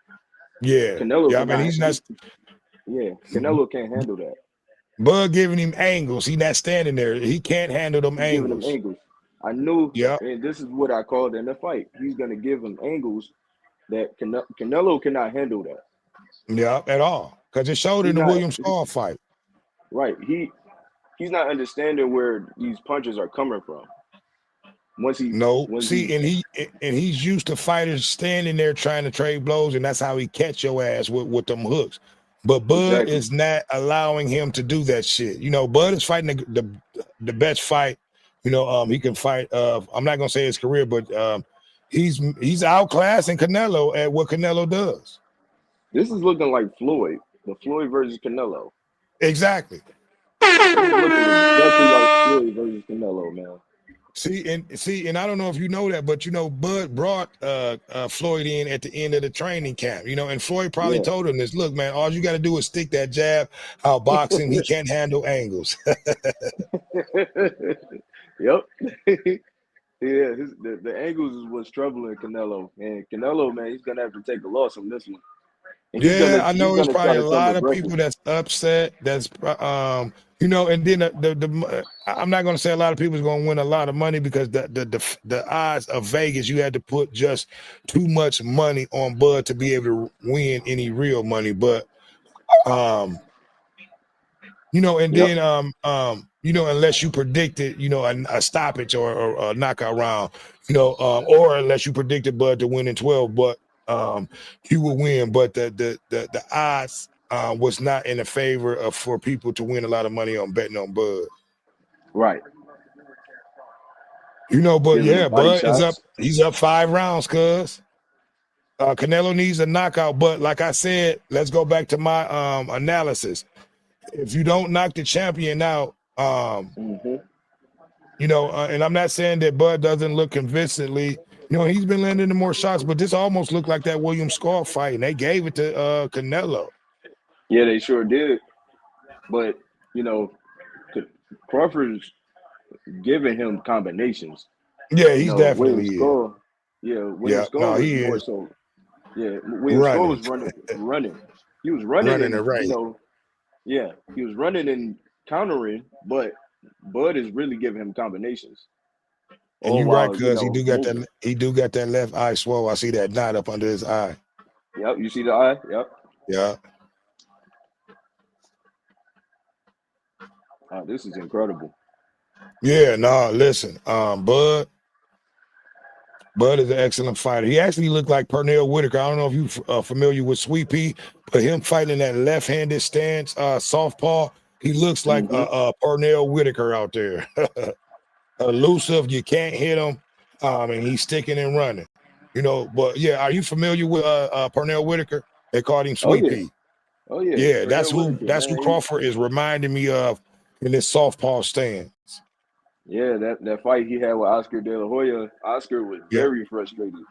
Yeah. Canelo Yeah, I cannot. mean, he's not. Yeah, Canelo can't handle that. Bud giving him angles. He's not standing there. He can't handle them He's giving them angles. angles. I knew, Yep. and this is what I called in the fight. He's going to give him angles that Canelo cannot handle that. Yep, at all. Because it showed in the Williams Hall fight. Right. He's not understanding where these punches are coming from. He's used to fighters standing there trying to trade blows, and that's how he catch your ass with them hooks. But Bud is not allowing him to do that shit. Bud is fighting the best fight. He can fight. I'm not gonna say his career, but he's outclassing Canelo at what Canelo does. This is looking like Floyd, the Floyd versus Canelo. Exactly. This is looking exactly like Floyd versus Canelo, man. See, and I don't know if you know that, but Bud brought Floyd in at the end of the training camp, and Floyd probably told him this. Look, man, all you got to do is stick that jab out boxing. He can't handle angles. Yep. Yeah, the angles is what's troubling Canelo, and Canelo, man, he's gonna have to take a loss on this one. And I know there's probably a lot of aggressive. people that's upset. That's and then the I'm not going to say a lot of people is going to win a lot of money because the odds of Vegas, you had to put just too much money on Bud to be able to win any real money. But unless you predicted, a stoppage or a knockout round, or unless you predicted Bud to win in 12, but he will win. But the odds was not in the favor of for people to win a lot of money on betting on Bud. Right. But yeah, Bud is up. He's up 5 rounds, cuz. Canelo needs a knockout, but like I said, let's go back to my analysis. if you don't knock the champion out, Mm-hmm. and I'm not saying that Bud doesn't look convincingly. He's been landing the more shots, but this almost looked like that William Scar fight, and they gave it to Canelo. Yeah, they sure did. But Crawford's giving him combinations. Yeah, he's William definitely is. Score. Yeah, William Yeah, Score no, was he more is so. Yeah, William Score running, was running. He was running running the and race. yeah, he was running and countering, but Bud is really giving him combinations. And All you're right, while, cuz he do got moving. that. He do got that left eye swole. I see that knot up under his eye. Yep, you see the eye? Yep. Yeah. Oh, this is incredible. Yeah. No, listen. Bud is an excellent fighter. He actually looked like Pernell Whitaker. I don't know if you familiar with Sweet Pea, but him fighting that left-handed stance, southpaw, he looks like Pernell Whitaker out there. Elusive, you can't hit him, and he's sticking and running. But yeah, are you familiar with Pernell Whitaker? They called him Oh Sweet yeah. Pea. Oh yeah. Yeah, Pernell Whitaker, that's who man. Crawford is reminding me of in this southpaw stance. Yeah, that fight he had with Oscar De La Hoya, Oscar was Yeah. very frustrated.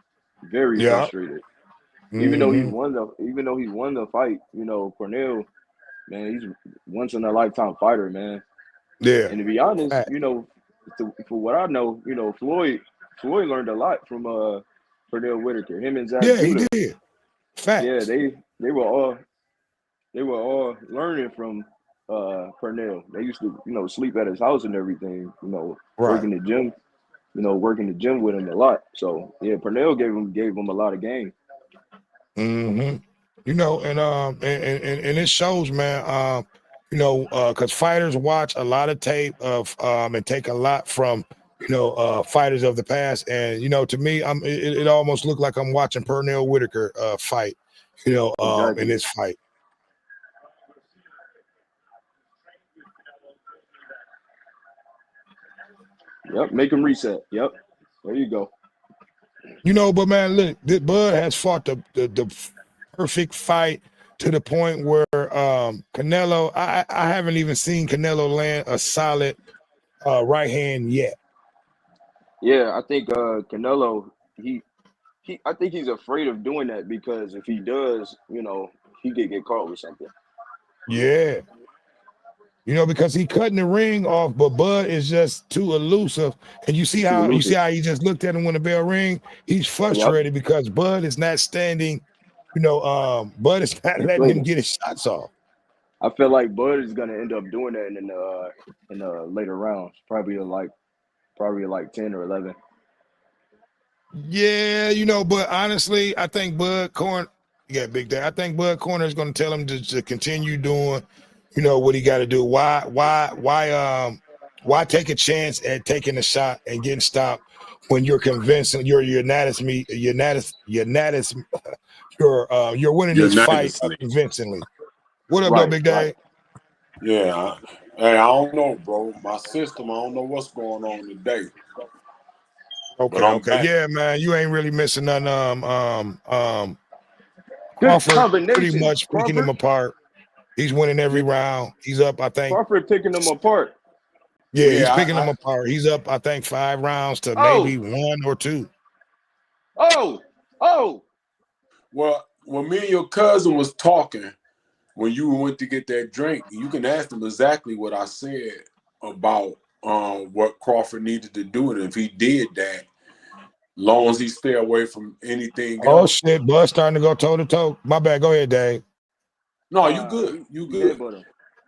Very Yeah. frustrated. Even though he won the fight, Pernell, man, he's once in a lifetime fighter, man. Yeah. And to be honest, Fact. for what I know, Floyd learned a lot from Pernell Whitaker. Him and Zach Yeah, he Judah. did. Facts. Yeah, they were all learning from Pernell. They used to, sleep at his house and everything, Right. working the gym, working the gym with him a lot. So yeah, Pernell gave him a lot of game. And it shows, man. Because fighters watch a lot of tape of and take a lot from fighters of the past, and to me, it almost looked like I'm watching Pernell Whitaker fight, Exactly. in this fight. Yep, make him reset. Yep, there you go. But man, look, this Bud has fought the perfect fight to the point where Canelo, I haven't even seen Canelo land a solid right hand yet. Yeah, I think Canelo, I think he's afraid of doing that because if he does, he could get caught with something. Yeah. Because he cutting the ring off, but Bud is just too elusive. And you see how he just looked at him when the bell rang? He's frustrated because Bud is not standing, Bud is not letting him get his shots off. I feel like Bud is gonna end up doing that in the later rounds, probably like 10 or 11. Yeah, but honestly, I think Bud Corner, Big Day. I think Bud Corner is going to tell him to continue doing, what he got to do. Why take a chance at taking a shot and getting stopped when you're convincing you're winning these fights convincingly. What up, though, Big Day? Right. Yeah. Hey, I don't know, bro. My system, I don't know what's going on today. Okay. Yeah, man, you ain't really missing nothing. Good Crawford pretty much picking him apart. He's winning every round. He's up, I think. Crawford picking him apart. Yeah, he's picking him apart. He's up, I think, 5 rounds to maybe 1 or 2. Oh. Well, when me and your cousin was talking, when you went to get that drink, you can ask him exactly what I said about what Crawford needed to do, and if he did that, long as he stay away from anything else. Oh shit, Bud's starting to go toe to toe. My bad. Go ahead, Dave. No, you good. You good.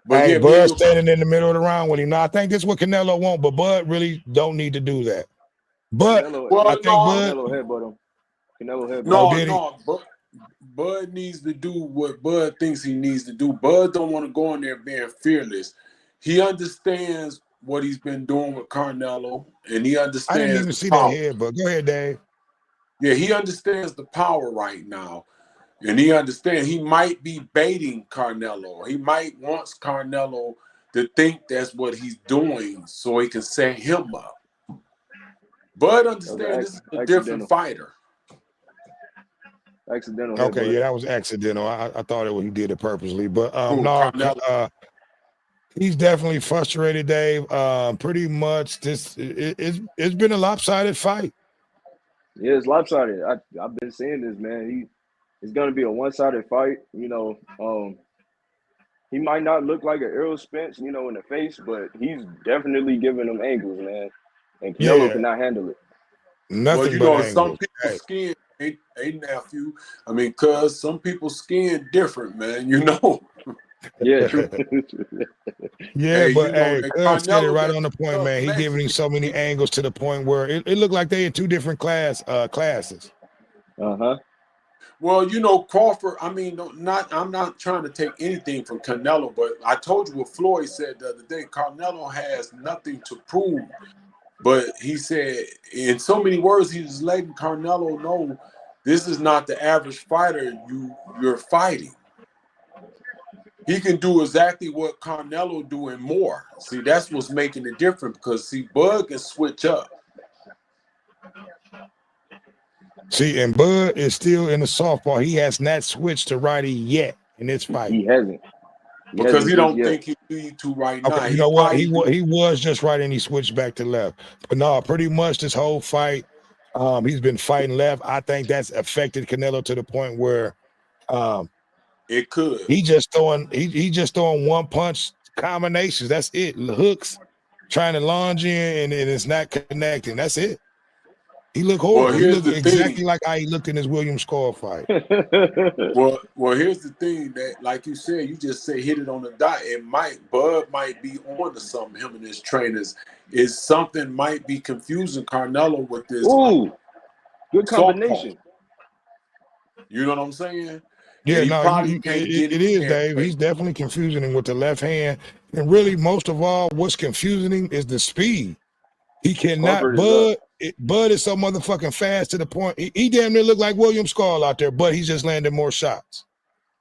But hey, Bud's standing in the middle of the round with him. Now I think this is what Canelo want, but Bud really don't need to do that. But I think Canelo headbutt him. But Bud needs to do what Bud thinks he needs to do. Bud don't want to go in there being fearless. He understands what he's been doing with Canelo, and he understands. I didn't even see that here, but go ahead, Dave. Yeah, he understands the power right now, and he understands he might be baiting Canelo. He might want Canelo to think that's what he's doing, so he can set him up. Bud understands this is a different fighter. Accidental. Okay, yeah, that was accidental. I thought he did it purposely, but no. He's definitely frustrated, Dave. Pretty much it's been a lopsided fight. Yeah, it's lopsided. I've been saying this, man. It's gonna be a one-sided fight. He might not look like an Errol Spence, in the face, but he's definitely giving them angles, man. And Canelo Yeah, cannot handle it. Well, nothing you but know, some angles. people's Hey, skin ain't nephew. I mean, cuz some people's skin different, man. You know. Yeah, true. yeah, Hey, you but know hey, that Cuz said it Carnelo right got on the point, tough man. He giving him Mexican. so many angles to the point where it looked like they in two different classes. Uh-huh. Well, you know, Crawford, I mean, I'm not trying to take anything from Canelo, but I told you what Floyd said the other day. Canelo has nothing to prove. But he said, in so many words, he was letting Canelo know this is not the average fighter you're fighting. He can do exactly what Canelo do and more. See, that's what's making it different because see, Bud can switch up. See, and Bud is still in the softball. He has not switched to righty yet in this fight. He hasn't. He Because hasn't he switched don't yet. think he need to right Okay, now. you He know what? probably do. He was just right and he switched back to left. But no, pretty much this whole fight, he's been fighting left. I think that's affected Canelo to the point where um It could. he just throwing one punch combinations. That's it. Hooks, trying to lunge in and it's not connecting. That's it. He looked Well, horrible. He here's looked the thing. exactly like how he looked in his Williams Score fight. Well, here's the thing that, like you said, you just say hit it on the dot. Bud might be on to something. Him and his trainers is something might be confusing Carnelo with this Ooh, good southpaw. combination. You know what I'm saying? And Yeah, he no, probably can't get it it is, in that Dave. way. He's definitely confusing him with the left hand. And really, most of all, what's confusing him is the speed. He cannot, Crawford is up. Bud is so motherfucking fast to the point. He damn near look like William Skull out there, but he's just landing more shots.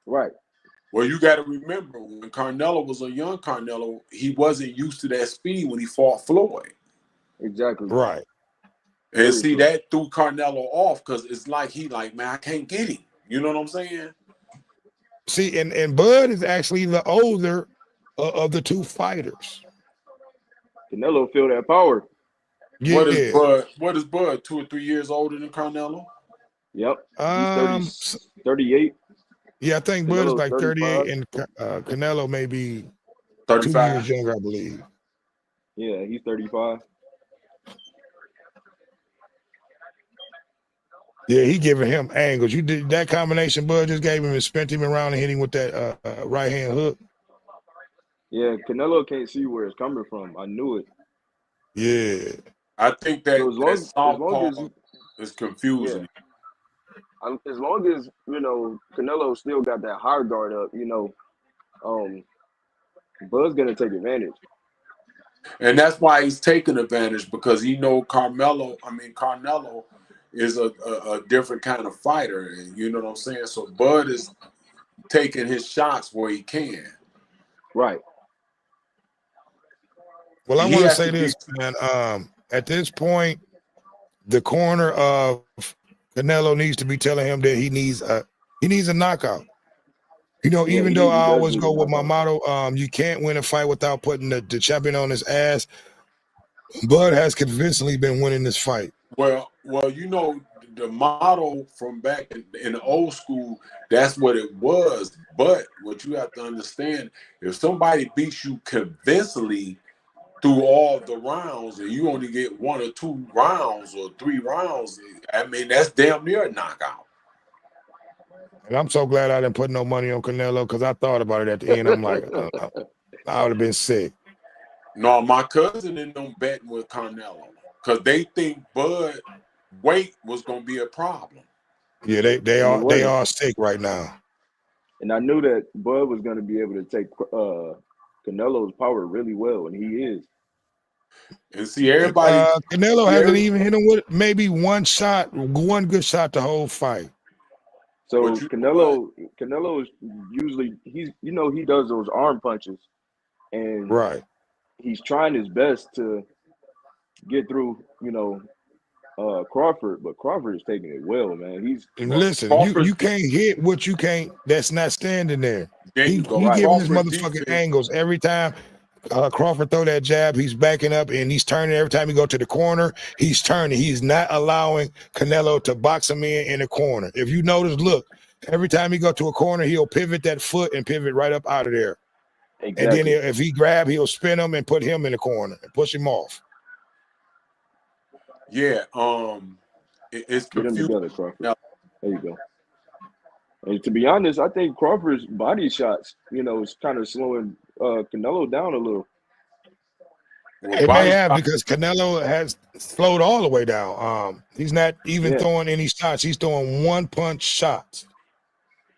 Right. Well, you got to remember when Carnelo was a young Carnelo, he wasn't used to that speed when he fought Floyd. Exactly. Right. And Very see, true. that threw Carnelo off because it's like man, I can't get him. You know what I'm saying? See, and Bud is actually the older of the two fighters. Canelo feel that power. What is Yeah. Bud? What is Bud? 2 or 3 years older than Carnelo? Yep. He's Um. 38. Yeah, I think Bud is Canelo's like 38, 35. and Canelo may be 2 years 35. younger, I believe. Yeah, he's 35. Yeah, he giving him angles. You did that combination Bud just gave him and spent him around and hit him with that right hand hook. Yeah, Canelo can't see where it's coming from. I knew it. Yeah. I think So that as long southpaw as is yeah, confusing. as long as Canelo still got that high guard up, Bud's gonna take advantage. And that's why he's taking advantage because he know Carnelo is a different kind of fighter. And you know what I'm saying? So Bud is taking his shots where he can. Right. Well, I He want to has say to be this, man. At this point, the corner of Canelo needs to be telling him that he needs a knockout. You know, Yeah, even though he I does always need a go with my knockout. motto, you can't win a fight without putting the champion on his ass. Bud has convincingly been winning this fight. well, you know, the model from back in the old school, that's what it was. But what you have to understand, if somebody beats you convincingly through all the rounds and you only get 1 or 2 rounds or 3 rounds, I mean, that's damn near a knockout. And I'm so glad I didn't put no money on Canelo because I thought about it at the end. I'm like, I would have been sick. No, my cousin and them betting with Canelo because they think Bud weight was gonna be a problem. Yeah, they And it are wasn't. sick right now. And I knew that Bud was gonna be able to take Canelo's power really well, and he is. And see, everybody, Canelo hasn't yeah, even hit him with maybe one good shot the whole fight. but So you know what? Canelo is usually he does those arm punches, and Right. he's trying his best to get through Crawford, but Crawford is taking it well, man. And Well, listen, Crawford's you can't hit what you can't. That's not standing there. there He you go. he Right. giving his Crawford motherfucking defense. angles every time. Crawford throw that jab, he's backing up and he's turning every time he go to the corner. He's turning. He's not allowing Canelo to box him in the corner. If you notice, look, every time he go to a corner, he'll pivot that foot and pivot right up out of there. And then Exactly. if he grab, he'll spin him and put him in the corner and push him off. Yeah, it's Get them confusing. together, Crawford. Now, There you go. And to be honest, I think Crawford's body shots, is kind of slowing Canelo down a little. well, It may body have shot, because Canelo has slowed all the way down. He's not even Yeah. throwing any shots. He's throwing one punch shots.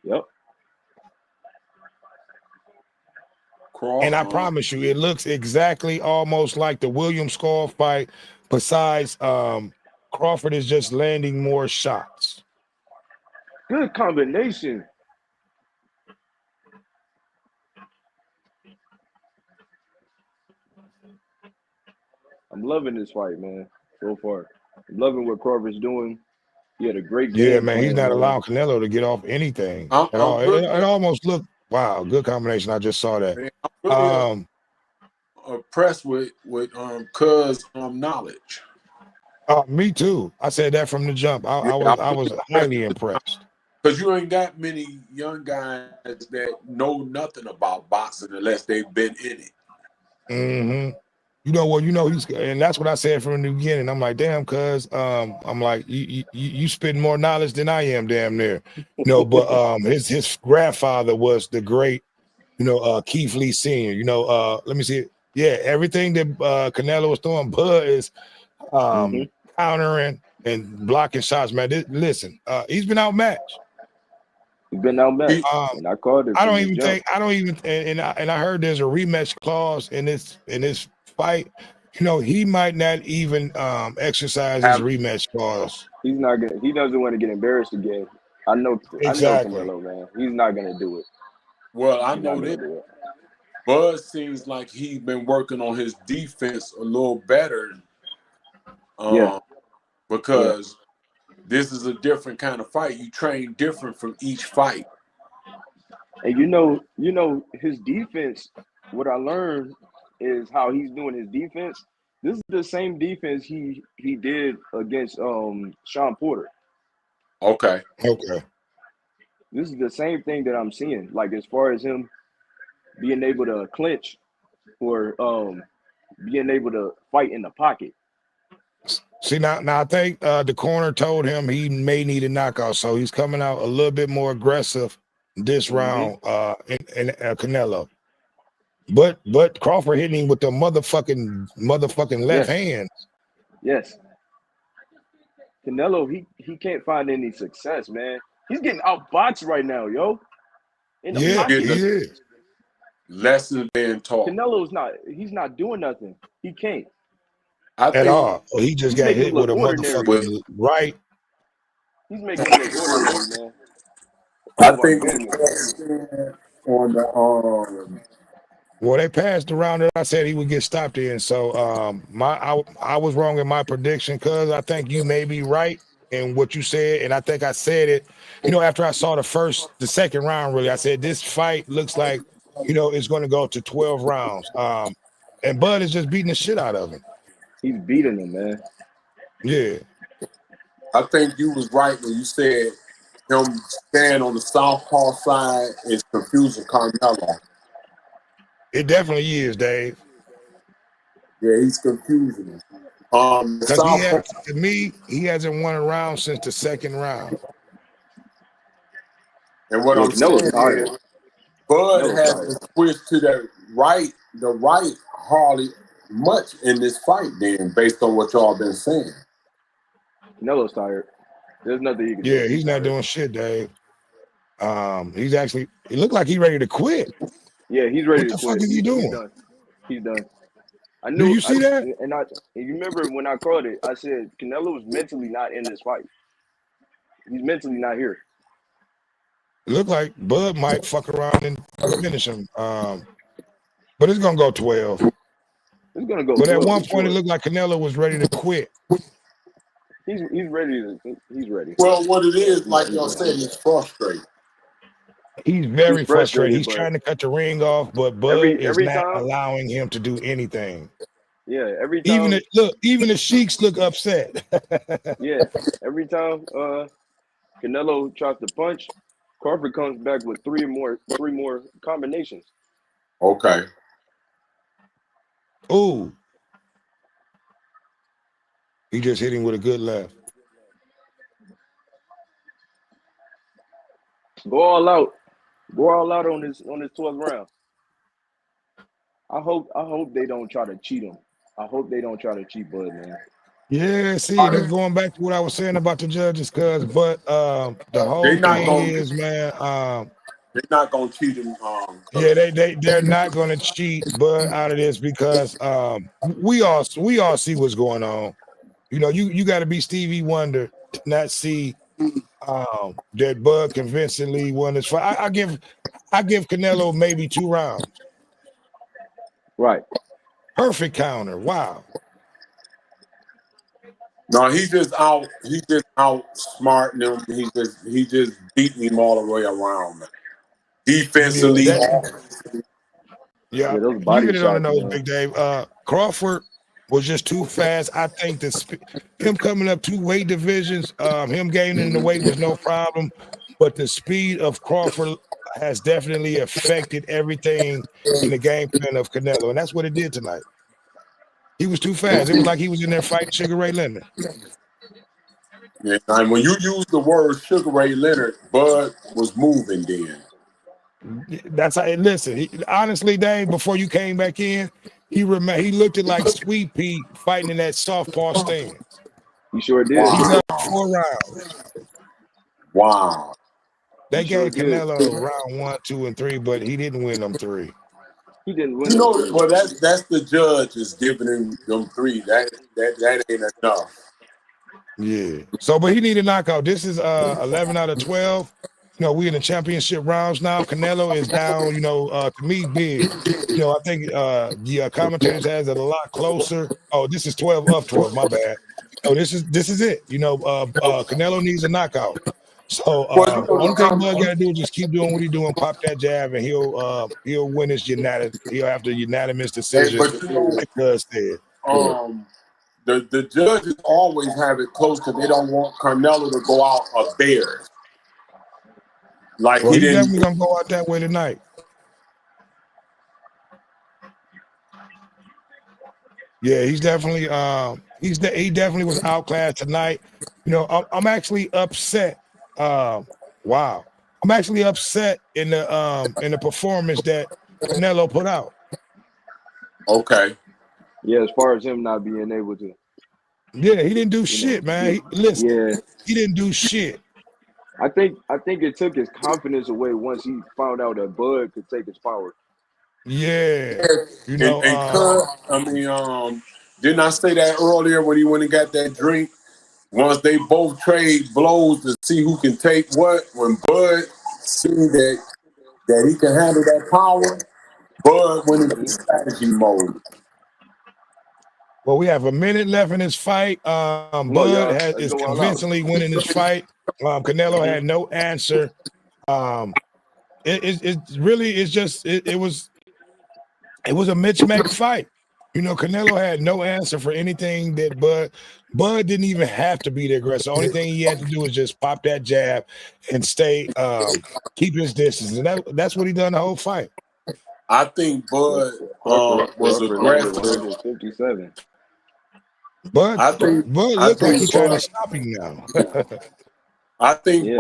Yep. And I promise you, it looks exactly almost like the William Skull fight. Besides, Crawford is just landing more shots. Good combination. I'm loving this fight, man, so far. I'm loving what Crawford's doing. He had a great game Yeah, man, he's plan, not man. allowing Canelo to get off anything I'm at all. really, It almost looked, wow, good combination. I just saw that. man, I'm really impressed with Cuz knowledge. Me too. I said that from the jump. I was highly impressed. Because you ain't got many young guys that know nothing about boxing unless they've been in it. Mm-hmm. He's, and that's what I said from the beginning. I'm like, damn, cuz I'm like, you spit more knowledge than I am, damn near. But his grandfather was the great, Keith Lee Sr. Let me see it. Yeah, everything that Canelo was throwing, Bud is countering and blocking shots, man. Listen, he's been outmatched. He's been outmatched, and I called it. I don't even, and I heard there's a rematch clause in this fight. He might not even exercise his rematch clause. He doesn't want to get embarrassed again. Exactly. I know Canelo, man. He's not gonna do it. Well, I know that Bud seems like he's been working on his defense a little better. Because this is a different kind of fight. You train different from each fight. And his defense, what I learned is how he's doing his defense. This is the same defense he did against Sean Porter. Okay. This is the same thing that I'm seeing. Like as far as him being able to clinch or being able to fight in the pocket. See, now I think the corner told him he may need a knockout, so he's coming out a little bit more aggressive this round in Canelo. But Crawford hitting him with the motherfucking left hand. Yes. Canelo, he can't find any success, man. He's getting outboxed right now, yo. He is. Lessons being taught. Canelo's he's not doing nothing. He can't. At all. He just got hit with a motherfucking right. He's making it look ordinary, man. I think on the well, they passed around that I said he would get stopped in. So I was wrong in my prediction, cuz I think you may be right in what you said. And I think I said it, after I saw the second round, really, I said this fight looks like, it's going to go to 12 rounds. And Bud is just beating the shit out of him. He's beating him, man. Yeah. I think you was right when you said him staying on the southpaw side is confusing Canelo. It definitely is, Dave. Yeah, he's confusing him. To me, he hasn't won a round since the second round. And what I'm saying is, Bud has to switch to the right hardly much in this fight, then, based on what y'all been saying. Canelo's tired. There's nothing he can do. Yeah, he's not doing shit, Dave. It looked like he's ready to quit. Yeah, he's ready to quit. What the fuck is he doing? He's done. I knew. Do you see that? And you remember when I called it, I said Canelo is mentally not in this fight. He's mentally not here. It looked like Bud might fuck around and finish him. But it's gonna go 12. It's gonna go. But at one point, it looked like Canelo was ready to quit. He's ready. He's ready. Well, what it is, like y'all said, he's frustrated. He's very frustrated. He's but trying to cut the ring off, but Bud is every not time, allowing him to do anything. yeah, every Even time, even the Sheiks look upset. yeah, every time Canelo tries to punch, Crawford comes back with three more combinations. Okay. Ooh, he just hit him with a good left. Go all out. Go all out on this 12th round. I hope they don't try to cheat him. I hope they don't try to cheat Bud, man. Yeah, see, and it's going back to what I was saying about the judges, but the whole They're not thing going. is, man, They're not going to cheat him. yeah, they're not going to cheat Bud out of this because we all see what's going on. You know, you got to be Stevie Wonder to not see that Bud convincingly won this fight. I give Canelo maybe 2 rounds. Right. Perfect counter. Wow. No, he's just out. He's just outsmarting him. He just beating him all the way around, man. Defensively. Yeah, those you body hit it on the shots, nose, man. Big Dave. Crawford was just too fast. I think that him coming up 2 weight divisions, him gaining the weight was no problem, but the speed of Crawford has definitely affected everything in the game plan of Canelo, and that's what it did tonight. He was too fast. It was like he was in there fighting Sugar Ray Leonard. Yeah, and when you use the word Sugar Ray Leonard, Bud was moving then. That's how. Listen, honestly, Dave, before you came back in, he looked at like Sweet Pea fighting in that softball stance. He sure did. He got 4 rounds. Wow. They He sure gave did. Canelo round 1, 2, and 3, but he didn't win them 3. He didn't win. You know, well, that's the judge is giving him them 3. That ain't enough. Yeah. So, but he needed a knockout. This is 11 out of 12. You know, we in the championship rounds now. Canelo is down. You know, to me, big. You know, I think the commentators has it a lot closer. Oh, this is 12 of 12. My bad. Oh, this is it. You know, Canelo needs a knockout. So only thing Bud got to do is just keep doing what he's doing, pop that jab, and he'll win his unanimous. He'll have the unanimous decision. But you know, Like Bud said. The judges always have it close because they don't want Canelo to go out a bear. Like Well, he he's didn't. definitely gonna go out that way tonight. Yeah, he's definitely he definitely was outclassed tonight. You know, I'm actually upset. Wow, I'm actually upset in the performance that Canelo put out. Okay. Yeah, as far as him not being able to. Yeah, he didn't do shit, man. Yeah, he didn't do shit. I think it took his confidence away once he found out that Bud could take his power. Yeah, you know. Didn't I say that earlier when he went and got that drink? Once they both trade blows to see who can take what, when Bud seen that he can handle that power, Bud went into strategy mode. Well, we have a minute left in this fight. Bud is convincingly winning this fight. Canelo had no answer. It really is just it was a mismatch fight. You know, Canelo had no answer for anything that Bud didn't even have to be the aggressor. The only thing he had to do was just pop that jab and stay keep his distance, and that's what he done the whole fight. I think Bud was aggressive. 57. Bud looked like he's trying to stop him now. I think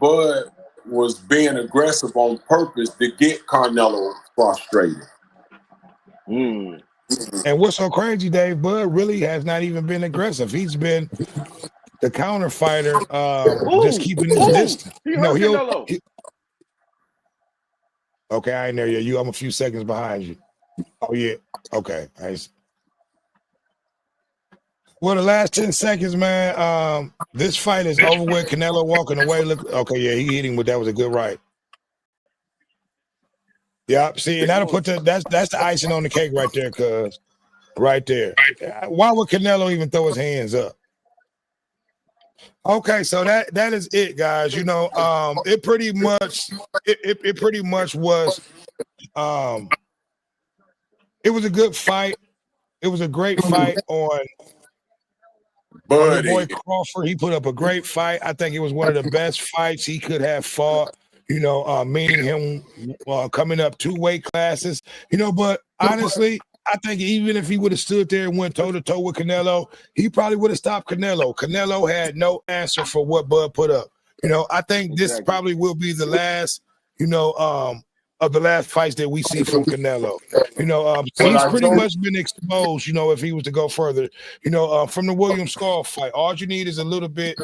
Bud was being aggressive on purpose to get Canelo frustrated. And what's so crazy, Dave? Bud really has not even been aggressive. He's been the counter fighter, just keeping his distance. Okay, I ain't there yet. I'm a few seconds behind you. Oh yeah. Okay. Nice. Well, the last 10 seconds, man. This fight is over with. Canelo walking away. Look, okay, yeah, he hit him with that was a good right. Yeah, see, and that'll put that's the icing on the cake right there, cuz right there. Why would Canelo even throw his hands up? Okay, so that is it, guys. It pretty much it pretty much was um it was a good fight. It was a great fight on your boy Buddy. Crawford. He put up a great fight. I think it was one of the best fights he could have fought. Meaning him coming up 2 weight classes. But honestly, I think even if he would have stood there and went toe to toe with Canelo, he probably would have stopped Canelo. Canelo had no answer for what Bud put up. I think this Exactly. probably will be the last, of the last fights that we see from Canelo. But He's I pretty told much been exposed. If he was to go further, from the William Skull fight, all you need is a little bit,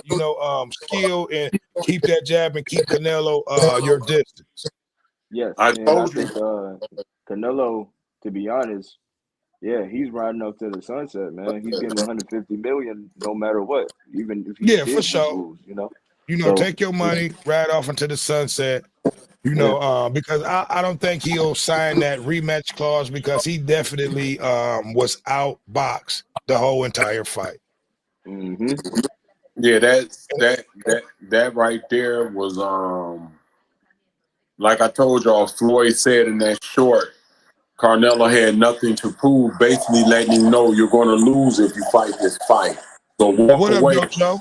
skill and keep that jab and keep Canelo your distance. Yes, I and I told you. think Canelo, to be honest, yeah, he's riding up to the sunset, man. He's getting 150 million no matter what, even if he Yeah, for did just sure. lose, So Take your it's money, ride off into the sunset. yeah. Because I don't think he'll sign that rematch clause because he definitely was outboxed the whole entire fight. Mm-hmm. Yeah, that right there was like I told y'all, Floyd said in that short, Carnelo had nothing to prove, basically letting him know you're gonna lose if you fight this fight. So walk What up, away. Joe?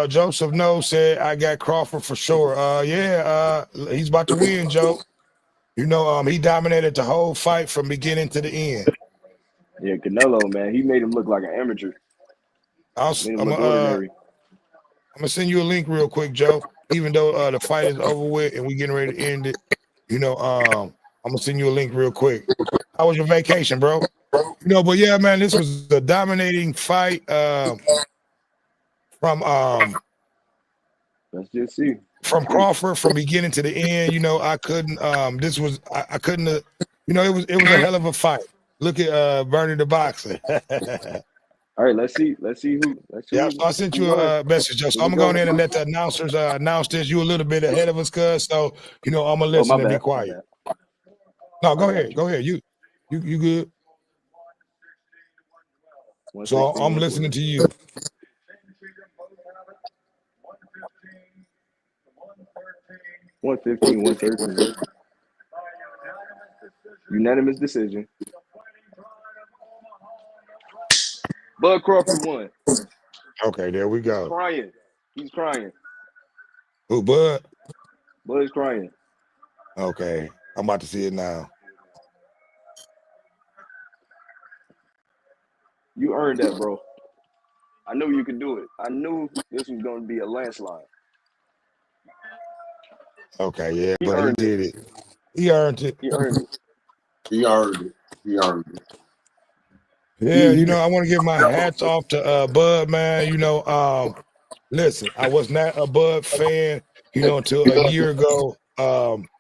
Joseph No said I got Crawford for sure. He's about to win, Joe. He dominated the whole fight from beginning to the end. Yeah, Canelo, man, he made him look like an amateur. Made him I'm look ordinary. gonna send you a link real quick, Joe. Even though the fight is over with and we getting ready to end it, I'm gonna send you a link real quick. How was your vacation, bro? But yeah, man, this was a dominating fight from Let's just see. from Let's see. Crawford from beginning to the end. I couldn't I couldn't it was a hell of a fight. Look at Bernie the boxer. All right, let's see. Let's see who. Let's see Yeah, so I sent who you won. a message, Joe. So Here we I'm gonna go go. ahead and let the announcers announce this. You a little bit ahead of us, cuz. So I'm gonna Oh, my listen and be bad. My quiet. bad. No, I go got ahead. you. Go ahead. You good. So 116, I'm listening 112. to you. 115, 113. Unanimous decision. Bud Crawford won. Okay, there we go. Crying. He's crying. Who, Bud? Bud is crying. Okay, I'm about to see it now. You earned that, bro. I knew you could do it. I knew this was going to be a landslide. Okay, yeah, He but he earned it. did it. He earned it. He earned it. He earned it. He earned it. Yeah, I want to give my hats off to Bud, man. Listen, I was not a Bud fan, until a year ago.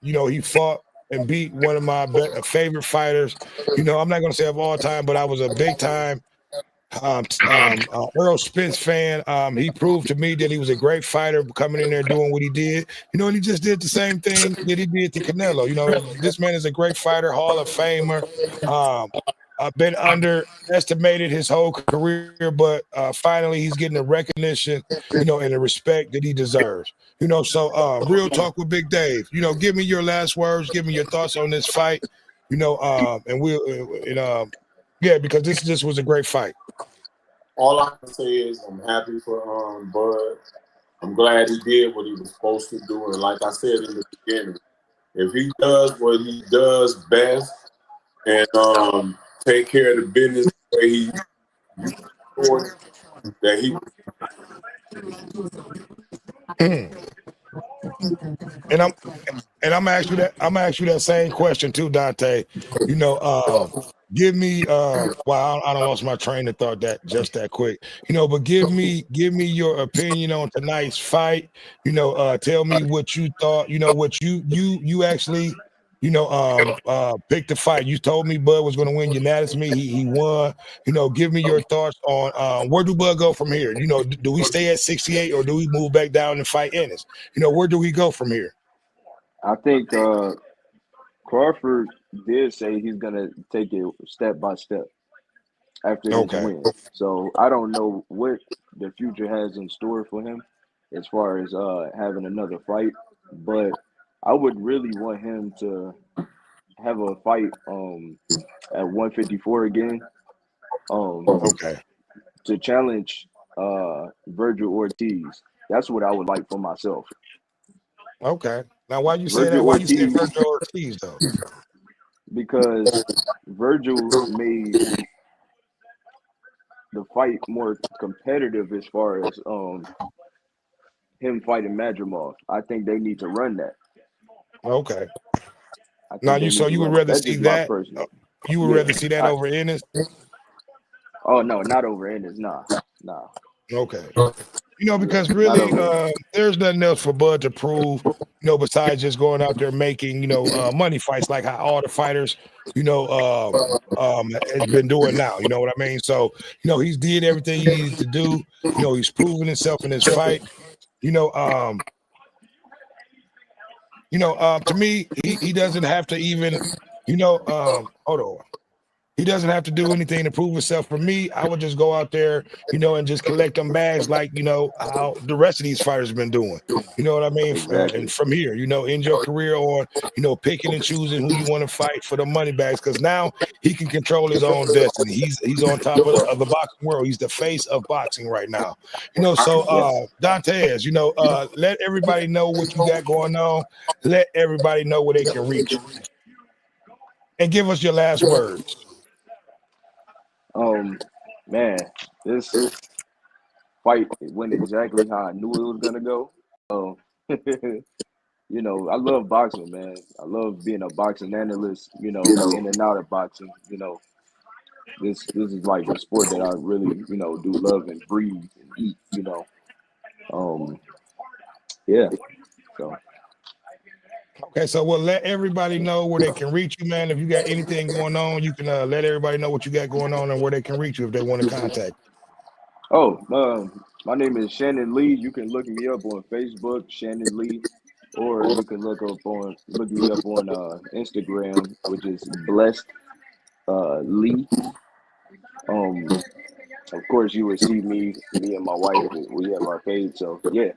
He fought and beat one of my favorite fighters. I'm not going to say of all time, but I was a big time Earl Spence fan. He proved to me that he was a great fighter coming in there doing what he did. And he just did the same thing that he did to Canelo. This man is a great fighter, Hall of Famer. Been underestimated his whole career, but finally he's getting the recognition, and the respect that he deserves. So real talk with Big Dave. Give me your last words, give me your thoughts on this fight. And we'll yeah, because this was a great fight. All I can say is I'm happy for Bud. I'm glad he did what he was supposed to do, and like I said in the beginning, if he does what he does best and take care of the business the way he thought that he And I'm gonna ask you that. I'm gonna ask you that same question too, Dante. Give me. Well, I don't lost my train of thought that quick. But give me your opinion on tonight's fight. Tell me what you thought. What you actually. Picked the fight. You told me Bud was going to win unanimously. He won. Give me your thoughts on where do Bud go from here. Do we stay at 68 or do we move back down and fight Ennis? Where do we go from here? I think Crawford did say he's going to take it step by step. after this Okay. win. So I don't know what the future has in store for him as far as having another fight, but I would really want him to have a fight at 154 again Okay. to challenge Virgil Ortiz. That's what I would like for myself. Okay. Now, why you say Virgil that? Why you say Ortiz, Virgil Ortiz though? because Virgil made the fight more competitive as far as him fighting Madrimov. I think they need to run that. Okay. I Now, think they need to you would run that. rather That's see just my that? personal. You would Yeah. rather see that over Ennis? Oh no, not over Ennis. Nah. Okay. Yeah, Because not really, over Ennis. there's nothing else for Bud to prove, besides just going out there making, money fights like how all the fighters, has been doing now. You know what I mean? So, he's did everything he needed to do. He's proven himself in his fight. You know, um, to me, he doesn't have to even, hold on. He doesn't have to do anything to prove himself. For me, I would just go out there, and just collect them bags like, how the rest of these fighters have been doing. You know what I mean? Exactly. And from here, end your career on, picking and choosing who you want to fight for the money bags. Because now he can control his own destiny. He's on top of the boxing world. He's the face of boxing right now. So Dantes, let everybody know what you got going on. Let everybody know where they can reach you. And give us your last words. Man, this fight went exactly how I knew it was gonna go. I love boxing, man. I love being a boxing analyst, in and out of boxing. This is like a sport that I really, do love and breathe and eat. Yeah. So Okay, so we'll let everybody know where they can reach you, man. If you got anything going on, you can let everybody know what you got going on and where they can reach you if they want to contact. my name is Shannon Lee. You can look me up on Facebook, Shannon Lee, or you can look me up on Instagram, which is Blessed Lee. Of course, you would see me and my wife. We have our page, so yeah.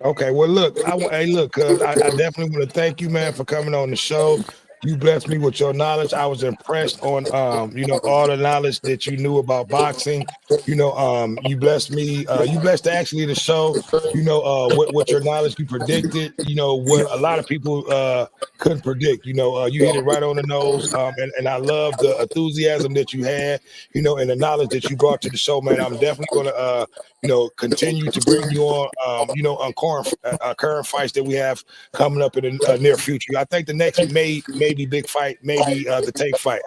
Okay, well, look, cuz I definitely want to thank you, man, for coming on the show. You blessed me with your knowledge. I was impressed on, all the knowledge that you knew about boxing. You blessed me. You blessed actually the show. What your knowledge you predicted. What a lot of people couldn't predict. You hit it right on the nose. And I love the enthusiasm that you had. And the knowledge that you brought to the show, man. I'm definitely gonna continue to bring you on, on current fights that we have coming up in the near future. I think the next maybe big fight, maybe the Tank fight.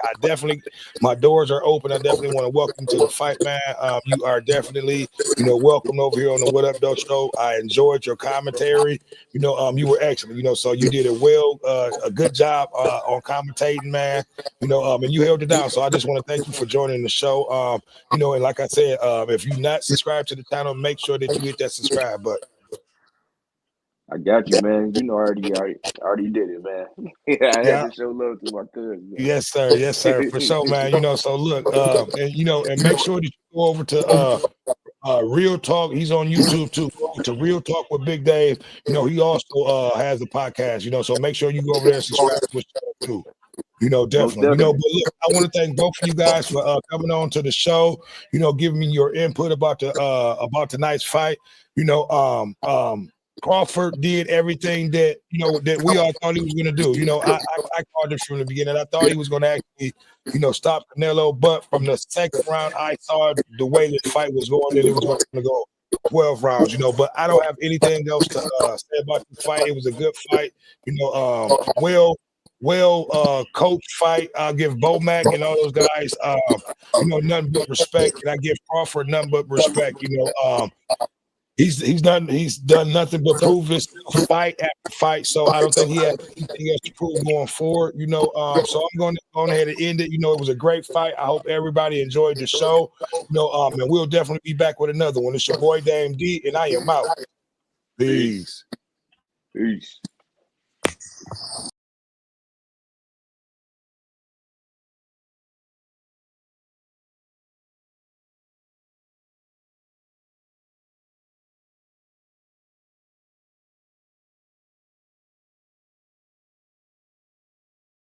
My doors are open. I definitely want to welcome you to the fight, man. You are definitely, welcome over here on the What Up Doe Show. I enjoyed your commentary. You were excellent. So you did a good job on commentating, man. And you held it down. So I just want to thank you for joining the show. And like I said, if you're not subscribed to the channel, make sure that you hit that subscribe button. I got you, man. I already did it, man. I had to show love to my cousin. Man. Yes, sir, for sure, man. So look, and make sure that you go over to Real Talk. He's on YouTube too. Go to Real Talk with Big Dave. He also has a podcast. So make sure you go over there and subscribe to his channel too. Definitely. But look, I want to thank both of you guys for coming on to the show. Giving me your input about tonight's fight. Crawford did everything that that we all thought he was going to do. I called it from the beginning. I thought he was going to actually, stop Canelo, but from the second round, I saw the way the fight was going that it was going to go 12 rounds. But I don't have anything else to say about the fight. It was a good fight. Well coached fight. I'll give Bomac and all those guys nothing but respect, and I give Crawford nothing but respect. He's done nothing but prove himself fight after fight. So I don't think he has anything else to prove going forward. So I'm going to go ahead and end it. It was a great fight. I hope everybody enjoyed the show. And we'll definitely be back with another one. It's your boy Dame D, and I am out. Peace. Peace.